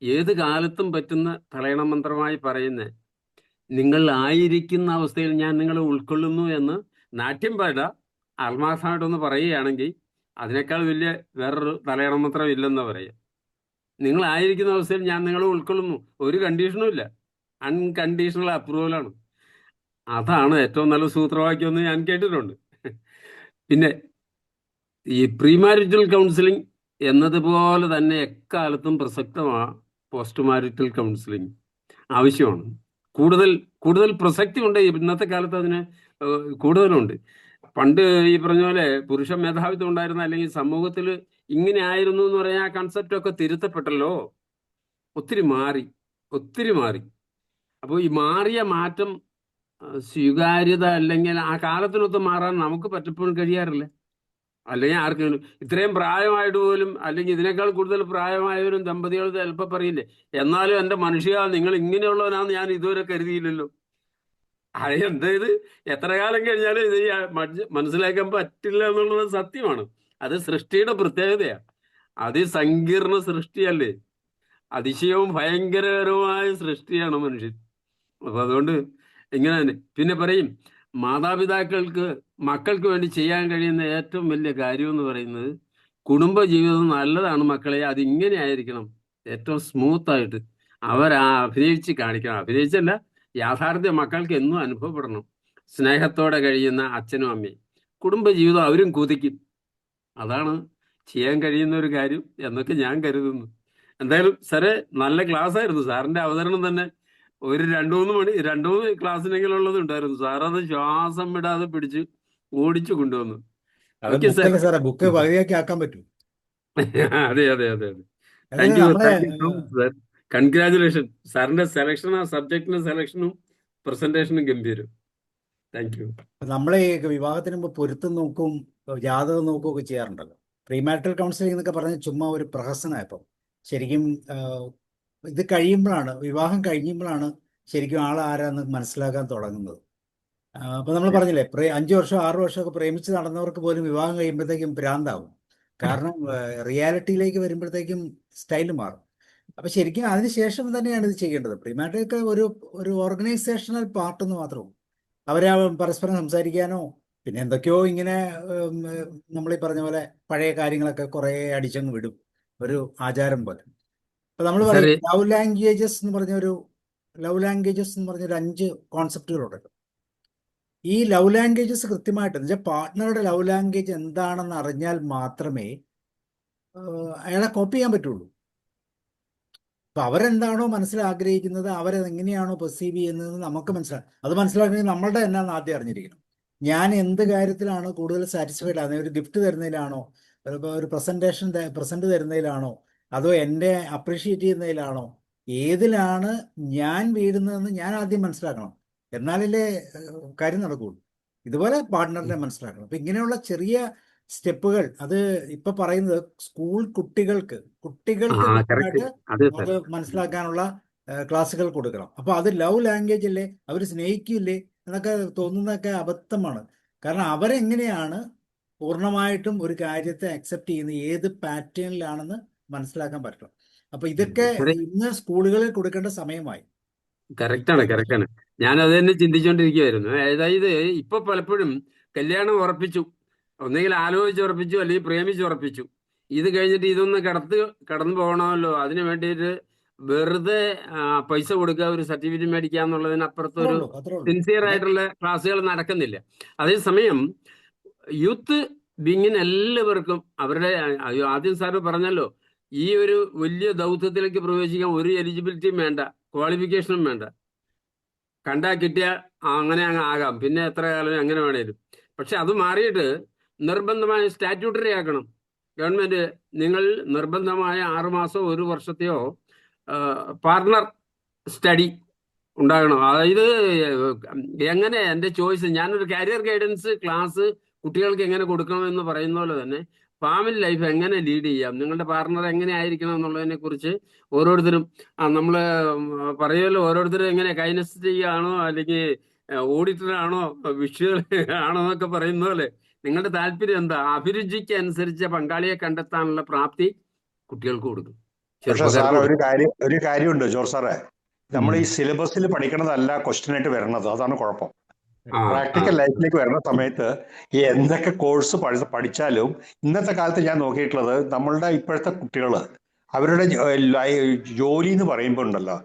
Speaker 7: ഏത് കാലത്തും പറ്റുന്ന തലയണ മന്ത്രമായി പറയുന്നത്, നിങ്ങൾ ആയിരിക്കുന്ന അവസ്ഥയിൽ ഞാൻ നിങ്ങളെ ഉൾക്കൊള്ളുന്നു എന്ന് നാട്യം പാട ആത്മാർത്ഥമായിട്ടൊന്ന് പറയുകയാണെങ്കിൽ അതിനേക്കാൾ വലിയ വേറൊരു തലയണ മന്ത്രം ഇല്ലെന്ന് പറയാം. നിങ്ങൾ ആയിരിക്കുന്ന അവസ്ഥയിൽ ഞാൻ നിങ്ങളെ ഉൾക്കൊള്ളുന്നു, ഒരു കണ്ടീഷനും ഇല്ല, അൺകണ്ടീഷണൽ അപ്രൂവലാണ്. അതാണ് ഏറ്റവും നല്ല സൂത്രവാക്യം എന്ന് ഞാൻ കേട്ടിട്ടുണ്ട്. പിന്നെ ഈ പ്രീമാരിറ്റൽ കൗൺസിലിംഗ് എന്നതുപോലെ തന്നെ എക്കാലത്തും പ്രസക്തമാണ് പോസ്റ്റ് മാരിറ്റൽ കൗൺസിലിംഗ്, ആവശ്യമാണ്. കൂടുതൽ പ്രസക്തി ഉണ്ട് ഇന്നത്തെ കാലത്ത്, അതിന് കൂടുതലുണ്ട്. പണ്ട് ഈ പറഞ്ഞ പോലെ പുരുഷ മേധാവിത്വം ഉണ്ടായിരുന്ന, അല്ലെങ്കിൽ സമൂഹത്തിൽ ഇങ്ങനെ ആയിരുന്നു എന്ന് പറയാൻ ആ കൺസെപ്റ്റ് ഒക്കെ തിരുത്തപ്പെട്ടല്ലോ, ഒത്തിരി മാറി. അപ്പോൾ ഈ മാറിയ മാറ്റം സ്വീകാര്യത അല്ലെങ്കിൽ ആ കാലത്തിനൊത്ത് മാറാൻ നമുക്ക് പലപ്പോഴും കഴിയാറില്ല. അല്ലെങ്കിൽ ആർക്കെങ്കിലും ഇത്രയും പ്രായമായിട്ട് പോലും, അല്ലെങ്കിൽ ഇതിനേക്കാൾ കൂടുതൽ പ്രായമായവരും ദമ്പതികൾ ചിലപ്പോൾ പറയില്ലേ, എന്നാലും എൻ്റെ മനുഷ്യ നിങ്ങൾ ഇങ്ങനെയുള്ളവനാന്ന് ഞാൻ ഇതുവരെ കരുതിയില്ലല്ലോ. അത് എന്താ ഇത്, എത്ര കാലം കഴിഞ്ഞാലും ഇത് മനസ്സിലാക്കാൻ പറ്റില്ല എന്നുള്ളത് സത്യമാണ്. അത് സൃഷ്ടിയുടെ പ്രത്യേകതയാണ്. അതിസങ്കീർണ സൃഷ്ടിയല്ലേ, അതിശയവും ഭയങ്കരകരവുമായ സൃഷ്ടിയാണ് മനുഷ്യൻ. അപ്പൊ അതുകൊണ്ട് ഇങ്ങനെ തന്നെ. പിന്നെ പറയും, മാതാപിതാക്കൾക്ക് മക്കൾക്ക് വേണ്ടി ചെയ്യാൻ കഴിയുന്ന ഏറ്റവും വലിയ കാര്യം എന്ന് പറയുന്നത്, കുടുംബജീവിതം നല്ലതാണ് മക്കളെ, അതിങ്ങനെ ആയിരിക്കണം, ഏറ്റവും സ്മൂത്തായിട്ട് അഭിനയിച്ച് കാണിക്കണം. അഭിനയിച്ചല്ല, യാഥാർത്ഥ്യ മക്കൾക്ക് എന്നും അനുഭവപ്പെടണം. സ്നേഹത്തോടെ കഴിയുന്ന അച്ഛനും അമ്മയും കുടുംബജീവിതം അവരും കൊതിക്കും. അതാണ് ചെയ്യാൻ കഴിയുന്ന ഒരു കാര്യം എന്നൊക്കെ ഞാൻ കരുതുന്നു. എന്തായാലും സാറേ, നല്ല ക്ലാസ് ആയിരുന്നു. സാറിന്റെ അവതരണം തന്നെ ഒരു 2-3 ക്ലാസ്സിനെങ്കിലും ഉള്ളത് ഉണ്ടായിരുന്നു. സാറത് ശ്വാസം വിടാതെ പിടിച്ച് ഓടിച്ചു കൊണ്ടുവന്നു.
Speaker 1: അത്
Speaker 7: ഓക്കെ സാർ.
Speaker 1: ബുക്കല്ലേ സാറേ, ബുക്ക് പകുതിയാക്കി ആക്കാൻ പറ്റും.
Speaker 7: അതെ.
Speaker 1: അതായത്
Speaker 7: താങ്ക് യു
Speaker 1: നമ്മളെ
Speaker 7: സോ മച്ച് സാർ. കൺഗ്രാചുലേഷൻ. സാറിന്റെ സെലക്ഷൻ, ആ സബ്ജക്റ്റിന്റെ സെലക്ഷനും പ്രസന്റേഷനും ഗംഭീരം. Thank you.
Speaker 1: നമ്മളെ ഈ വിവാഹത്തിന് മുമ്പ് പൊരുത്തം നോക്കും, ജാതകം നോക്കും ഒക്കെ ചെയ്യാറുണ്ടല്ലോ. പ്രീമാരിറ്റൽ കൗൺസിലിംഗ് എന്നൊക്കെ പറഞ്ഞ ചുമ്മാ ഒരു പ്രഹസനമായപ്പം. ശരിക്കും ഇത് കഴിയുമ്പോഴാണ്, വിവാഹം കഴിയുമ്പോഴാണ് ശരിക്കും ആളാരാന്ന് മനസ്സിലാക്കാൻ തുടങ്ങുന്നത്. അപ്പൊ നമ്മൾ പറഞ്ഞില്ലേ, 5 വർഷം 6 വർഷമൊക്കെ പ്രേമിച്ച് നടന്നവർക്ക് പോലും വിവാഹം കഴിയുമ്പോഴത്തേക്കും ഭ്രാന്താവും. കാരണം റിയാലിറ്റിയിലേക്ക് വരുമ്പോഴത്തേക്കും സ്റ്റൈല് മാറും. അപ്പൊ ശരിക്കും അതിനുശേഷം തന്നെയാണ് ഇത് ചെയ്യേണ്ടത്. പ്രീമാരിറ്റൽ ഒരു ഓർഗനൈസേഷണൽ പാർട്ടെന്ന് മാത്രമേ അവരെ പരസ്പരം സംസാരിക്കാനോ, പിന്നെ എന്തൊക്കെയോ ഇങ്ങനെ നമ്മൾ ഈ പറഞ്ഞ പോലെ പഴയ കാര്യങ്ങളൊക്കെ കുറെ അടിച്ചങ്ങ് വിടും, ഒരു ആചാരം പോലെ. അപ്പൊ നമ്മൾ പറയും ലവ് ലാംഗ്വേജസ് എന്ന് പറഞ്ഞ ഒരു ലവ് ലാംഗ്വേജസ് എന്ന് പറഞ്ഞൊരു 5 കോൺസെപ്റ്റുകളുണ്ട്. ഈ ലവ് ലാംഗ്വേജസ് കൃത്യമായിട്ട് എന്ന് വെച്ചാൽ പാർട്ട്ണറുടെ ലവ് ലാംഗ്വേജ് എന്താണെന്ന് അറിഞ്ഞാൽ മാത്രമേ അയാളെ കോപ്പി ചെയ്യാൻ പറ്റുള്ളൂ. അപ്പൊ അവരെന്താണോ മനസ്സിലാഗ്രഹിക്കുന്നത്, അവരെങ്ങനെയാണോ പെർസീവ് ചെയ്യുന്നത് നമുക്ക് അത് മനസ്സിലാക്കണമെങ്കിൽ നമ്മളുടെ എന്നാന്ന് ആദ്യം അറിഞ്ഞിരിക്കണം. ഞാൻ എന്ത് കാര്യത്തിലാണ് കൂടുതൽ സാറ്റിസ്ഫൈഡ് ആകുന്നത്? ഒരു ഗിഫ്റ്റ് തരുന്നതിലാണോ, ഒരു പ്രസന്റ് തരുന്നതിലാണോ, അതോ എന്നെ അപ്രീഷിയേറ്റ് ചെയ്യുന്നതിലാണോ, ഏതിലാണ് ഞാൻ വീഴുന്നതെന്ന് ഞാൻ ആദ്യം മനസ്സിലാക്കണം. എന്നാലല്ലേ കാര്യം നടക്കുകയുള്ളൂ. ഇതുപോലെ പാർട്ട്ണറിനെ മനസ്സിലാക്കണം. അപ്പൊ ഇങ്ങനെയുള്ള ചെറിയ സ്റ്റെപ്പുകൾ, അത് ഇപ്പൊ പറയുന്നത് സ്കൂൾ കുട്ടികൾക്ക്
Speaker 7: കറക്റ്റ്.
Speaker 1: കൃത്യമായിട്ട്
Speaker 7: അതെ
Speaker 1: അത്
Speaker 7: സാർ.
Speaker 1: മനസ്സിലാക്കാനുള്ള ക്ലാസ്സുകൾ കൊടുക്കണം. അപ്പൊ അത് ലവ് ലാംഗ്വേജ് അല്ലേ, അവർ സ്നേഹിക്കില്ലേ എന്നൊക്കെ തോന്നുന്നതൊക്കെ അബദ്ധമാണ്. കാരണം അവരെങ്ങനെയാണ് പൂർണ്ണമായിട്ടും ഒരു കാര്യത്തെ അക്സെപ്റ്റ് ചെയ്യുന്നത്, ഏത് പാറ്റേണിലാണെന്ന് മനസ്സിലാക്കാൻ പറ്റണം. അപ്പൊ ഇതൊക്കെ ഇന്ന് സ്കൂളുകളിൽ കൊടുക്കേണ്ട സമയമായി.
Speaker 7: കറക്റ്റാണ്. ഞാൻ അത് തന്നെ ചിന്തിച്ചുകൊണ്ടിരിക്കുകയായിരുന്നു. അതായത് ഇപ്പൊ പലപ്പോഴും കല്യാണം ഉറപ്പിച്ചു, ഒന്നുകിൽ ആലോചിച്ച് ഉറപ്പിച്ചു, അല്ലെങ്കിൽ പ്രേമിച്ച് ഉറപ്പിച്ചു. ഇത് കഴിഞ്ഞിട്ട് ഇതൊന്ന് കടന്നു പോകണമല്ലോ, അതിന് വേണ്ടിയിട്ട് വെറുതെ പൈസ കൊടുക്കുക, ഒരു സർട്ടിഫിക്കറ്റ് മേടിക്കുക എന്നുള്ളതിനപ്പുറത്ത്
Speaker 1: അത്രേ
Speaker 7: ഒരു
Speaker 1: ഉള്ളൂ, അത്രേ ഉള്ളൂ.
Speaker 7: സിൻസിയർ ആയിട്ടുള്ള ക്ലാസ്സുകൾ നടക്കുന്നില്ല. അതേസമയം യൂത്ത് വിങ്ങിന് എല്ലാവർക്കും അവരുടെ ആദ്യം സാറ് പറഞ്ഞല്ലോ, ഈ ഒരു വലിയ ദൗത്യത്തിലേക്ക് പ്രവേശിക്കാൻ ഒരു എലിജിബിലിറ്റിയും വേണ്ട, ക്വാളിഫിക്കേഷനും വേണ്ട. കണ്ടാ കിട്ടിയ അങ്ങനെ അങ്ങ് ആകാം, പിന്നെ എത്ര കാലം അങ്ങനെ വേണേലും. പക്ഷെ അത് മാറിയിട്ട് നിർബന്ധമായ സ്റ്റാറ്റ്യൂട്ടറി ആക്കണം. ഗവൺമെന്റ് നിങ്ങൾ നിർബന്ധമായ 6 മാസമോ 1 വർഷത്തെയോ പാർട്ണർ സ്റ്റഡി ഉണ്ടാകണം. അതായത് എങ്ങനെ എൻ്റെ ചോയ്സ്, ഞാനൊരു കരിയർ ഗൈഡൻസ് ക്ലാസ് കുട്ടികൾക്ക് എങ്ങനെ കൊടുക്കണമെന്ന് പറയുന്ന പോലെ തന്നെ ഫാമിലി ലൈഫ് എങ്ങനെ ലീഡ് ചെയ്യാം, നിങ്ങളുടെ പാർട്ണർ എങ്ങനെ ആയിരിക്കണം എന്നുള്ളതിനെ കുറിച്ച് ഓരോരുത്തരും നമ്മള് പറയുമല്ലോ, ഓരോരുത്തരും എങ്ങനെ കൈനസ്റ്റി ആണോ അല്ലെങ്കിൽ ഓഡിറ്റർ ആണോ വിഷ്വൽ ആണോ എന്നൊക്കെ പറയുന്ന പോലെ നിങ്ങളുടെ താല്പര്യം എന്താ, അഭിരുചിക്ക് അനുസരിച്ച് പങ്കാളിയെ കണ്ടെത്താനുള്ള പ്രാപ്തി കുട്ടികൾക്ക് കൊടുക്കും,
Speaker 6: പക്ഷെ സാറേ
Speaker 7: ചെറുപ്പക്കാർക്ക്
Speaker 6: ഒരു കാര്യമുണ്ട് ജോർജ് സാറേ, നമ്മൾ ഈ
Speaker 7: കൊടുക്കും.
Speaker 6: സിലബസിൽ പഠിക്കണതല്ല ക്വസ്റ്റ്യൻ ആയിട്ട് വരണത്, അതാണ് കുഴപ്പം.
Speaker 7: ആ
Speaker 6: പ്രാക്ടിക്കൽ ലൈഫിലേക്ക് വരുന്ന സമയത്ത് ഈ എന്തൊക്കെ കോഴ്സ് പഠിച്ചാലും ഇന്നത്തെ കാലത്ത് ഞാൻ നോക്കിയിട്ടുള്ളത്, നമ്മളുടെ ഇപ്പോഴത്തെ കുട്ടികൾ അവരുടെ ജോലി എന്ന് പറയുമ്പോൾ ഉണ്ടല്ലോ,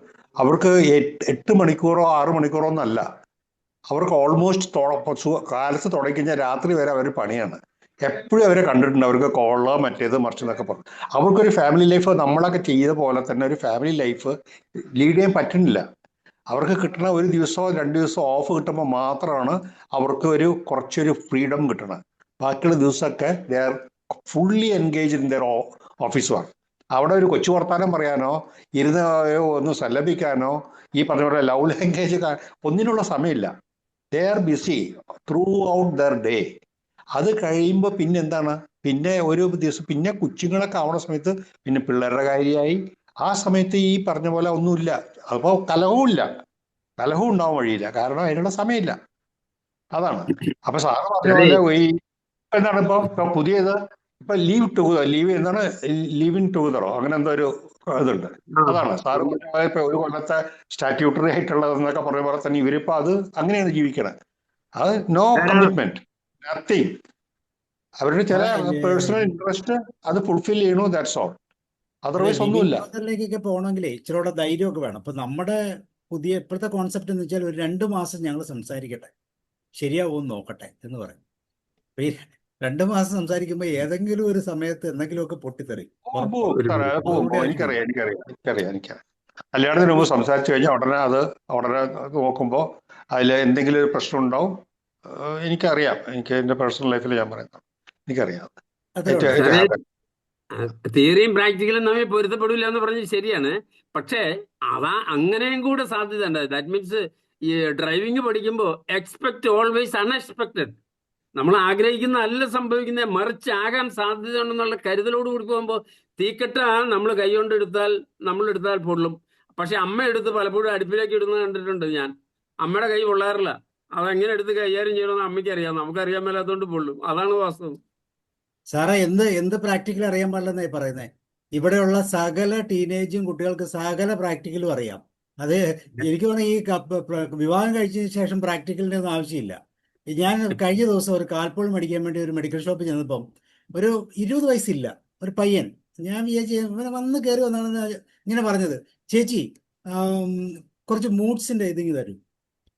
Speaker 6: അവർക്ക് 8 മണിക്കൂറോ 6 മണിക്കൂറോ ഒന്നല്ല, അവർക്ക് ഓൾമോസ്റ്റ് കാലത്ത് തുടങ്ങിക്കഴിഞ്ഞാൽ രാത്രി വരെ അവർ പണിയാണ്. എപ്പോഴും അവരെ കണ്ടിട്ടുണ്ട്, അവർക്ക് കോള് മറ്റേത് മറിച്ചെന്നൊക്കെ പറഞ്ഞു. അവർക്കൊരു ഫാമിലി ലൈഫ് നമ്മളൊക്കെ ചെയ്ത പോലെ തന്നെ ഒരു ഫാമിലി ലൈഫ് ലീഡ് ചെയ്യാൻ പറ്റുന്നില്ല. അവർക്ക് കിട്ടുന്ന 1 ദിവസമോ 2 ദിവസമോ ഓഫ് കിട്ടുമ്പോൾ മാത്രമാണ് അവർക്ക് കുറച്ചൊരു ഫ്രീഡം കിട്ടണം. ബാക്കിയുള്ള ദിവസമൊക്കെ they are fully engage in there office work. അവിടെ ഒരു കൊച്ചു വർത്താനം പറയാനോ ഇരുന്ന് ഒന്ന് സല്ലപിക്കാനോ ഈ പറഞ്ഞ പോലെ ലവ് ലാംഗ്വേജ് ഒന്നിനുള്ള സമയമില്ല. They are BC through out there day. അത് കഴിയുമ്പോൾ പിന്നെ എന്താണ്, പിന്നെ ഒരു ദിവസം പിന്നെ കൊച്ചുങ്ങളൊക്കെ ആവുന്ന സമയത്ത് പിന്നെ പിള്ളേരുടെ കാര്യമായി. ആ സമയത്ത് ഈ പറഞ്ഞ പോലെ ഒന്നുമില്ല. അപ്പോൾ കലഹവും ഉണ്ടാവാൻ വഴിയില്ല, കാരണം അതിനുള്ള സമയമില്ല. അതാണ്. അപ്പൊ സാറ് പറഞ്ഞ പോലെ ഈ എന്താണ് ഇപ്പൊ പുതിയത്, ഇപ്പൊ ലീവ് എന്താണ്, ലീവിൻ ടുഗദറോ അങ്ങനെ എന്തോ ഒരു ഇതുണ്ട്. അതാണ് സാറ് പറഞ്ഞ പോലെ ഇപ്പൊ ഒരു കൊല്ലത്തെ സ്റ്റാറ്റ്യൂട്ടറി ആയിട്ടുള്ളതെന്നൊക്കെ പറയുന്ന പോലെ തന്നെ ഇവരിപ്പോ അത് അങ്ങനെയാണ് ജീവിക്കണത്. അത് നോ കമ്മിറ്റ്മെന്റ്, നത്തിങ്. അവരുടെ ചില പേഴ്സണൽ ഇൻട്രസ്റ്റ് അത് ഫുൾഫിൽ ചെയ്യണു, ദാറ്റ്സ് ഓൾ. അതർവൈസ് ഒന്നുമില്ല.
Speaker 1: ലിവിംഗ് പോകണമെങ്കിലേ ഇച്ചിരൂടെ ധൈര്യമൊക്കെ വേണം. അപ്പൊ നമ്മുടെ ഇപ്പോഴത്തെ കോൺസെപ്റ്റ് എന്ന് വെച്ചാൽ ഒരു 2 മാസം ഞങ്ങൾ സംസാരിക്കട്ടെ, ശരിയാവും നോക്കട്ടെ എന്ന് പറയും. അപ്പൊ ഈ 2 മാസം സംസാരിക്കുമ്പോൾ ഏതെങ്കിലും ഒരു സമയത്ത് എന്തെങ്കിലുമൊക്കെ പൊട്ടിത്തെറി.
Speaker 6: എനിക്കറിയാം. കല്യാണത്തിന് മുമ്പ് സംസാരിച്ചു കഴിഞ്ഞാൽ ഉടനെ നോക്കുമ്പോൾ അതിൽ എന്തെങ്കിലും ഒരു പ്രശ്നം ഉണ്ടാവും. എനിക്കറിയാം, എനിക്ക് എന്റെ പേഴ്സണൽ ലൈഫിൽ ഞാൻ പറയുന്നത് എനിക്കറിയാം.
Speaker 7: തിയറിയും പ്രാക്ടിക്കലും തമ്മിൽ പൊരുത്തപ്പെടില്ല എന്ന് പറഞ്ഞത് ശരിയാണ്. പക്ഷേ അങ്ങനെയും കൂടെ സാധ്യത ഉണ്ട്. ദാറ്റ് മീൻസ് ഈ ഡ്രൈവിംഗ് പഠിക്കുമ്പോൾ എക്സ്പെക്ട് ഓൾവേസ് അൺഎക്സ്പെക്ടഡ്. നമ്മൾ ആഗ്രഹിക്കുന്ന അല്ല സംഭവിക്കുന്നത്, മറിച്ച് ആകാൻ സാധ്യത ഉണ്ടെന്നുള്ള കരുതലോട് കൂടി പോകുമ്പോൾ തീക്കെട്ട നമ്മൾ കൈകൊണ്ട് നമ്മളെടുത്താൽ പൊള്ളും. പക്ഷെ അമ്മ എടുത്ത് പലപ്പോഴും അടുപ്പിലേക്ക് ഇടുന്നത് കണ്ടിട്ടുണ്ട് ഞാൻ. അമ്മയുടെ കൈ പൊള്ളാറില്ല. അതെങ്ങനെ എടുത്ത് കൈകാര്യം ചെയ്യണമെന്ന് അമ്മയ്ക്ക് അറിയാം, നമുക്കറിയാൻ മേലാത്തതുകൊണ്ട് പൊള്ളും. അതാണ് വാസ്തവം.
Speaker 1: സാറേ, എന്ത് പ്രാക്ടിക്കൽ അറിയാൻ പാടില്ലെന്നായി പറയുന്നത്? ഇവിടെയുള്ള സകല ടീനേജും കുട്ടികൾക്ക് സകല പ്രാക്ടിക്കലും അറിയാം. അത് എനിക്ക് തോന്നുന്നു ഈ വിവാഹം കഴിച്ചതിന് ശേഷം പ്രാക്ടിക്കലിൻ്റെ ഒന്നും ആവശ്യമില്ല. ഞാൻ കഴിഞ്ഞ ദിവസം ഒരു കാൽപോൾ മേടിക്കാൻ വേണ്ടി ഒരു മെഡിക്കൽ ഷോപ്പിൽ ചെന്നപ്പം ഒരു 20 വയസ്സില്ല ഒരു പയ്യൻ, ഞാൻ വിചാരിച്ചു ഇവനെ വന്ന് കയറി വന്നാണ് ഇങ്ങനെ പറഞ്ഞത്, ചേച്ചി കുറച്ച് മൂഡ്സിൻ്റെ ഇതിങ്ങ് തരും.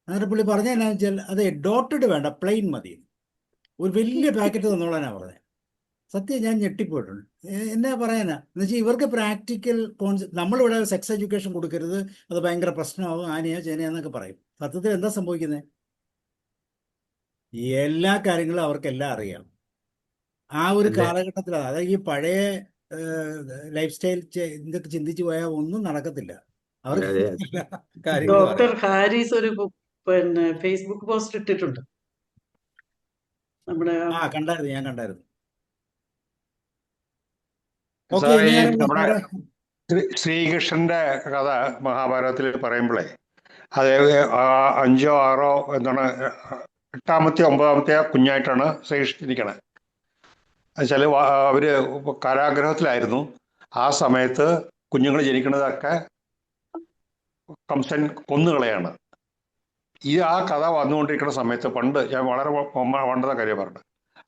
Speaker 1: അങ്ങനെ പുള്ളി പറഞ്ഞ എന്നാന്ന് വെച്ചാൽ അത് ഡോട്ടഡ് വേണ്ട, പ്ലെയിൻ മതി. ഒരു വലിയ പാക്കറ്റ് തന്നോളാനാ പറഞ്ഞത്. സത്യം, ഞാൻ ഞെട്ടിപ്പോയിട്ടുണ്ട്. എന്നാ പറയാനാ എന്ന് വെച്ചാൽ ഇവർക്ക് പ്രാക്ടിക്കൽ നമ്മളിവിടെ സെക്സ് എഡ്യൂക്കേഷൻ കൊടുക്കരുത്, അത് ഭയങ്കര പ്രശ്നമാവും, ആനയോ ചേനയാന്നൊക്കെ പറയും. സത്യത്തിൽ എന്താ സംഭവിക്കുന്നത്? എല്ലാ കാര്യങ്ങളും അവർക്കെല്ലാം അറിയാം. ആ ഒരു
Speaker 7: അല്ലേ?
Speaker 1: കാലഘട്ടത്തിലാണ്. അതായത് ഈ പഴയ ലൈഫ് സ്റ്റൈൽ ഇതൊക്കെ ചിന്തിച്ചു പോയാൽ ഒന്നും നടക്കത്തില്ല. അവർക്ക്
Speaker 7: അതെ.
Speaker 1: എല്ലാ കാര്യങ്ങളും
Speaker 3: ഡോക്ടർ
Speaker 1: അറിയാം.
Speaker 3: ഹാരിസ് ഒരു ഫേസ്ബുക്ക് പോസ്റ്റ് ഇട്ടിട്ടുണ്ട്. നമ്മുടെ
Speaker 1: കണ്ടായിരുന്നു, ഞാൻ കണ്ടായിരുന്നു. ഓക്കെ,
Speaker 6: സാർ,
Speaker 1: ഇനി
Speaker 6: ഈ
Speaker 1: ആരെങ്കിലും
Speaker 6: നമ്മുടെ
Speaker 1: വേറെ?
Speaker 6: ശ്രീകൃഷ്ണന്റെ കഥ മഹാഭാരതത്തിൽ പറയുമ്പോഴേ അത് 5 6 എന്താണ് 8ാമത്തെ 9ാമത്തെ കുഞ്ഞായിട്ടാണ് ശ്രീകൃഷ്ണൻ ഇരിക്കണത്. എന്നുവെച്ചാൽ അവര് കാരാഗ്രഹത്തിലായിരുന്നു. ആ സമയത്ത് കുഞ്ഞുങ്ങൾ ജനിക്കുന്നതൊക്കെ കംസൻ കൊന്നുകളയാണ്. ആ കഥ വന്നുകൊണ്ടിരിക്കുന്ന സമയത്ത്, പണ്ട് ഞാൻ വളരെ പണ്ടത്തെ കാര്യം പറഞ്ഞു,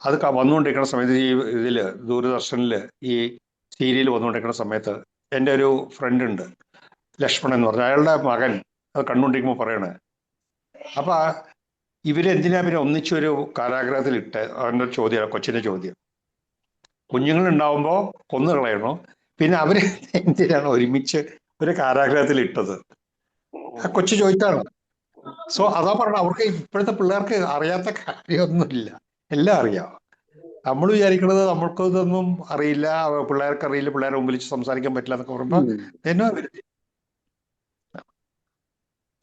Speaker 6: അത് വന്നുകൊണ്ടിരിക്കുന്ന സമയത്ത് ഈ ഇതില് ദൂരദർശനില് ഈ സീരിയൽ വന്നുകൊണ്ടിരിക്കുന്ന സമയത്ത് എൻ്റെ ഒരു ഫ്രണ്ട് ഉണ്ട്, ലക്ഷ്മണൻ എന്ന് പറഞ്ഞ, അയാളുടെ മകൻ അത് കണ്ടുകൊണ്ടിരിക്കുമ്പോൾ പറയണേ, അപ്പൊ ഇവരെന്തിനാ പിന്നെ ഒന്നിച്ചൊരു കാരാഗ്രഹത്തിൽ ഇട്ട്, അവൻ്റെ ചോദ്യം, കൊച്ചിന്റെ ചോദ്യം, കുഞ്ഞുങ്ങൾ ഉണ്ടാവുമ്പോൾ കൊന്നു കളയണോ, പിന്നെ അവര് എന്തിനാണ് ഒരുമിച്ച് ഒരു കാരാഗ്രഹത്തിൽ ഇട്ടത്? ആ കൊച്ചു ചോദിച്ചാണ്. സോ അതാ പറഞ്ഞത്, അവർക്ക് ഇപ്പോഴത്തെ പിള്ളേർക്ക് അറിയാത്ത കാര്യമൊന്നുമില്ല, എല്ലാം അറിയാം. നമ്മൾ വിചാരിക്കുന്നത് നമ്മൾക്ക് ഇതൊന്നും അറിയില്ല, പിള്ളേർക്ക് അറിയില്ല, പിള്ളേരെ മുമ്പിൽ സംസാരിക്കാൻ പറ്റില്ല എന്നൊക്കെ പറയുമ്പോ എന്നോ വരുത്തി.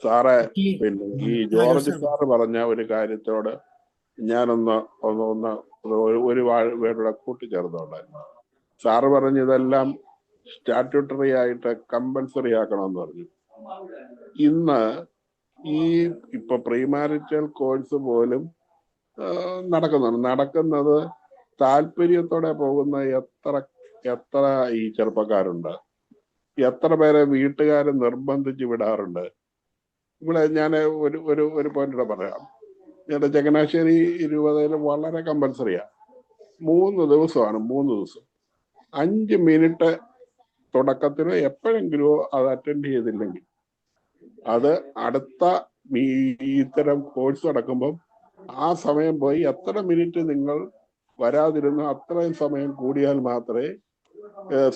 Speaker 5: സാറേ,
Speaker 1: ഈ
Speaker 5: പിന്നെ ഈ
Speaker 1: ജോസ്
Speaker 5: ജോർജ്
Speaker 1: സാർ
Speaker 5: സാറ് പറഞ്ഞ ഒരു കാര്യത്തോട് ഞാനൊന്ന് ഒരു വേരുടെ കൂട്ടിച്ചേർത്തോണ്ടായിരുന്നു. സാറ് പറഞ്ഞു ഇതെല്ലാം സ്റ്റാറ്റ്യൂട്ടറി ആയിട്ട് കമ്പൽസറി ആക്കണമെന്ന് പറഞ്ഞു. ഇന്ന് ഈ ഇപ്പൊ പ്രീമാരിറ്റൽ കോഴ്സ് പോലും നടക്കുന്നത് താല്പര്യത്തോടെ പോകുന്ന എത്ര ഈ ചെറുപ്പക്കാരുണ്ട്, എത്ര പേരെ വീട്ടുകാർ നിർബന്ധിച്ച് വിടാറുണ്ട്. ഇവിടെ ഞാൻ ഒരു പോയിന്റ് പറയാം. ഞങ്ങളുടെ ചങ്ങനാശ്ശേരി രൂപതയിൽ വളരെ കമ്പൽസറിയാ. 3 ദിവസമാണ്, 3 ദിവസം 5 മിനിറ്റ് തുടക്കത്തിലോ എപ്പോഴെങ്കിലോ അത് അറ്റൻഡ് ചെയ്തില്ലെങ്കിൽ അത് അടുത്ത ഇത്തരം കോഴ്സ് നടക്കുമ്പം ആ സമയം പോയി എത്ര മിനിറ്റ് നിങ്ങൾ വരാതിരുന്നോ അത്രയും സമയം കൂടിയാൽ മാത്രമേ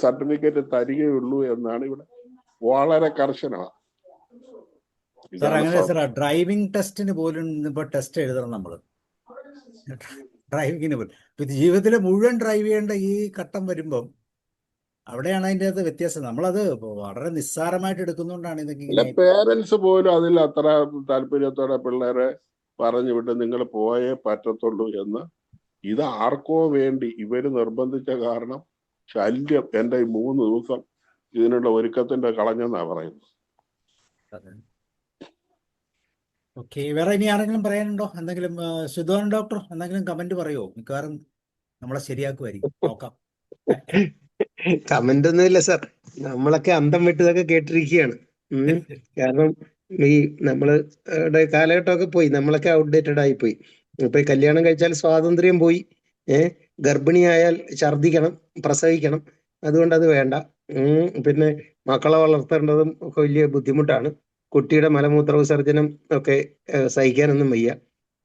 Speaker 5: സർട്ടിഫിക്കറ്റ് തരികയുള്ളൂ എന്നാണ് ഇവിടെ വളരെ കർശനമാണ്.
Speaker 1: സാർ അങ്ങനെ സാർ ഡ്രൈവിംഗ് ടെസ്റ്റിന് പോലും ഇപ്പൊ ടെസ്റ്റ് എഴുതണം നമ്മള്. ഡ്രൈവിങ്ങിന് പോലും ഇപ്പൊ ജീവിതത്തിൽ മുഴുവൻ ഡ്രൈവ് ചെയ്യേണ്ട ഈ ഘട്ടം വരുമ്പം അവിടെയാണ് അതിൻ്റെ അത് വ്യത്യാസം. നമ്മളത് വളരെ നിസ്സാരമായിട്ട് എടുക്കുന്നതുകൊണ്ടാണ് ഇതൊക്കെ
Speaker 5: അല്ല,
Speaker 1: ഇങ്ങനെ.
Speaker 5: പേരൻസ് പോലും അതിൽ അത്ര താല്പര്യത്തോടെ പിള്ളേരെ പറഞ്ഞു വിട്ട് നിങ്ങൾ പോയേ പറ്റത്തുള്ളൂ എന്ന്. ഇത് ആർക്കോ വേണ്ടി ഇവര് നിർബന്ധിച്ച കാരണം ശല്യം എന്റെ ഈ 3 ദിവസം ഇതിനുള്ള ഒരുക്കത്തിന്റെ കളഞ്ഞെന്നാ പറയുന്നത്.
Speaker 1: ഓക്കെ, വേറെ ഇനി ആരെങ്കിലും പറയാനുണ്ടോ? എന്തെങ്കിലും സുധോൻ ഡോക്ടർ എന്തെങ്കിലും കമന്റ് പറയുമോ? മിക്കവാറും നമ്മളെ ശരിയാക്കുമായിരിക്കും, നോക്കാം.
Speaker 8: കമന്റ് ഒന്നുമില്ല സാർ, നമ്മളൊക്കെ അന്തം വിട്ടതൊക്കെ കേട്ടിരിക്കുകയാണ്. കാരണം ഈ നമ്മള് കാലഘട്ടമൊക്കെ പോയി, നമ്മളൊക്കെ ഔട്ട്ഡേറ്റഡ് ആയി പോയി. ഇപ്പൊ ഈ കല്യാണം കഴിച്ചാൽ സ്വാതന്ത്ര്യം പോയി, ഗർഭിണിയായാൽ ഛർദിക്കണം, പ്രസവിക്കണം, അതുകൊണ്ട് അത് വേണ്ട. പിന്നെ മക്കളെ വളർത്തേണ്ടതും ഒക്കെ വലിയ ബുദ്ധിമുട്ടാണ്. കുട്ടിയുടെ മലമൂത്ര വിസർജനം ഒക്കെ സഹിക്കാനൊന്നും വയ്യ.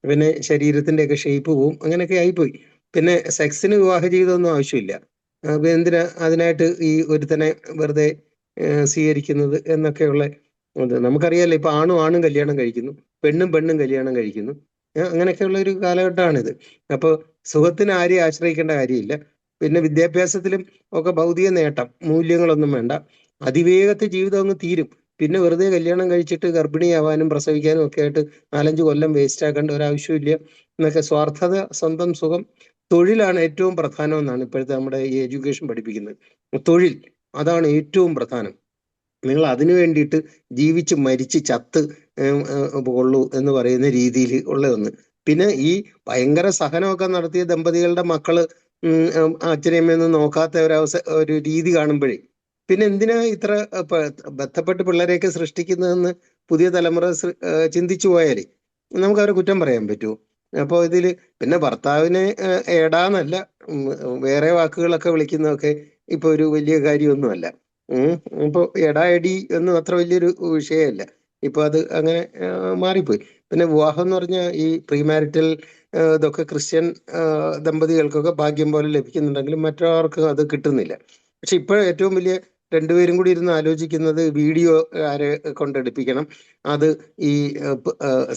Speaker 8: പിന്നെ ശരീരത്തിന്റെ ഒക്കെ ഷേപ്പ് പോവും, അങ്ങനെയൊക്കെ ആയിപ്പോയി. പിന്നെ സെക്സിന് വിവാഹ ജീവിതമൊന്നും ആവശ്യമില്ല. എന്തിനാ അതിനായിട്ട് ഈ ഒരുത്തനെ വെറുതെ സ്വീകരിക്കുന്നത് എന്നൊക്കെയുള്ള നമുക്കറിയാലോ. ഇപ്പൊ ആണും കല്യാണം കഴിക്കുന്നു, പെണ്ണും കല്യാണം കഴിക്കുന്നു. അങ്ങനെയൊക്കെയുള്ള ഒരു കാലഘട്ടമാണിത്. അപ്പൊ സുഖത്തിന് ആരെയും ആശ്രയിക്കേണ്ട കാര്യമില്ല. പിന്നെ വിദ്യാഭ്യാസത്തിലും ഒക്കെ ഭൗതിക നേട്ടം, മൂല്യങ്ങളൊന്നും വേണ്ട. അതിവേഗത്തിൽ ജീവിതം അങ്ങ് തീരും. പിന്നെ വെറുതെ കല്യാണം കഴിച്ചിട്ട് ഗർഭിണിയാവാനും പ്രസവിക്കാനും ഒക്കെ ആയിട്ട് 4-5 കൊല്ലം വേസ്റ്റ് ആക്കേണ്ട ഒരാവശ്യമില്ല എന്നൊക്കെ. സ്വാർത്ഥത, സ്വന്തം സുഖം, തൊഴിലാണ് ഏറ്റവും പ്രധാനം എന്നാണ് ഇപ്പോഴത്തെ നമ്മുടെ ഈ എഡ്യൂക്കേഷൻ പഠിപ്പിക്കുന്നത്. തൊഴിൽ, അതാണ് ഏറ്റവും പ്രധാനം. നിങ്ങൾ അതിനു വേണ്ടിയിട്ട് ജീവിച്ച് മരിച്ച് ചത്ത് കൊള്ളൂ എന്ന് പറയുന്ന രീതിയിൽ ഉള്ള ഒന്ന്. പിന്നെ ഈ ഭയങ്കര സഹനമൊക്കെ നടത്തിയ ദമ്പതികളുടെ മക്കള് അച്ഛനമ്മയൊന്നും നോക്കാത്ത ഒരു രീതി കാണുമ്പോഴേ പിന്നെ എന്തിനാ ഇത്ര ബന്ധപ്പെട്ട് പിള്ളേരെയൊക്കെ സൃഷ്ടിക്കുന്നതെന്ന് പുതിയ തലമുറ ചിന്തിച്ചു പോയാലേ നമുക്ക് അവരെ കുറ്റം പറയാൻ പറ്റുമോ? അപ്പോൾ ഇതില് പിന്നെ ഭർത്താവിനെ ഏടാന്നല്ല, വേറെ വാക്കുകളൊക്കെ വിളിക്കുന്നതൊക്കെ ഇപ്പൊ ഒരു വലിയ കാര്യമൊന്നുമല്ല. ഇപ്പൊ എടാ എടി ഒന്നും അത്ര വലിയൊരു വിഷയമല്ല. ഇപ്പൊ അത് അങ്ങനെ മാറിപ്പോയി. പിന്നെ വിവാഹം എന്ന് പറഞ്ഞാൽ ഈ പ്രീമാരിറ്റൽ ഇതൊക്കെ ക്രിസ്ത്യൻ ദമ്പതികൾക്കൊക്കെ ഭാഗ്യം പോലെ ലഭിക്കുന്നുണ്ടെങ്കിലും മറ്റവർക്ക് അത് കിട്ടുന്നില്ല. പക്ഷെ ഇപ്പോൾ ഏറ്റവും വലിയ രണ്ടുപേരും കൂടി ഇരുന്ന് ആലോചിക്കുന്നത് വീഡിയോ ആരെ കൊണ്ടെടുപ്പിക്കണം, അത് ഈ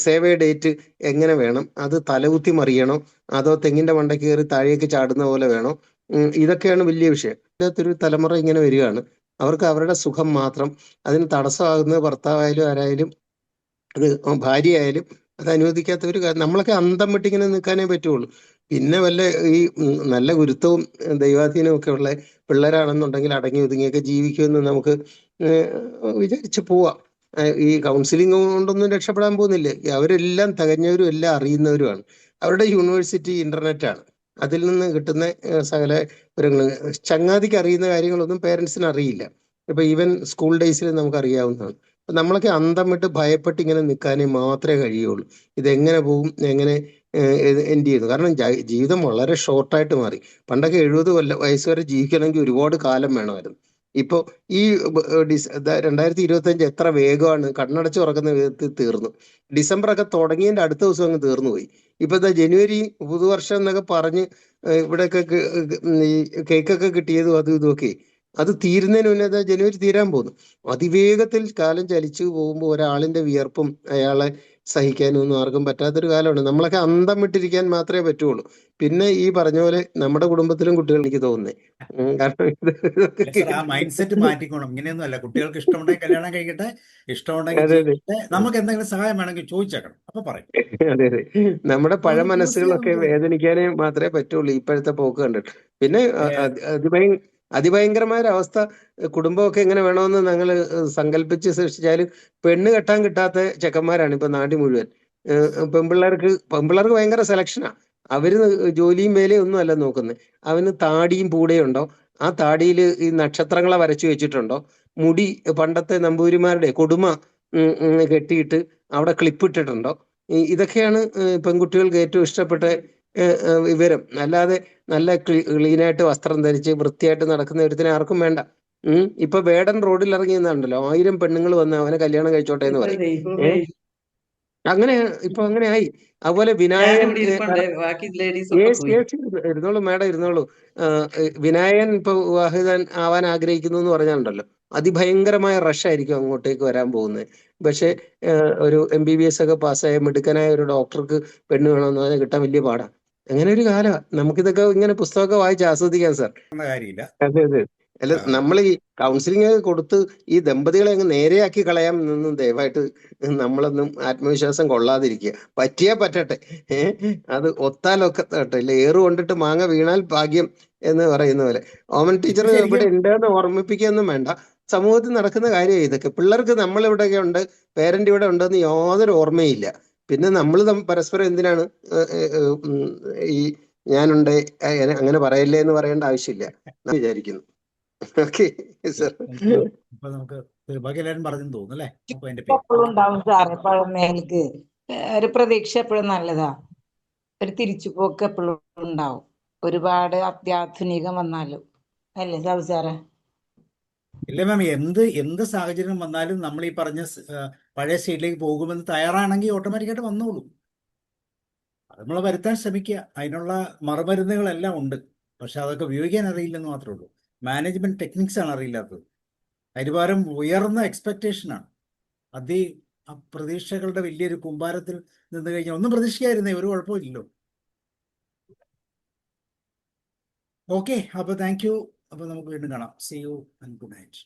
Speaker 8: സേവ ഡേറ്റ് എങ്ങനെ വേണം, അത് തലകുത്തി മറിയണോ അതോ തെങ്ങിന്റെ മണ്ടയ്ക്ക് കയറി താഴേക്ക് ചാടുന്ന പോലെ വേണോ, ഇതൊക്കെയാണ് വലിയ വിഷയം. ഇല്ലാത്തൊരു തലമുറ ഇങ്ങനെ വരികയാണ്. അവർക്ക് അവരുടെ സുഖം മാത്രം, അതിന് തടസ്സമാകുന്ന ഭർത്താവായാലും ആരായാലും അത് ഭാര്യയായാലും അത് അനുവദിക്കാത്ത ഒരു കാര്യം. നമ്മളൊക്കെ അന്തം വിട്ടിങ്ങനെ നിൽക്കാനേ പറ്റുള്ളൂ. പിന്നെ വല്ല ഈ നല്ല ഗുരുത്വവും ദൈവാധീനവും ഒക്കെ ഉള്ള പിള്ളേരാണെന്നുണ്ടെങ്കിൽ അടങ്ങി ഒതുങ്ങിയൊക്കെ ജീവിക്കുമെന്ന് നമുക്ക് വിചാരിച്ച് പോവാം. ഈ കൗൺസിലിംഗ് കൊണ്ടൊന്നും രക്ഷപ്പെടാൻ പോകുന്നില്ല. അവരെല്ലാം തികഞ്ഞവരും എല്ലാം അറിയുന്നവരുമാണ്. അവരുടെ യൂണിവേഴ്സിറ്റി ഇന്റർനെറ്റാണ്. അതിൽ നിന്ന് കിട്ടുന്ന സകല വിവരങ്ങൾ. ചങ്ങാതിക്ക് അറിയുന്ന കാര്യങ്ങളൊന്നും പേരൻസിന് അറിയില്ല. ഇപ്പൊ ഈവൻ സ്കൂൾ ഡേയ്സിൽ നമുക്ക് അറിയാവുന്നതാണ്. അപ്പൊ നമ്മളൊക്കെ അന്തം വിട്ട് ഭയപ്പെട്ട് ഇങ്ങനെ നിൽക്കാനേ മാത്രമേ കഴിയുള്ളൂ. ഇതെങ്ങനെ പോകും, എങ്ങനെ എൻഡ് ചെയ്യുന്നു. കാരണം ജീവിതം വളരെ ഷോർട്ടായിട്ട് മാറി. പണ്ടൊക്കെ 70 വയസ്സ് വരെ ജീവിക്കണമെങ്കിൽ ഒരുപാട് കാലം വേണമായിരുന്നു. ഇപ്പോൾ ഈ 2025 എത്ര വേഗമാണ്, കണ്ണടച്ച് തുറക്കുന്ന വിധത്തിൽ തീർന്നു. ഡിസംബർ ഒക്കെ തുടങ്ങിയതിന്റെ അടുത്ത ദിവസം അങ്ങ് തീർന്നു പോയി. ഇപ്പൊ ജനുവരി പുതുവർഷം എന്നൊക്കെ പറഞ്ഞ് ഇവിടെയൊക്കെ ഈ കേക്കൊക്കെ കിട്ടിയതും അതും ഇതുമൊക്കെ അത് തീരുന്നതിന് മുന്നേ ജനുവരി തീരാൻ പോകുന്നു. അതിവേഗത്തിൽ കാലം ചലിച്ചു പോകുമ്പോൾ ഒരാളിന്റെ വിയർപ്പും അയാളെ സഹിക്കാനും ഒന്നും ആർക്കും പറ്റാത്തൊരു കാലമാണ്. നമ്മളൊക്കെ അന്തം വിട്ടിരിക്കാൻ മാത്രമേ പറ്റുള്ളൂ. പിന്നെ ഈ പറഞ്ഞ പോലെ നമ്മുടെ കുടുംബത്തിലും കുട്ടികൾ എനിക്ക് തോന്നുന്നേ. കാരണം
Speaker 1: സാർ ആ മൈൻഡ് സെറ്റ് മാറ്റിക്കോണം. ഇങ്ങനെയൊന്നും അല്ല. കുട്ടികൾക്ക് ഇഷ്ടമുണ്ടെങ്കിൽ കല്യാണം കഴിക്കട്ടെ, ഇഷ്ടമുണ്ടെങ്കിൽ
Speaker 8: അതെ അതെ
Speaker 1: ജീവിക്കട്ടെ. നമുക്ക് എന്തെങ്കിലും സഹായം വേണമെങ്കിൽ ചോദിച്ചേക്കണം, അപ്പൊ പറയും.
Speaker 8: അതെ അതെ നമ്മുടെ
Speaker 1: അപ്പൊ
Speaker 8: പഴ
Speaker 1: അത്
Speaker 8: മനസ്സുകളൊക്കെ
Speaker 1: നമുക്ക്
Speaker 8: വേദനിക്കാനേ മാത്രമേ പറ്റുള്ളൂ ഇപ്പോഴത്തെ പോക്ക് കണ്ടിട്ട്. പിന്നെ അതിഭയങ്കരമായ ഒരു അവസ്ഥ. കുടുംബമൊക്കെ എങ്ങനെ വേണമെന്ന് ഞങ്ങൾ സങ്കല്പിച്ച് സൃഷ്ടിച്ചാലും പെണ്ണ് കെട്ടാൻ കിട്ടാത്ത ചെക്കന്മാരാണ് ഇപ്പൊ നാട്ടിൽ മുഴുവൻ. പെൺപിള്ളേർക്ക് ഭയങ്കര സെലക്ഷനാ. അവര് ജോലിയും വേലയും ഒന്നും അല്ല നോക്കുന്നത്. അവന് താടിയും പൂടയും ഉണ്ടോ, ആ താടിയിൽ ഈ നക്ഷത്രങ്ങളെ വരച്ചു വെച്ചിട്ടുണ്ടോ, മുടി പണ്ടത്തെ നമ്പൂതിരിമാരുടെ കൊടുമ കെട്ടിയിട്ട് അവിടെ ക്ലിപ്പ് ഇട്ടിട്ടുണ്ടോ, ഇതൊക്കെയാണ് പെൺകുട്ടികൾക്ക് ഏറ്റവും ഇഷ്ടപ്പെട്ട വിവരം. അല്ലാതെ നല്ല ക്ലീനായിട്ട് വസ്ത്രം ധരിച്ച് വൃത്തിയായിട്ട് നടക്കുന്ന ഒരുത്തിനെ ആർക്കും വേണ്ട. ഇപ്പൊ വേടൻ റോഡിൽ ഇറങ്ങിയെന്നുണ്ടല്ലോ, 1000 പെണ്ണുങ്ങൾ വന്ന് അവനെ കല്യാണം കഴിച്ചോട്ടെ എന്ന് പറയും.
Speaker 3: ദൈവമേ,
Speaker 8: അങ്ങനെ ഇപ്പൊ അങ്ങനെ ആയി. അതുപോലെ വിനായകൻ
Speaker 3: ഞാനിവിടെ ഇരിപ്പുണ്ട്, ബാക്കി ലേഡീസ് ഒക്കെ പോയി.
Speaker 8: ഇരുന്നോളൂ മാഡം, ഇരുന്നോളൂ. വിനായകൻ ഇപ്പൊ വിവാഹിതൻ ആവാൻ ആഗ്രഹിക്കുന്നു എന്ന് പറഞ്ഞാലുണ്ടല്ലോ, അതിഭയങ്കരമായ റഷായിരിക്കും അങ്ങോട്ടേക്ക് വരാൻ പോകുന്നത്. പക്ഷെ ഒരു MBBS ഒക്കെ പാസ്സായ മിടുക്കനായ ഒരു ഡോക്ടർക്ക് പെണ്ണ് വേണമെന്ന് പറഞ്ഞാൽ കിട്ടാൻ വലിയ പാടാ. അങ്ങനെ ഒരു കാലമാണ്. നമുക്കിതൊക്കെ ഇങ്ങനെ പുസ്തകമൊക്കെ വായിച്ച് ആസ്വദിക്കാം സാർ.
Speaker 1: കാര്യമില്ല.
Speaker 8: അതെ അതെ. അല്ല, നമ്മൾ ഈ കൗൺസിലിംഗ് കൊടുത്ത് ഈ ദമ്പതികളെ അങ്ങ് നേരെയാക്കി കളയാൻ നിന്നും ദയവായിട്ട് നമ്മളൊന്നും ആത്മവിശ്വാസം കൊള്ളാതിരിക്കുക. പറ്റിയാ പറ്റട്ടെ, അത് ഒത്താലൊക്കട്ടെ, ഇല്ല ഏറ് കൊണ്ടിട്ട് മാങ്ങ വീണാൽ ഭാഗ്യം എന്ന് പറയുന്ന പോലെ. ഓമൻ ടീച്ചർ ഇവിടെ ഉണ്ടെന്ന് ഓർമ്മിപ്പിക്കുകയൊന്നും വേണ്ട. സമൂഹത്തിൽ നടക്കുന്ന കാര്യം ഇതൊക്കെ. പിള്ളേർക്ക് നമ്മളിവിടെയൊക്കെ ഉണ്ട്, പേരന്റ് ഇവിടെ ഉണ്ടെന്ന് യാതൊരു ഓർമ്മയില്ല. പിന്നെ നമ്മൾ പരസ്പരം എന്തിനാണ് ഈ ഞാനുണ്ട് അങ്ങനെ പറയല്ലേ എന്ന് പറയേണ്ട ആവശ്യമില്ല വിചാരിക്കുന്നു. Okay sir.
Speaker 1: ഇപ്പൊ നമുക്ക് ബാക്കി എല്ലാവരും പറഞ്ഞെന്ന് തോന്നുന്നു അല്ലേ? അപ്പൊ അതിന്റെ
Speaker 4: എപ്പോഴും ഉണ്ടാവും സാറേ പഴമേൽക്ക് ഒരു പ്രതീക്ഷ എപ്പോഴും നല്ലതാ. ഒരു തിരിച്ചുപോക്ക് എപ്പോഴും ഉണ്ടാവും, ഒരുപാട് അത്യാധുനികം വന്നാലും, അല്ലേ സാബു സാറേ?
Speaker 1: ഇല്ല മാം, എന്ത് സാഹചര്യം വന്നാലും നമ്മൾ ഈ പറഞ്ഞ പഴയ സ്റ്റേറ്റിലേക്ക് പോകുമെന്ന് തയ്യാറാണെങ്കിൽ ഓട്ടോമാറ്റിക്കായിട്ട് വന്നോളൂ. അത് നമ്മൾ വരുത്താൻ ശ്രമിക്കുക. അതിനുള്ള മറുമരുന്നുകളെല്ലാം ഉണ്ട്. പക്ഷെ അതൊക്കെ ഉപയോഗിക്കാൻ അറിയില്ലെന്ന് മാത്രമേ ഉള്ളൂ. മാനേജ്മെന്റ് ടെക്നിക്സ് ആണ് അറിയില്ലാത്തത്. അതിന് പകരം ഉയർന്ന എക്സ്പെക്ടേഷനാണ്. പ്രതീക്ഷകളുടെ വലിയൊരു കുമ്പാരത്തിൽ നിന്ന് കഴിഞ്ഞാൽ ഒന്നും പ്രതീക്ഷിക്കാതിരുന്നേ ഒരു കുഴപ്പമില്ലല്ലോ. ഓക്കെ, അപ്പൊ താങ്ക് യു. അപ്പൊ നമുക്ക് വീണ്ടും കാണാം. See you and good night.